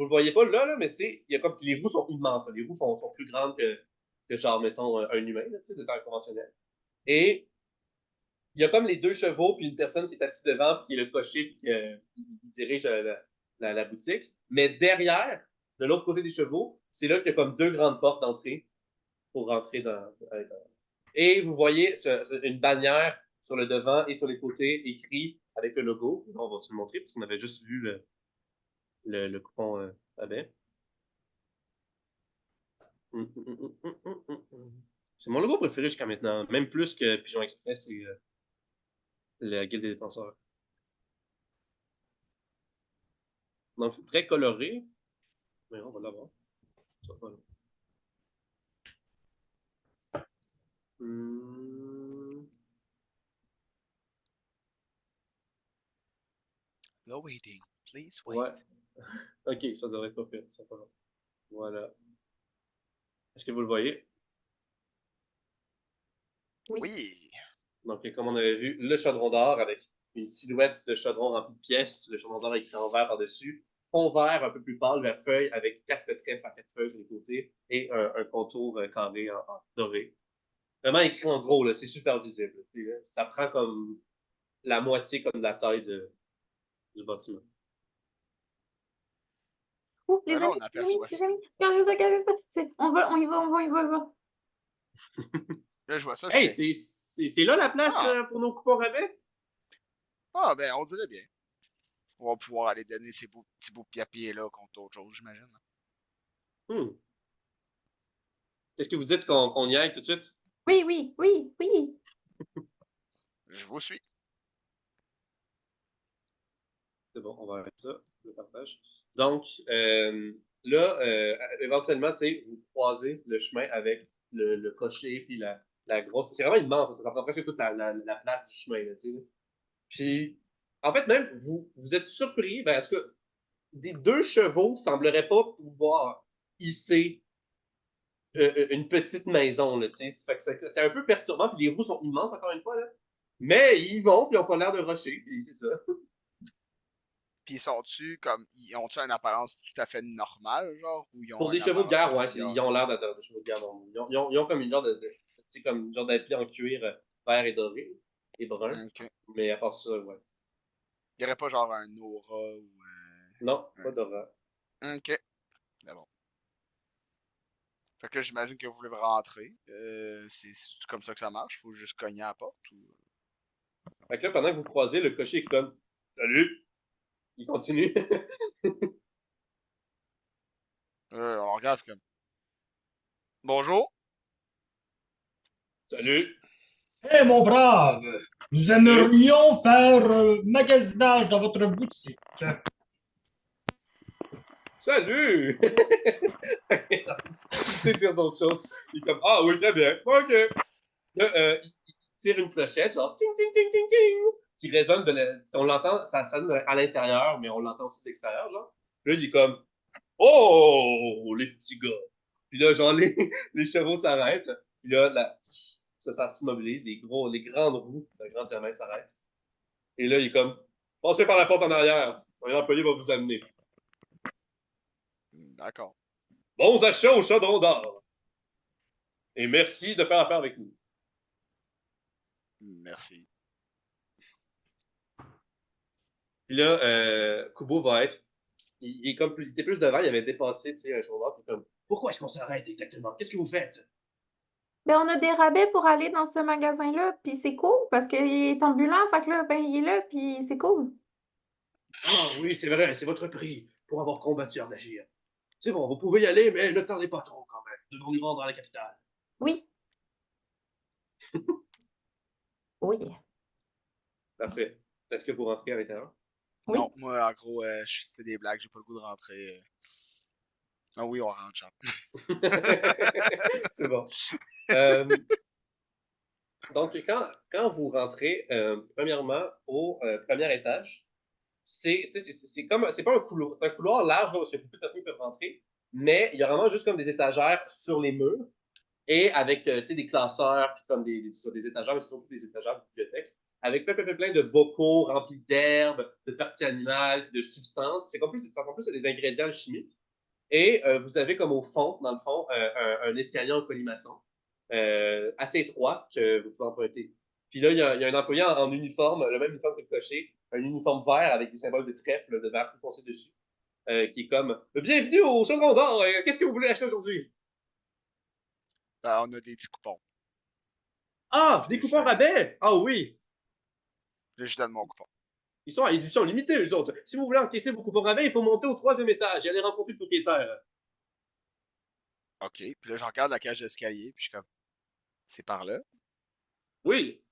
Speaker 1: le voyez pas là, mais il y a comme les roues sont immenses. Là. Les roues sont plus grandes que genre, mettons, un humain, là, de taille conventionnelle. Et il y a comme les 2 chevaux, puis une personne qui est assise devant, puis qui est le cocher, puis qui dirige la boutique. Mais derrière, de l'autre côté des chevaux, c'est là qu'il y a comme 2 grandes portes d'entrée pour rentrer dans. Et vous voyez une bannière sur le devant et sur les côtés écrit avec le logo. On va se le montrer parce qu'on avait juste vu le coupon rabais. C'est mon logo préféré jusqu'à maintenant, même plus que Pigeon Express et la Guilde des défenseurs. Donc, c'est très coloré, mais on va l'avoir.
Speaker 2: No waiting, please wait.
Speaker 1: Ouais. Ok, ça devrait être pas pire. Ça va. Voilà. Est-ce que vous le voyez?
Speaker 2: Oui.
Speaker 1: Donc, comme on avait vu, le chaudron d'or avec une silhouette de chaudron rempli de pièces, le chaudron d'or écrit en vert par-dessus, fond vert un peu plus pâle, vert feuille, avec 4 trèfles à 4 feuilles sur les côtés et un contour carré en doré. Vraiment écrit en gros, là, c'est super visible. Ça prend comme la moitié comme de la taille du bâtiment.
Speaker 4: Ouh, les
Speaker 2: Ben là,
Speaker 4: amis,
Speaker 2: on aperçoit
Speaker 4: les
Speaker 2: ça.
Speaker 4: amis, regardez ça. On va, on y va, on va, on y va, on y va.
Speaker 2: Là, je vois ça, je
Speaker 1: Hey,
Speaker 2: fais.
Speaker 1: c'est là la place
Speaker 2: Ah,
Speaker 1: pour nos coupons rabais?
Speaker 2: ben, on dirait bien. On va pouvoir aller donner ces petits bouts de papier-là contre autre chose, j'imagine.
Speaker 1: Hmm. Est-ce que vous dites qu'on y aille tout de suite?
Speaker 4: Oui, oui, oui, oui.
Speaker 2: Je vous suis.
Speaker 1: C'est bon, on va arrêter ça, le partage. Donc, là, éventuellement, tu sais, vous croisez le chemin avec le cocher puis la grosse. C'est vraiment immense, ça prend presque toute la place du chemin, là, tu sais. Puis, en fait, même, vous êtes surpris, ben, en tout cas, des 2 chevaux sembleraient pas pouvoir hisser une petite maison, là, tu sais. Fait que c'est un peu perturbant, puis les roues sont immenses, encore une fois, là. Mais ils vont, puis ils n'ont pas l'air de rusher, puis c'est ça.
Speaker 2: Puis ils ont-tu une apparence tout à fait normale, genre, ou ils ont
Speaker 1: Pour des
Speaker 2: une
Speaker 1: chevaux de
Speaker 2: apparence
Speaker 1: guerre, ouais, ils
Speaker 2: particulière?
Speaker 1: ont l'air d'être des chevaux de guerre. Donc, ils ont comme une genre tu sais, comme une genre d'habit en cuir vert et doré et brun.
Speaker 2: Ok.
Speaker 1: Mais à part ça, ouais.
Speaker 2: Il y aurait pas genre un aura ou
Speaker 1: Non, pas d'aura.
Speaker 2: Ok. D'abord. Fait que là, j'imagine que vous voulez rentrer. C'est comme ça que ça marche. Faut juste cogner à la porte ou.
Speaker 1: Fait que là, pendant que vous croisez, le cocher est comme Salut! Il continue.
Speaker 2: On regarde comme. Bonjour.
Speaker 1: Salut!
Speaker 3: Eh, mon brave, nous
Speaker 1: Salut!
Speaker 3: aimerions faire magasinage dans votre boutique.
Speaker 1: Salut! Il sait dire d'autres choses. Il est comme Ah oui, très bien. OK. Là, il tire une clochette, genre ting ting ting ting ting, qui résonne on l'entend, ça sonne à l'intérieur, mais on l'entend aussi de l'extérieur, genre. Là, il est comme Oh, les petits gars. Puis là, genre, les chevaux s'arrêtent. Puis là, ça s'immobilise. Les grandes roues d'un grand diamètre s'arrêtent. Et là, il est comme, passez par la porte en arrière. Un employé va vous amener.
Speaker 2: D'accord.
Speaker 1: Bons achats au chaudron d'or. Et merci de faire affaire avec nous.
Speaker 2: Merci.
Speaker 1: Puis là, Kubo va être. Il est comme il était plus devant, il avait dépassé un chaudron d'or. Puis comme, pourquoi est-ce qu'on s'arrête exactement? Qu'est-ce que vous faites?
Speaker 4: Ben, on a des rabais pour aller dans ce magasin-là, puis c'est cool parce qu'il est ambulant, fait que là, ben, il est là, puis c'est cool.
Speaker 1: Ah oui, c'est vrai, c'est votre prix pour avoir combattu Ardashir. C'est bon, vous pouvez y aller, mais ne tardez pas trop quand même. Nous devons nous rendre à la capitale.
Speaker 4: Oui. Oui.
Speaker 1: Parfait. Est-ce que vous rentrez à l'intérieur?
Speaker 4: Oui.
Speaker 2: Non, moi, en gros, c'était des blagues, j'ai pas le goût de rentrer. Ah oui, on rentre, genre.
Speaker 1: C'est bon. Donc, quand vous rentrez, premièrement, au premier étage, c'est comme, c'est pas un couloir, c'est un couloir large, là, où il y a beaucoup de personnes qui peuvent rentrer, mais il y a vraiment juste comme des étagères sur les murs, et avec, des classeurs, puis comme des étagères, mais c'est surtout des étagères de bibliothèque, avec plein de bocaux remplis d'herbes, de parties animales, de substances. C'est comme plus, ça ressemble plus à des ingrédients chimiques. Et vous avez comme au fond, dans le fond, un escalier en colimaçon assez étroit que vous pouvez emprunter. Puis là, il y a un employé en uniforme, le même uniforme que le cocher, un uniforme vert avec des symboles de trèfle de vert plus foncé dessus, qui est comme Bienvenue au Second d'Or, qu'est-ce que vous voulez acheter aujourd'hui?
Speaker 2: Ben, on a des petits coupons.
Speaker 1: Ah,
Speaker 2: Puis
Speaker 1: des
Speaker 2: là, je
Speaker 1: coupons
Speaker 2: donne,
Speaker 1: rabais! Ah oui!
Speaker 2: là, je donne mon coupon.
Speaker 1: Ils sont à édition limitée, eux autres. Si vous voulez encaisser vos coupons rabais, il faut monter au 3e étage et aller rencontrer le propriétaire.
Speaker 2: OK. Puis là, je regarde la cage d'escalier, puis je suis comme, c'est par là.
Speaker 1: Oui.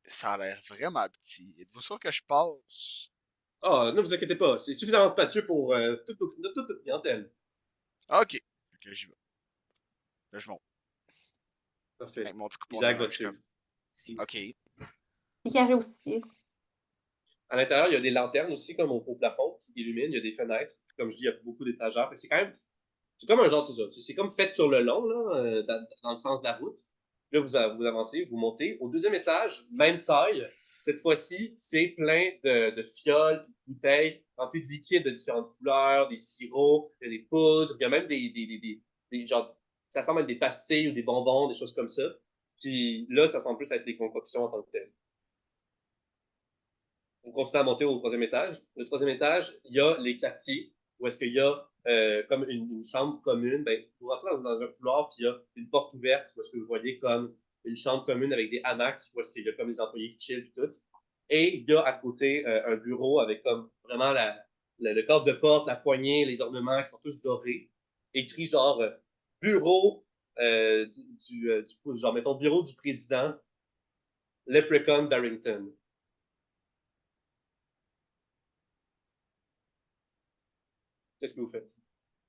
Speaker 2: Ça a l'air vraiment petit. Êtes-vous sûr que je passe?
Speaker 1: Ah, ne vous inquiétez pas, c'est suffisamment spacieux pour toute notre clientèle.
Speaker 2: OK. Fait que là, j'y vais. Là, je monte.
Speaker 1: Parfait.
Speaker 2: Avec mon petit coupon dans
Speaker 1: Isaac
Speaker 2: les
Speaker 1: va
Speaker 2: mains,
Speaker 1: te
Speaker 2: je suis
Speaker 1: suivre.
Speaker 2: comme, OK.
Speaker 4: Puis carré aussi.
Speaker 1: À l'intérieur, il y a des lanternes aussi, comme au plafond, qui illuminent. Il y a des fenêtres. Comme je dis, il y a beaucoup d'étagères. C'est quand même. C'est comme un genre, tout ça. C'est comme fait sur le long, là, dans le sens de la route. Là, vous avancez, vous montez. Au 2e étage, même taille. Cette fois-ci, c'est plein de fioles, de bouteilles remplies de liquides de différentes couleurs, des sirops, il y a des poudres, il y a même des genre, ça semble être des pastilles ou des bonbons, des choses comme ça. Puis là, ça semble plus être des concoctions en tant que telles. Vous continuez à monter au 3e étage. Le 3e étage, il y a les quartiers, où est-ce qu'il y a comme une chambre commune. Ben, vous rentrez dans un couloir, puis il y a une porte ouverte, où est-ce que vous voyez comme une chambre commune avec des hamacs, où est-ce qu'il y a comme des employés qui chillent, et tout. Et il y a à côté un bureau avec comme vraiment le cadre de porte, la poignée, les ornements qui sont tous dorés. Écrit genre bureau genre, mettons, bureau du président Leprechaun Barrington. Qu'est-ce que vous faites?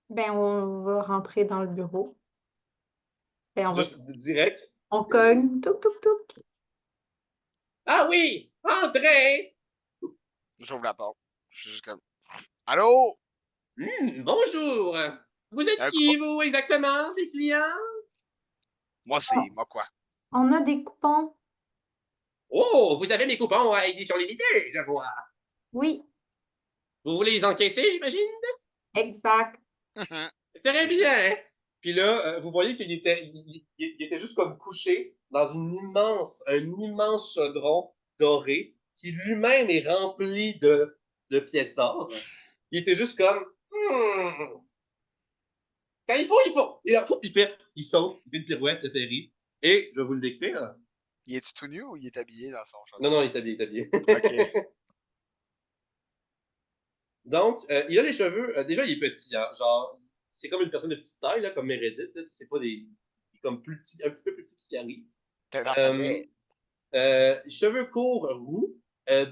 Speaker 4: Ben, on va rentrer dans le bureau. Ben,
Speaker 1: Juste direct.
Speaker 4: on cogne. Touc, touc, touc.
Speaker 1: Ah oui! Entrez!
Speaker 2: J'ouvre la porte. Je suis juste comme, allô?
Speaker 1: Bonjour! Vous êtes
Speaker 2: Un coupon?
Speaker 1: qui, vous, exactement? Des clients?
Speaker 2: Moi, c'est, moi quoi?
Speaker 4: On a des coupons.
Speaker 1: Oh, vous avez mes coupons à édition limitée, je vois.
Speaker 4: Oui,
Speaker 1: Vous voulez les encaisser, j'imagine?
Speaker 4: exact.
Speaker 1: Très bien! Puis là, vous voyez qu'il était juste comme couché dans un immense chaudron doré qui lui-même est rempli de pièces d'or. Il était juste comme... Quand il faut, il faut. Il saute, il fait une pirouette, il atterrit. Et je vais vous le décrire.
Speaker 2: Il est-tu tout nu ou il est habillé dans son
Speaker 1: Non,
Speaker 2: chaudron?
Speaker 1: non, il est habillé, il est habillé.
Speaker 2: OK.
Speaker 1: Donc, il a les cheveux. Déjà, il est petit, hein, genre, c'est comme une personne de petite taille, là, comme Meredith. Là, c'est pas des. Il est comme plus petit, un petit peu plus petit que Carrie.
Speaker 2: T'es un
Speaker 1: Euh,
Speaker 2: alphabet.
Speaker 1: Cheveux courts roux,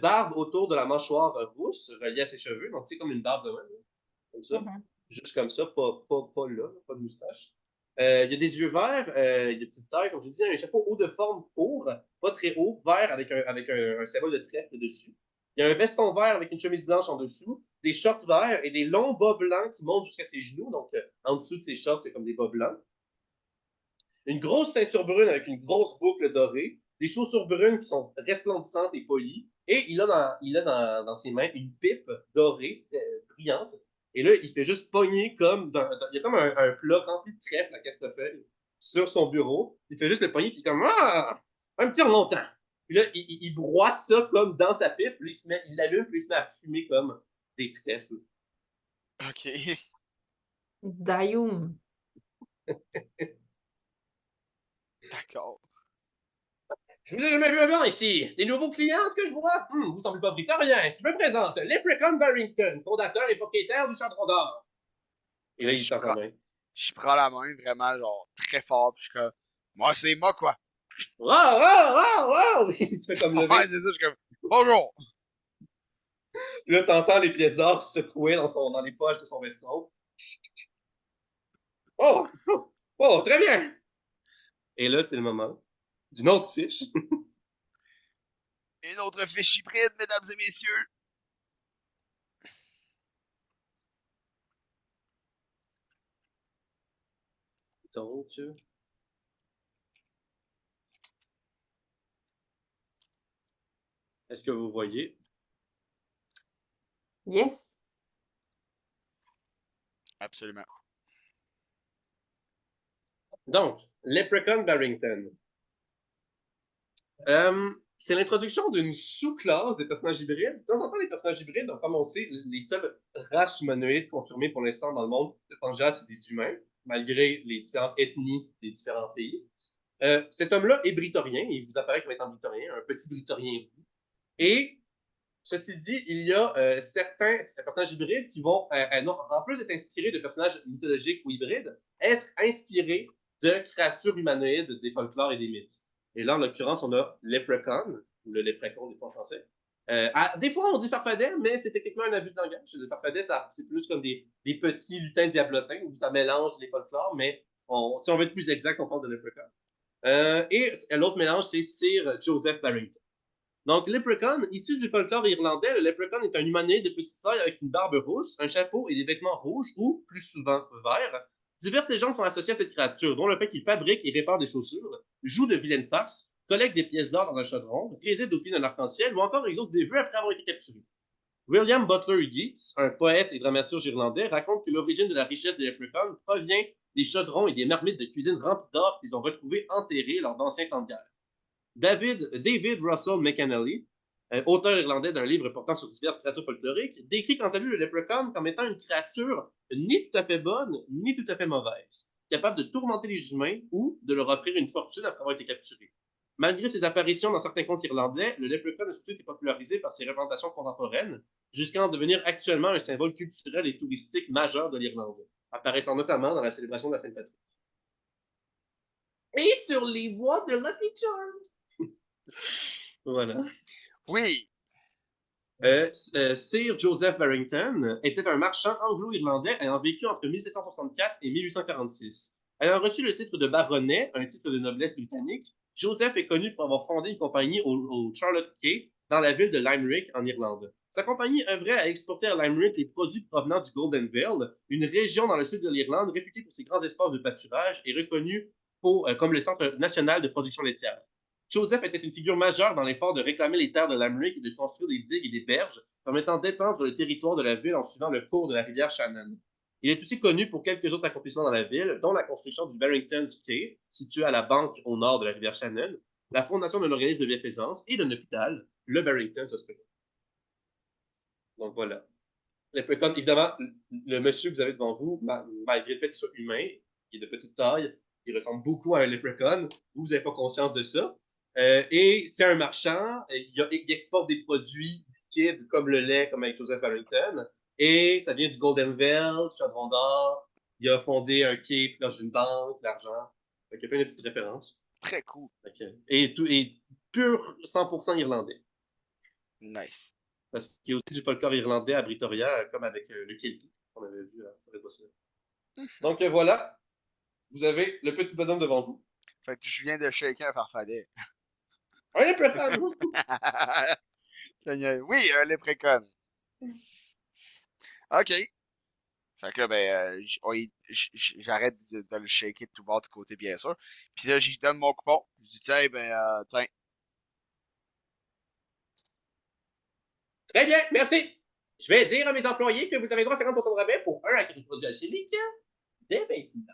Speaker 1: barbe autour de la mâchoire rousse, reliée à ses cheveux. Donc, c'est comme une barbe de même, là, comme ça.
Speaker 4: Mhm.
Speaker 1: Juste comme ça, pas là, pas de moustache. Il y a des yeux verts, il y a de petite taille, comme je dis, un chapeau haut de forme court, pas très haut, vert avec un symbole de trèfle dessus. Il y a un veston vert avec une chemise blanche en dessous, des shorts verts et des longs bas blancs qui montent jusqu'à ses genoux. Donc, en dessous de ses shorts, il y a comme des bas blancs. Une grosse ceinture brune avec une grosse boucle dorée, des chaussures brunes qui sont resplendissantes et polies. Et il a dans ses mains une pipe dorée, brillante. Et là, il fait juste pogner il y a comme un plat rempli de trèfle à quatre feuilles sur son bureau. Il fait juste le pogner, puis il est comme Ah! Un petit remontant. Puis là, il broie ça comme dans sa pipe, puis il l'allume, puis il se met à fumer comme des trèfles.
Speaker 2: Ok.
Speaker 4: Dayoum.
Speaker 2: D'accord.
Speaker 1: Je vous ai jamais vu avant ici. Des nouveaux clients, ce que je vois? Vous semblez pas britanniens. Je me présente, Leprechaun Barrington, fondateur et propriétaire du Chaudron d'Or. Et là,
Speaker 2: Là,
Speaker 1: il tend sa main.
Speaker 2: je prends la main vraiment, genre, très fort, puis je suis comme, moi, c'est moi, quoi.
Speaker 1: Wow, wow, wow, wow! Il se fait comme lever.
Speaker 2: Ouais, c'est ça, je suis comme, bonjour.
Speaker 1: Puis là, t'entends les pièces d'or secouer dans les poches de son veston. Oh! Oh, très bien! Et là, c'est le moment d'une autre fiche.
Speaker 2: Une autre fiche hybride, mesdames et messieurs.
Speaker 1: Donc, est-ce que vous voyez?
Speaker 4: Yes.
Speaker 2: Absolument.
Speaker 1: Donc, Leprechaun Barrington. C'est l'introduction d'une sous-classe des personnages hybrides. De temps en temps, les personnages hybrides, donc, comme on sait, les seules races humanoïdes confirmées pour l'instant dans le monde de Pangea, c'est des humains, malgré les différentes ethnies des différents pays. Cet homme-là est britorien, il vous apparaît comme étant britorien, un petit britorien vous. Et ceci dit, il y a certains personnages hybrides qui vont, en plus d'être inspirés de personnages mythologiques ou hybrides, être inspirés de créatures humanoïdes des folklores et des mythes. Et là, en l'occurrence, on a Leprechaun, ou le Léprechaun des fois en français. Des fois, on dit farfadet, mais c'est techniquement un abus de langage. Le farfadet, c'est plus comme des petits lutins diablotins, où ça mélange les folklores, mais si on veut être plus exact, on parle de Leprechaun. Et l'autre mélange, c'est Sir Joseph Barrington. Donc, Leprechaun, issu du folklore irlandais, le Leprechaun est un humanoïde de petite taille avec une barbe rousse, un chapeau et des vêtements rouges ou, plus souvent, verts. Diverses légendes sont associées à cette créature, dont le fait qu'il fabrique et répare des chaussures, joue de vilaines farces, collecte des pièces d'or dans un chaudron, réside au pied d'un arc-en-ciel ou encore exauce des vœux après avoir été capturé. William Butler Yeats, un poète et dramaturge irlandais, raconte que l'origine de la richesse des Leprechauns provient des chaudrons et des marmites de cuisine remplies d'or qu'ils ont retrouvés enterrés lors d'anciens temps de guerre. David Russell McAnally, auteur irlandais d'un livre portant sur diverses créatures folkloriques, décrit quant à lui le Leprechaun comme étant une créature ni tout à fait bonne, ni tout à fait mauvaise, capable de tourmenter les humains ou de leur offrir une fortune après avoir été capturé. Malgré ses apparitions dans certains contes irlandais, le Leprechaun a surtout été popularisé par ses représentations contemporaines, jusqu'à en devenir actuellement un symbole culturel et touristique majeur de l'Irlande, apparaissant notamment dans la célébration de la Saint-Patrick. Et sur les voies de Lucky Charms. Voilà.
Speaker 2: Oui.
Speaker 1: Sir Joseph Barrington était un marchand anglo-irlandais ayant vécu entre 1764 et 1846. Ayant reçu le titre de baronnet, un titre de noblesse britannique, Joseph est connu pour avoir fondé une compagnie au Charlotte Quay dans la ville de Limerick en Irlande. Sa compagnie œuvrait à exporter à Limerick les produits provenant du Golden Vale, une région dans le sud de l'Irlande réputée pour ses grands espaces de pâturage et reconnue comme le centre national de production laitière. Joseph était une figure majeure dans l'effort de réclamer les terres de Limerick et de construire des digues et des berges permettant d'étendre le territoire de la ville en suivant le cours de la rivière Shannon. Il est aussi connu pour quelques autres accomplissements dans la ville, dont la construction du Barrington's Quay, situé à la banque au nord de la rivière Shannon, la fondation d'un organisme de bienfaisance et d'un hôpital, le Barrington's Hospital. Donc voilà. Leprechaun, évidemment, le monsieur que vous avez devant vous, malgré le fait qu'il soit humain, il est de petite taille, il ressemble beaucoup à un Leprechaun, vous n'avez pas conscience de ça. Et c'est un marchand, il exporte des produits liquides comme le lait, comme avec Joseph Barrington, et ça vient du Golden Vale, du Chaudron d'Or. Il a fondé un quai proche d'une banque, l'argent. Il y a plein de petites références.
Speaker 2: Très cool.
Speaker 1: Et pur 100% irlandais.
Speaker 2: Nice.
Speaker 1: Parce qu'il y a aussi du folklore irlandais à Britoria, comme avec le Kilpie, qu'on avait vu à Donc voilà, vous avez le petit bonhomme devant vous.
Speaker 2: Fait que je viens de shaker un farfadet.
Speaker 1: Un Leprechaun!
Speaker 2: Oui, un Leprechaun. OK. Fait que là, ben, j'arrête de le shaker de tout bord du côté, bien sûr. Puis là, j'y donne mon coupon. Je dis, tiens, ben, tiens,
Speaker 1: Très bien, merci. Je vais dire à mes employés que vous avez droit à 50% de rabais pour un produit alchimique dès maintenant.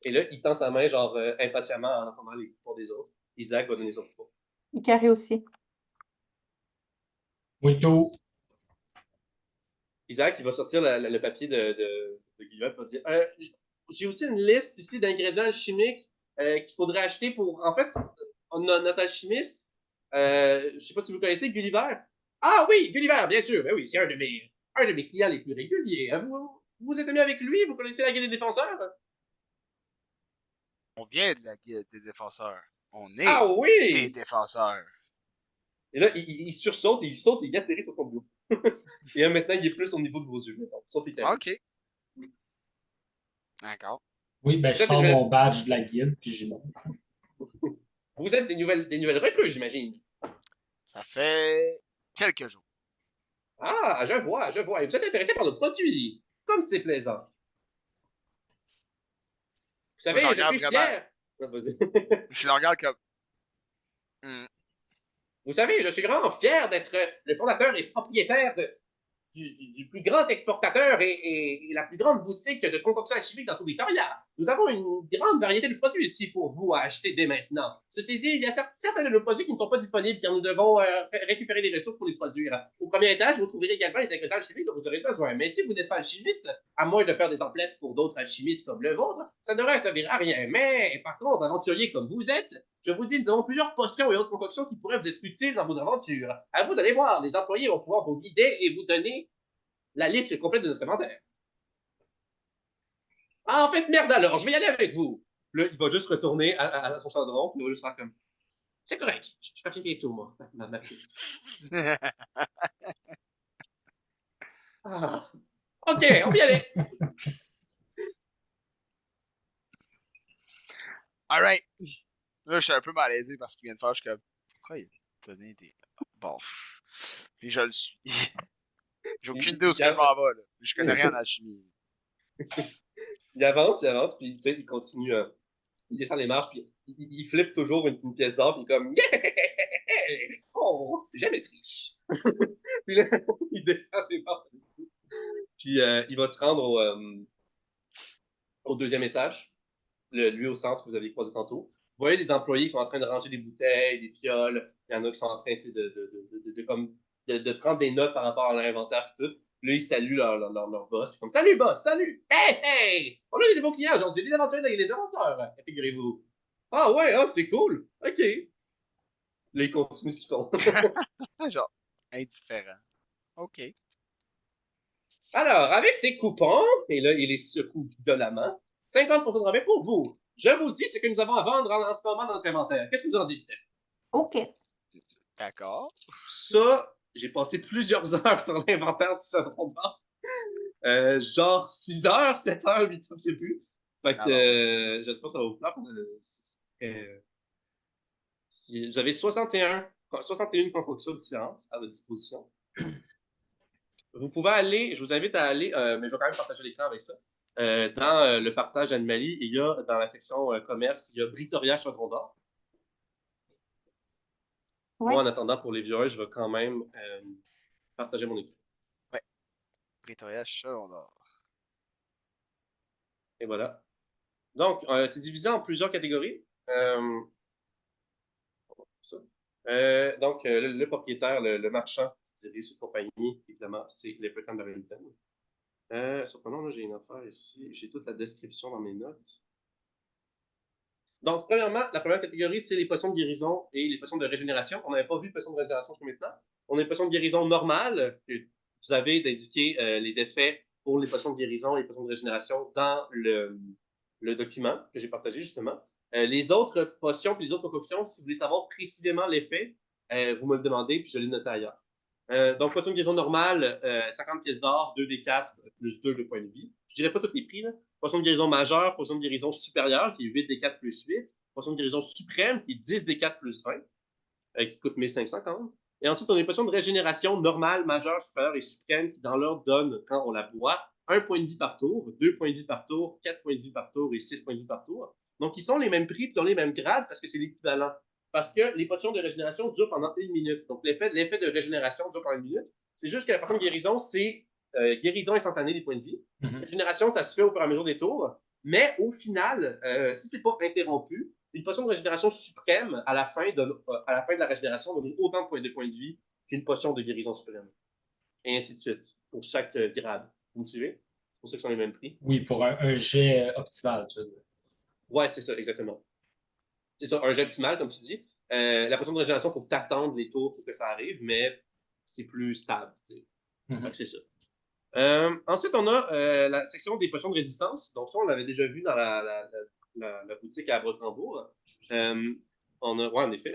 Speaker 1: Et là, il tend sa main, genre, impatiemment en attendant les coupons des autres. Isaac va donner son coupon.
Speaker 4: Icaré aussi.
Speaker 3: Muito.
Speaker 1: Isaac, il va sortir le papier de Gulliver et va dire j'ai aussi une liste ici d'ingrédients chimiques qu'il faudrait acheter pour. En fait, notre alchimiste, je ne sais pas si vous connaissez Gulliver. Ah oui, Gulliver, bien sûr. Ben oui, c'est un de mes clients les plus réguliers. Vous êtes ami avec lui? Vous connaissez la Guilde des défenseurs?
Speaker 2: On vient de la guilde des défenseurs. On est
Speaker 1: Ah
Speaker 2: des
Speaker 1: oui!
Speaker 2: défenseurs.
Speaker 1: Et là, il sursaute et il saute et il atterrit sur ton bureau. Et là, maintenant, il est plus au niveau de vos yeux. Maintenant. Sauf qu'il
Speaker 2: Ok. D'accord.
Speaker 3: Oui, ben, je sors mon badge de la guilde, puis j'y monte.
Speaker 1: Vous êtes des nouvelles recrues, j'imagine.
Speaker 2: Ça fait quelques jours.
Speaker 1: Ah, je vois. Et vous êtes intéressé par notre produit. Comme c'est plaisant. Vous savez,
Speaker 2: Moi,
Speaker 1: je suis
Speaker 2: vraiment.
Speaker 1: fier. Ah, vas-y.
Speaker 2: Je le regarde comme.
Speaker 1: Vous savez, je suis vraiment fier d'être le fondateur et propriétaire du plus grand exportateur et la plus grande boutique de concoctions alchimiques dans tout Victoria. Nous avons une grande variété de produits ici pour vous à acheter dès maintenant. Ceci dit, il y a certains de nos produits qui ne sont pas disponibles car nous devons récupérer des ressources pour les produire. Au premier étage, vous trouverez également les ingrédients alchimiques dont vous aurez besoin. Mais si vous n'êtes pas alchimiste, à moins de faire des emplettes pour d'autres alchimistes comme le vôtre, ça ne devrait servir à rien. Mais par contre, aventurier comme vous êtes, je vous dis, nous avons plusieurs potions et autres concoctions qui pourraient vous être utiles dans vos aventures. À vous d'aller voir. Les employés vont pouvoir vous guider et vous donner la liste complète de notre inventaire. Ah, en fait, merde alors, je vais y aller avec vous. Là, il va juste retourner à son chaudron, puis il va juste faire comme. C'est correct, je reviens bientôt, moi, ma petite. Ah. Ok, on va y aller.
Speaker 2: Alright. Là, je suis un peu malaisé parce qu'il vient de faire. Je suis comme. Pourquoi il a donné des. Bon. Puis je le suis. J'ai aucune idée où je m'en vais, là. Je connais rien en alchimie.
Speaker 1: Il avance, puis tu sais, il continue. Il descend les marches, puis il flippe toujours une pièce d'or, puis il est comme yeah! Oh, j'aime être riche. Puis là, il descend les marches. Puis il va se rendre au deuxième étage, lui au centre que vous avez croisé tantôt. Vous voyez des employés qui sont en train de ranger des bouteilles, des fioles. Il y en a qui sont en train de prendre des notes par rapport à leur inventaire et tout. Là, ils saluent leur boss. Puis comme salut boss, salut! Hey, hey! On a des nouveaux clients aujourd'hui, des aventuriers de la Guilde des défenseurs, figurez-vous. Ah ouais, ah, c'est cool. OK. Là, ils continuent ce qu'ils font.
Speaker 2: Genre, indifférent. Ok.
Speaker 1: Alors, avec ces coupons, et là, il les secoue violemment, 50% de rabais pour vous. Je vous dis ce que nous avons à vendre en ce moment dans notre inventaire. Qu'est-ce que vous en dites?
Speaker 4: OK.
Speaker 2: D'accord.
Speaker 1: Ça, j'ai passé plusieurs heures sur l'inventaire du chaudron d'or. Genre 6 heures, 7 heures, 8 heures, je sais plus. Fait que j'espère que ça va vous plaire. J'avais 61 concoctions différentes à votre disposition. Vous pouvez aller, je vous invite à aller, mais je vais quand même partager l'écran avec ça. Dans le partage Animali, il y a dans la section commerce, il y a Britoria Chaudron d'or.
Speaker 4: Ouais.
Speaker 1: Moi, en attendant, pour les viewers, je vais quand même partager mon écran.
Speaker 2: Ouais. Pretoria Chaudron d'or.
Speaker 1: Et voilà. Donc, c'est divisé en plusieurs catégories. Donc, le propriétaire, le marchand qui dirige cette compagnie, évidemment, c'est Leprechaun Barrington. Surprenant, là, j'ai une affaire ici. J'ai toute la description dans mes notes. Donc, premièrement, la première catégorie, c'est les potions de guérison et les potions de régénération. On n'avait pas vu de potions de régénération jusqu'à maintenant. On a les potions de guérison normales. Vous avez d'indiquer les effets pour les potions de guérison et les potions de régénération dans le document que j'ai partagé, justement. Les autres potions et les autres concoctions, si vous voulez savoir précisément l'effet, vous me le demandez, puis je l'ai noté ailleurs. Donc, potion de guérison normale, 50 pièces d'or, 2d4, plus 2 de points de vie. Je dirais pas tous les prix, là. Potion de guérison majeure, potion de guérison supérieure, qui est 8d4 plus 8. Potion de guérison suprême, qui est 10d4 plus 20, qui coûte 1500 quand même. Et ensuite, on a une potion de régénération normale, majeure, supérieure et suprême, qui dans l'ordre donne, quand on la boit, 1 point de vie par tour, 2 points de vie par tour, 4 points de vie par tour et 6 points de vie par tour. Donc, ils sont les mêmes prix, puis ils ont les mêmes grades, parce que c'est l'équivalent. Parce que les potions de régénération durent pendant 1 minute. Donc, l'effet de régénération dure pendant 1 minute. C'est juste que la potion de guérison, c'est guérison instantanée des points de vie.
Speaker 3: Mhm.
Speaker 1: Régénération, ça se fait au fur et à mesure des tours. Mais au final, si c'est pas interrompu, une potion de régénération suprême, à la fin de la régénération, donne autant de points de vie qu'une potion de guérison suprême. Et ainsi de suite, pour chaque grade. Vous me suivez? C'est pour ça qu'ils sont les mêmes prix.
Speaker 3: Oui, pour un jet optimal, tu veux dire.
Speaker 1: Ouais, c'est ça, exactement. C'est ça, un jet optimal, comme tu dis. La potion de régénération, il faut t'attendre les tours pour que ça arrive, mais c'est plus stable. Tu sais. Fait que c'est ça. Ensuite, on a la section des potions de résistance. Donc, ça, on l'avait déjà vu dans la boutique à Brochambourg. Ouais, en effet.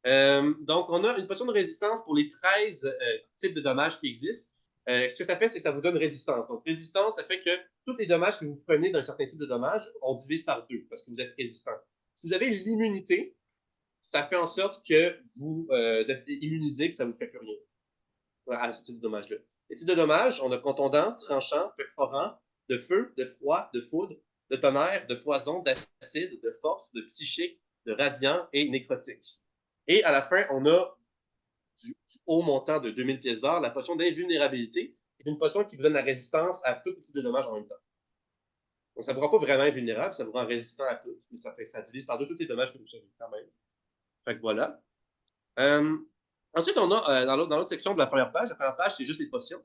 Speaker 1: Donc, on a une potion de résistance pour les 13 types de dommages qui existent. Ce que ça fait, c'est que ça vous donne résistance. Donc, résistance, ça fait que tous les dommages que vous prenez d'un certain type de dommage, on divise par 2 parce que vous êtes résistant. Si vous avez l'immunité, ça fait en sorte que vous êtes immunisé et ça ne vous fait plus rien à ce type de dommage-là. Les types de dommages, on a contondant, tranchant, perforant, de feu, de froid, de foudre, de tonnerre, de poison, d'acide, de force, de psychique, de radiant et nécrotique. Et à la fin, on a du haut montant de 2000 pièces d'or, la potion d'invulnérabilité, qui est une potion qui vous donne la résistance à tout type de dommages en même temps. Donc, ça ne vous rend pas vraiment invulnérable, ça vous rend résistant à tout, mais ça divise par 2 tous les dommages que vous savez quand même. Fait que voilà. Ensuite, on a dans l'autre section de la première page, c'est juste les potions.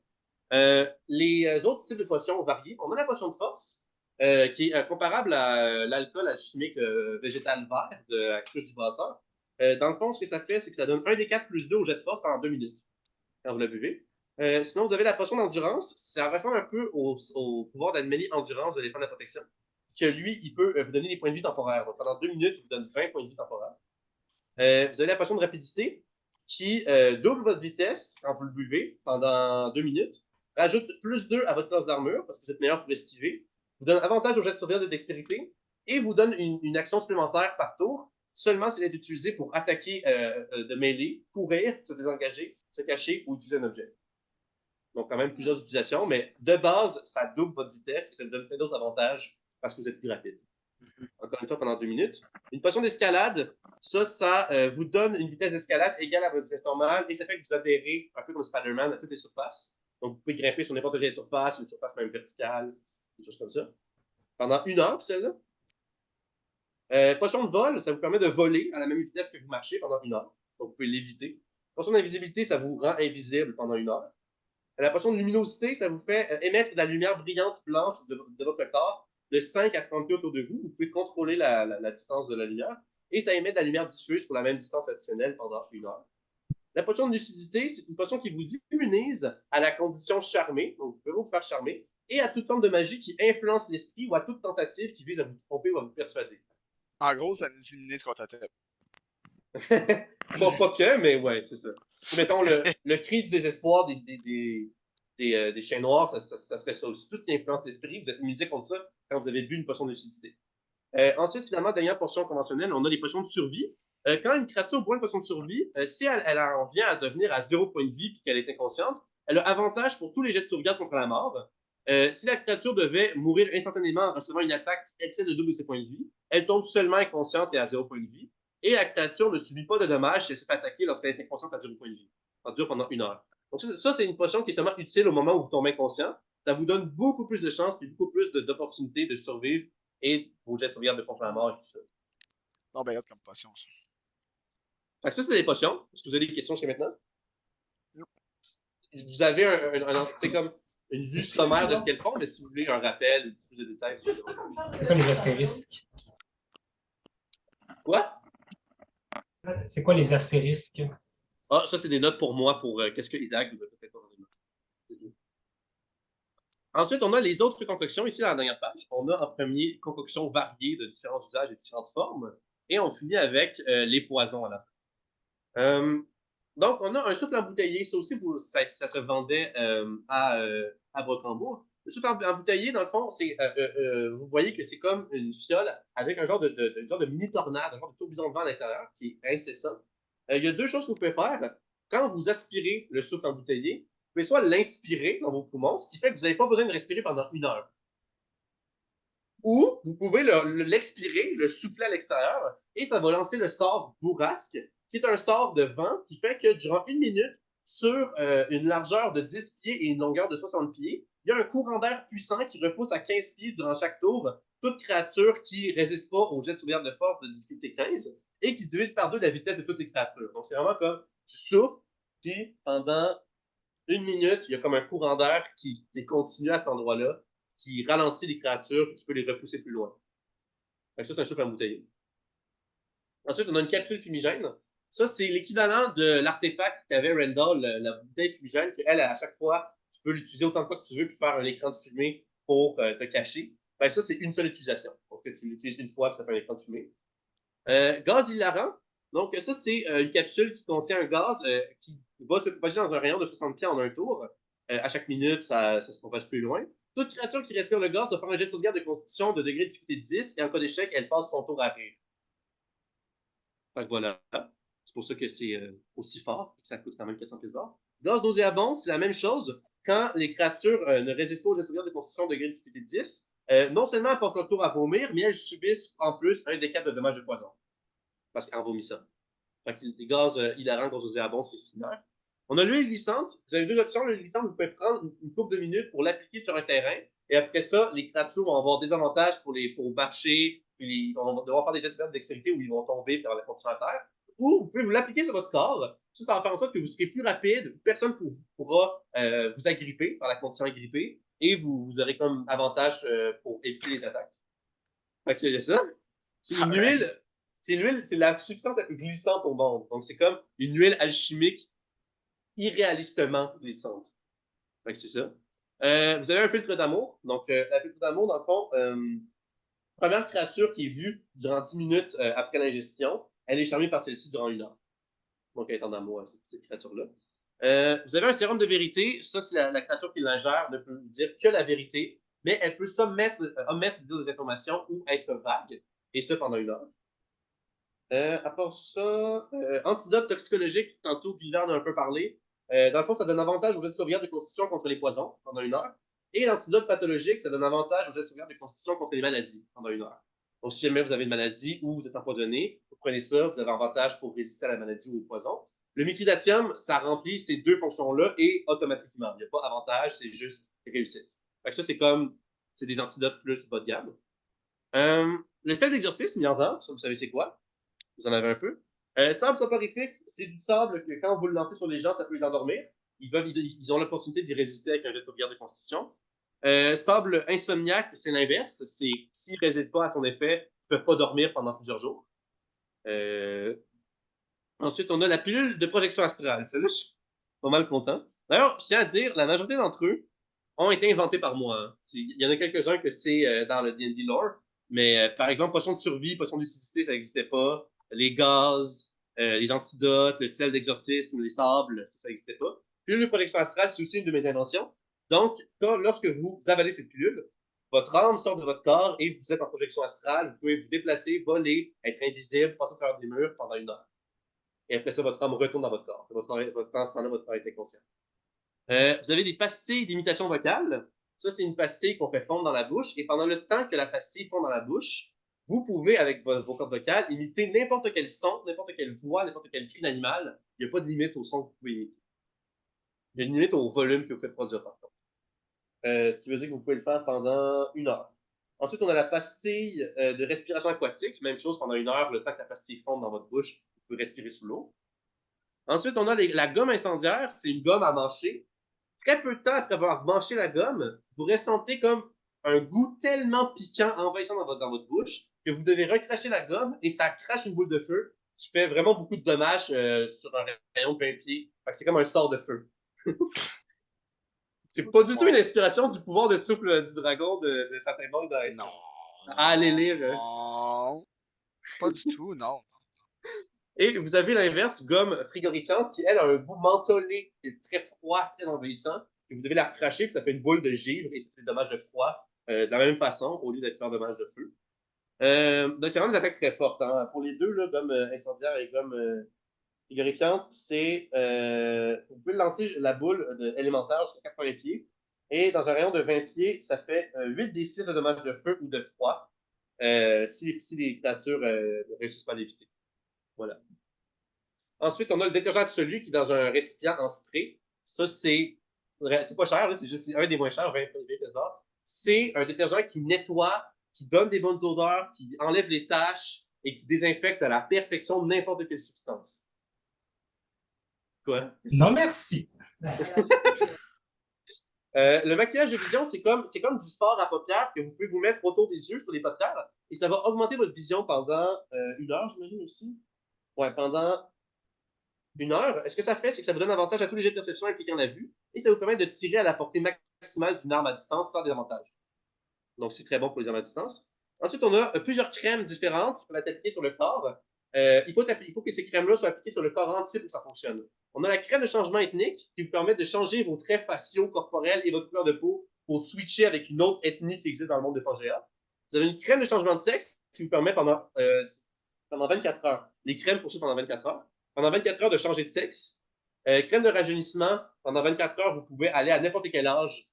Speaker 1: Les autres types de potions varient. On a la potion de force, qui est comparable à l'alcool alchimique végétal vert de la cruche du brasseur. Dans le fond, ce que ça fait, c'est que ça donne 1 des 4 plus 2 au jet de force pendant 2 minutes, quand vous la buvez. Sinon, vous avez la potion d'endurance. Ça ressemble un peu au pouvoir d'Animalie Endurance de l'éléphant de la protection, que lui, il peut vous donner des points de vie temporaires. Donc, pendant 2 minutes, il vous donne 20 points de vie temporaires. Vous avez la potion de rapidité, qui double votre vitesse quand vous le buvez pendant 2 minutes, rajoute plus 2 à votre classe d'armure, parce que vous êtes meilleur pour esquiver, vous donne avantage au jet de sauvegarde de dextérité, et vous donne une action supplémentaire par tour, seulement si elle est utilisée pour attaquer de mêlée, courir, se désengager, se cacher ou utiliser un objet. Donc, quand même plusieurs utilisations, mais de base, ça double votre vitesse et ça vous donne plein d'autres avantages parce que vous êtes plus rapide. Encore une fois, pendant 2 minutes. Une potion d'escalade, ça vous donne une vitesse d'escalade égale à votre vitesse normale et ça fait que vous adhérez, un peu comme Spider-Man, à toutes les surfaces. Donc, vous pouvez grimper sur n'importe quelle surface, une surface même verticale, des choses comme ça. Pendant 1 heure, celle-là. Potion de vol, ça vous permet de voler à la même vitesse que vous marchez pendant 1 heure. Donc, vous pouvez l'éviter. Potion d'invisibilité, ça vous rend invisible pendant 1 heure. La potion de luminosité, ça vous fait émettre de la lumière brillante blanche de votre corps de 5 à 30 pieds autour de vous. Vous pouvez contrôler la distance de la lumière. Et ça émet de la lumière diffuse pour la même distance additionnelle pendant 1 heure. La potion de lucidité, c'est une potion qui vous immunise à la condition charmée. Donc, vous pouvez vous faire charmer. Et à toute forme de magie qui influence l'esprit ou à toute tentative qui vise à vous tromper ou à vous persuader.
Speaker 2: En gros, ça nous immunise contre ta tête.
Speaker 1: Bon, pas que, mais ouais, c'est ça. Mettons, le cri du désespoir des chiens noirs, ça serait ça aussi. Tout ce qui influence l'esprit, vous êtes immunisé contre ça quand vous avez bu une potion de lucidité. Ensuite, finalement, dernière potion conventionnelle, on a les potions de survie. Quand une créature boit une potion de survie, si elle en vient à devenir à 0 point de vie et qu'elle est inconsciente, elle a avantage pour tous les jets de sauvegarde contre la mort. Si la créature devait mourir instantanément en recevant une attaque qui excède le double de ses points de vie, elle tombe seulement inconsciente et à 0 point de vie. Et la créature ne subit pas de dommages si elle se fait attaquer lorsqu'elle est inconsciente à 0 point de vie. Ça dure pendant 1 heure. Donc ça, c'est une potion qui est seulement utile au moment où vous tombez inconscient. Ça vous donne beaucoup plus de chances et beaucoup plus d'opportunités de survivre et vos jets de sauvegarde de contre la mort et tout ça.
Speaker 2: Non, ben, comme potion, ça.
Speaker 1: Fait que ça, c'est des potions. Est-ce que vous avez des questions jusqu'à maintenant?
Speaker 2: Non.
Speaker 1: Vous avez c'est comme une vue sommaire de ce qu'elles font, mais si vous voulez un rappel, plus de détails.
Speaker 3: C'est quoi les astérisques?
Speaker 1: Quoi?
Speaker 3: C'est quoi les astérisques?
Speaker 1: Ah, ça, c'est des notes pour moi, pour qu'est-ce que Isaac vous peut-être pas dans les notes. Ensuite, on a les autres concoctions ici dans la dernière page. On a en premier concoctions variées de différents usages et différentes formes. Et on finit avec les poisons à la fin. Donc, on a un souffle embouteillé. Ça aussi, ça se vendait à Brochambourg. Le souffle embouteillé, dans le fond, c'est vous voyez que c'est comme une fiole avec un genre de mini-tornade, un genre de tourbillon de vent à l'intérieur qui est incessant. Il y a 2 choses que vous pouvez faire. Quand vous aspirez le souffle embouteillé, vous pouvez soit l'inspirer dans vos poumons, ce qui fait que vous n'avez pas besoin de respirer pendant 1 heure. Ou vous pouvez l'expirer, le souffler à l'extérieur, et ça va lancer le sort bourrasque, qui est un sort de vent qui fait que durant 1 minute, sur une largeur de 10 pieds et une longueur de 60 pieds. Il y a un courant d'air puissant qui repousse à 15 pieds durant chaque tour toute créature qui ne résiste pas au jet de sauvegarde de force de difficulté 15 et qui divise par 2 la vitesse de toutes les créatures. Donc, c'est vraiment comme tu souffles, puis pendant 1 minute, il y a comme un courant d'air qui continue à cet endroit-là, qui ralentit les créatures et qui peut les repousser plus loin. Donc, ça, c'est un souffle embouteillé. Ensuite, on a une capsule fumigène. Ça, c'est l'équivalent de l'artefact qu'avait Randall, la bouteille fumigène, qu'elle, à chaque fois, tu peux l'utiliser autant de fois que tu veux, puis faire un écran de fumée pour te cacher. Ben, ça, c'est une seule utilisation. Donc, tu l'utilises une fois, puis ça fait un écran de fumée. Gaz hilarant. Donc, ça, c'est une capsule qui contient un gaz qui va se propager dans un rayon de 60 pieds en un tour. À chaque minute, ça se propage plus loin. Toute créature qui respire le gaz doit faire un jet de sauvegarde de constitution de degré de difficulté 10 et en cas d'échec, elle passe son tour à rire. Fait que voilà. C'est pour ça que c'est aussi fort, que ça coûte quand même 400 pièces d'or. Gaz nauséabond, c'est la même chose. Quand les créatures ne résistent pas au jet de sauvegarde de constitution de degré de difficulté 10, non seulement elles passent leur tour à vomir, mais elles subissent en plus un des 4 de dommages de poison. Parce qu'en vomissant. Fait que les gaz hilarants, gaz nauséabond, c'est similaire. On a l'huile glissante. Vous avez deux options. L'huile glissante, vous pouvez prendre une couple de minutes pour l'appliquer sur un terrain. Et après ça, les créatures vont avoir des avantages pour marcher. Ils vont devoir faire des gestes de dextérité où ils vont tomber et faire la continuer à terre. Ou vous pouvez vous l'appliquer sur votre corps. Ça va faire en sorte que vous serez plus rapide. Personne ne pourra vous agripper par la condition agrippée. Et vous aurez comme avantage pour éviter les attaques. Fait qu'il y a ça. C'est une huile. C'est l'huile, c'est la substance la plus glissante au monde. Donc, c'est comme une huile alchimique irréalistement glissante. Fait que c'est ça. Vous avez un filtre d'amour. Donc, la filtre d'amour, dans le fond, première créature qui est vue durant 10 minutes après l'ingestion, elle est charmée par celle-ci durant 1 heure. Donc, elle est en amour avec cette créature-là. Vous avez un sérum de vérité. Ça, c'est la créature qui l'ingère ne peut dire que la vérité, mais elle peut omettre de dire des informations ou être vague, et ça pendant 1 heure. À part ça, antidote toxicologique, tantôt Bivard a un peu parlé. Dans le fond, ça donne avantage au jet de sauvegarde de constitution contre les poisons pendant 1 heure. Et l'antidote pathologique, ça donne avantage au jet de sauvegarde de constitution contre les maladies pendant 1 heure. Donc, si jamais vous avez une maladie ou vous êtes empoisonné, vous prenez ça, vous avez avantage pour résister à la maladie ou au poison. Le mithridatium, ça remplit ces deux fonctions-là et automatiquement. Il n'y a pas avantage, c'est juste réussite. Fait que ça, c'est des antidotes plus bas de gamme. Le fait d'exorcisme, il y en a, ça, vous savez c'est quoi? Vous en avez un peu. Sable soporifique, c'est du sable que quand vous le lancez sur les gens, ça peut les endormir. Ils ont l'opportunité d'y résister avec un jet de sauvegarde de constitution. Sable insomniaque, c'est l'inverse. C'est s'ils ne résistent pas à son effet, ils ne peuvent pas dormir pendant plusieurs jours. Ensuite, on a la pilule de projection astrale. Celle-là, je suis pas mal content. D'ailleurs, je tiens à dire, la majorité d'entre eux ont été inventés par moi. Hein. Il y en a quelques-uns que c'est dans le D&D lore. Mais par exemple, potion de survie, potion de lucidité, ça n'existait pas. Les gaz, les antidotes, le sel d'exorcisme, les sables, ça n'existait pas. Pilule de projection astrale, c'est aussi une de mes inventions. Donc, lorsque vous avalez cette pilule, votre âme sort de votre corps et vous êtes en projection astrale. Vous pouvez vous déplacer, voler, être invisible, passer à travers des murs pendant 1 heure. Et après ça, votre âme retourne dans votre corps. Pendant ce temps-là, votre corps est inconscient. Vous avez des pastilles d'imitation vocale. Ça, c'est une pastille qu'on fait fondre dans la bouche. Et pendant le temps que la pastille fond dans la bouche, vous pouvez, avec vos cordes vocales, imiter n'importe quel son, n'importe quelle voix, n'importe quel cri d'animal. Il n'y a pas de limite au son que vous pouvez imiter. Il y a une limite au volume que vous faites produire, par contre. Ce qui veut dire que vous pouvez le faire pendant 1 heure. Ensuite, on a la pastille de respiration aquatique. Même chose, pendant 1 heure, le temps que la pastille fonde dans votre bouche, vous pouvez respirer sous l'eau. Ensuite, on a la gomme incendiaire. C'est une gomme à mâcher. Très peu de temps après avoir mâché la gomme, vous ressentez comme un goût tellement piquant, envahissant dans votre bouche, que vous devez recracher la gomme et ça crache une boule de feu qui fait vraiment beaucoup de dommages sur un rayon de 20 pieds. Fait que c'est comme un sort de feu. C'est pas du tout une inspiration du pouvoir de souffle du dragon de certains mondes.
Speaker 2: Non.
Speaker 1: À aller lire.
Speaker 2: Non. Pas du tout, non.
Speaker 1: Et vous avez l'inverse, gomme frigorifiante, qui, elle, a un goût mentholé, qui est très froid, très envahissant. Et vous devez la recracher, puis ça fait une boule de givre, et ça fait des dommages de froid de la même façon, au lieu d'être faire dommage de feu. Donc, c'est vraiment des attaques très fortes. Hein. Pour les deux, là, gomme incendiaire et gomme frigorifiante, c'est... vous pouvez lancer la boule élémentaire jusqu'à 80 pieds, et dans un rayon de 20 pieds, ça fait 8 des 6 de dommages de feu ou de froid, si les créatures ne réussissent pas à l'éviter. Voilà. Ensuite, on a le détergent absolu qui est dans un récipient en spray. Ça, c'est pas cher, là, c'est juste un des moins chers, 20 $. C'est un détergent qui nettoie, qui donne des bonnes odeurs, qui enlève les taches et qui désinfecte à la perfection n'importe quelle substance. Quoi?
Speaker 3: Non, merci.
Speaker 1: Le maquillage de vision, c'est comme du fard à paupières que vous pouvez vous mettre autour des yeux sur les paupières et ça va augmenter votre vision pendant 1 heure, j'imagine aussi. Ouais, pendant 1 heure. Ce que ça fait, c'est que ça vous donne avantage à tous les jets de perception impliquant la vue et ça vous permet de tirer à la portée maximale d'une arme à distance sans désavantage. Donc, c'est très bon pour les armes à distance. Ensuite, on a plusieurs crèmes différentes qui peuvent être appliquées sur le corps. Il faut que ces crèmes-là soient appliquées sur le corps entier pour que ça fonctionne. On a la crème de changement ethnique qui vous permet de changer vos traits faciaux, corporels et votre couleur de peau pour switcher avec une autre ethnie qui existe dans le monde de Pangea. Vous avez une crème de changement de sexe qui vous permet pendant 24 heures. Les crèmes fonctionnent pendant 24 heures. Pendant 24 heures de changer de sexe. Crème de rajeunissement, pendant 24 heures, vous pouvez aller à n'importe quel âge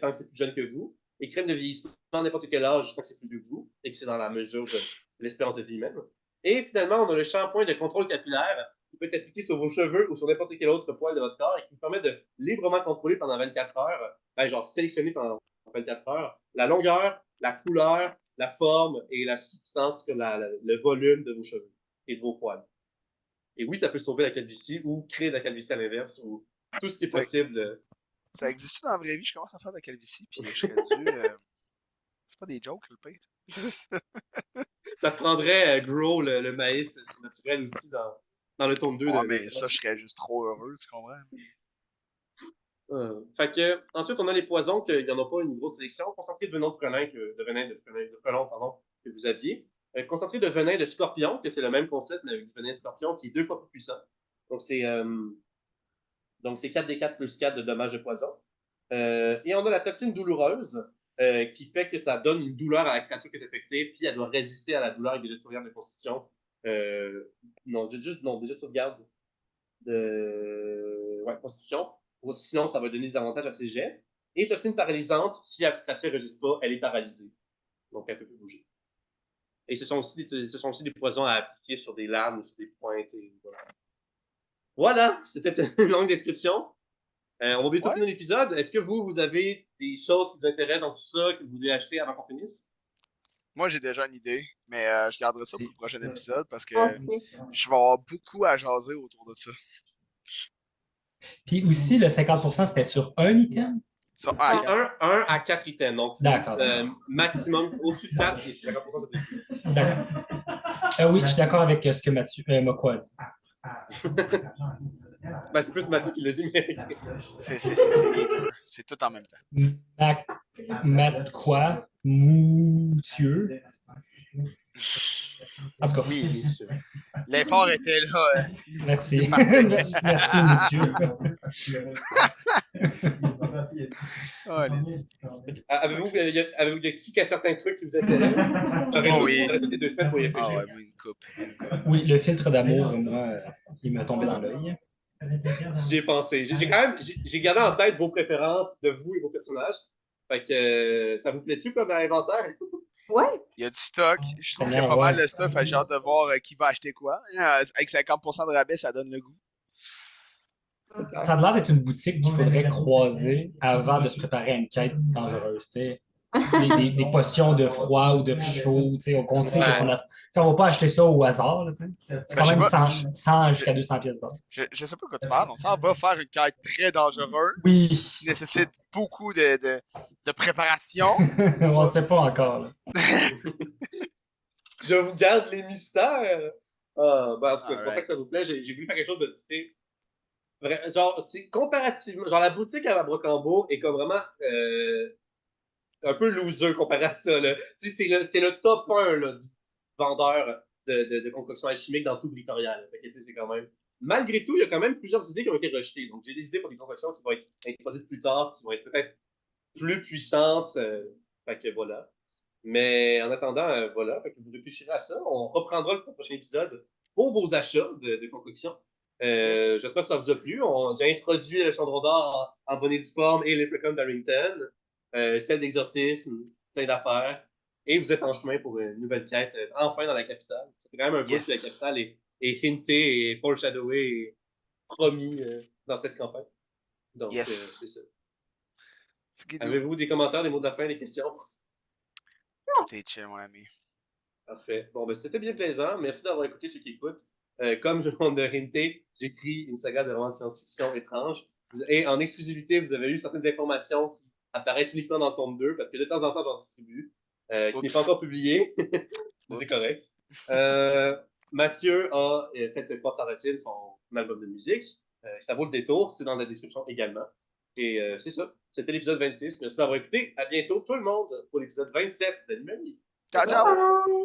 Speaker 1: tant que c'est plus jeune que vous. Et crème de vieillissement, n'importe quel âge tant que c'est plus vieux que vous et que c'est dans la mesure de l'espérance de vie même. Et finalement, on a le shampoing de contrôle capillaire qui peut être appliqué sur vos cheveux ou sur n'importe quel autre poil de votre corps et qui vous permet de librement contrôler pendant 24 heures, genre sélectionner pendant 24 heures, la longueur, la couleur, la forme et la substance, comme le volume de vos cheveux et de vos poils. Et oui, ça peut sauver la calvitie ou créer de la calvitie à l'inverse ou tout ce qui est possible.
Speaker 2: Ça existe dans la vraie vie? Je commence à faire de la calvitie, puis je serais dû. C'est pas des jokes, le pire.
Speaker 1: Ça prendrait Grow, le maïs naturel aussi dans le tome 2.
Speaker 2: Ouais, mais ça, je serais juste trop heureux, tu comprends?
Speaker 1: Fait que, ensuite, on a les poisons, qu'il n'y en a pas une grosse sélection. Concentré de venin de frelon, pardon, que vous aviez. Concentré de venin de scorpion, que c'est le même concept, mais avec du venin de scorpion, qui est 2 fois plus puissant. Donc, c'est 4d4 plus 4 de dommages de poison. Et on a la toxine douloureuse, qui fait que ça donne une douleur à la créature qui est affectée, puis elle doit résister à la douleur avec des jets de sauvegarde de constitution. Des jets de sauvegarde de constitution. Sinon, ça va donner des avantages à ses jets. Et toxine paralysante, si la créature ne résiste pas, elle est paralysée. Donc, elle ne peut plus bouger. Et ce sont aussi des poisons à appliquer sur des lames ou sur des pointes. Et voilà, c'était une longue description. On va bientôt finir l'épisode. Est-ce que vous avez des choses qui vous intéressent dans tout ça, que vous voulez acheter avant qu'on finisse?
Speaker 2: Moi, j'ai déjà une idée, mais je garderai ça pour le prochain épisode parce que
Speaker 4: Merci.
Speaker 2: je vais avoir beaucoup à jaser autour de ça.
Speaker 3: Puis aussi, le 50%, c'était sur un item?
Speaker 2: Ça,
Speaker 1: C'est 1 à 4 items. Donc,
Speaker 3: D'accord.
Speaker 1: maximum, au-dessus de 4, c'est 50% ça fait.
Speaker 3: D'accord. Oui, je suis d'accord avec ce que Mathieu Moko a dit.
Speaker 1: Ben, c'est plus Mathieu qui l'a dit, mais.
Speaker 2: c'est les deux. C'est tout en même temps.
Speaker 3: Matt quoi? Moutieux. En tout cas.
Speaker 2: Oui, l'effort était là.
Speaker 3: Merci. Merci, Moutieux.
Speaker 1: Avez-vous qu'il y a certains trucs qui vous intéressent?
Speaker 2: Oui.
Speaker 1: Répéter 2 semaines pour y réfléchir.
Speaker 2: Ah ouais, une coupe.
Speaker 3: Oui, le filtre d'amour, moi, il m'a tombé dans l'œil.
Speaker 1: J'y ai pensé. J'ai gardé en tête vos préférences de vous et vos personnages. Fait que ça vous plaît-tu comme inventaire?
Speaker 4: Ouais.
Speaker 2: Il y a du stock. Je trouve qu'il y a pas mal de stuff. J'ai hâte de voir qui va acheter quoi. Avec 50% de rabais, ça donne le goût.
Speaker 3: Ça a l'air d'être une boutique qu'il faudrait croiser avant de se préparer à une quête dangereuse. Des potions de froid ou de chaud, on sait qu'on a. On ne va pas acheter ça au hasard. C'est quand même 100 jusqu'à 200 pièces d'or.
Speaker 2: Je sais pas quoi tu parles. On s'en va faire une quête très dangereuse.
Speaker 3: Oui.
Speaker 2: Qui nécessite beaucoup de préparation.
Speaker 3: On ne sait pas encore. Là.
Speaker 1: Je vous garde les mystères. En tout cas, pour que ça vous plaît, j'ai voulu faire quelque chose de genre, c'est comparativement. Genre, la boutique à Brocambeau est comme vraiment un peu loser comparé à ça. C'est le top 1 là, du vendeur de concoctions alchimiques dans tout Britorial. C'est quand même. Malgré tout, il y a quand même plusieurs idées qui ont été rejetées. Donc, j'ai des idées pour des concoctions qui vont être introduites plus tard, qui vont être peut-être plus puissantes. Fait que voilà. Mais en attendant, voilà. Fait que vous réfléchirez à ça. On reprendra le prochain épisode pour vos achats de concoctions. J'espère que ça vous a plu. J'ai introduit le Chandron d'Or en bonne et due forme et les Leprechaun d'Arrington, celle d'exorcisme, plein d'affaires. Et vous êtes en chemin pour une nouvelle quête, enfin dans la capitale. Ça fait quand même un bout que la capitale est hinté et foreshadowé et promis dans cette campagne. Donc,
Speaker 2: Yes.
Speaker 1: c'est ça.
Speaker 2: Skidoo.
Speaker 1: Avez-vous des commentaires, des mots de la fin, des questions?
Speaker 2: Tout est chill, mon ami.
Speaker 1: Parfait. Bon, ben, c'était bien plaisant. Merci d'avoir écouté ceux qui écoutent. Comme je l'ai hinté, j'écris une saga de romans de science-fiction étrange. Et en exclusivité, vous avez eu certaines informations qui apparaissent uniquement dans le tome 2, parce que de temps en temps, j'en distribue, qui n'est pas encore publié. Mais c'est
Speaker 2: Oups.
Speaker 1: correct. Mathieu a fait Porte sa racine, son album de musique. Ça vaut le détour, c'est dans la description également. Et c'est ça. C'était l'épisode 26. Merci d'avoir écouté. À bientôt, tout le monde, pour l'épisode 27 de l'Humanité.
Speaker 2: Ciao, ciao!
Speaker 4: Bye!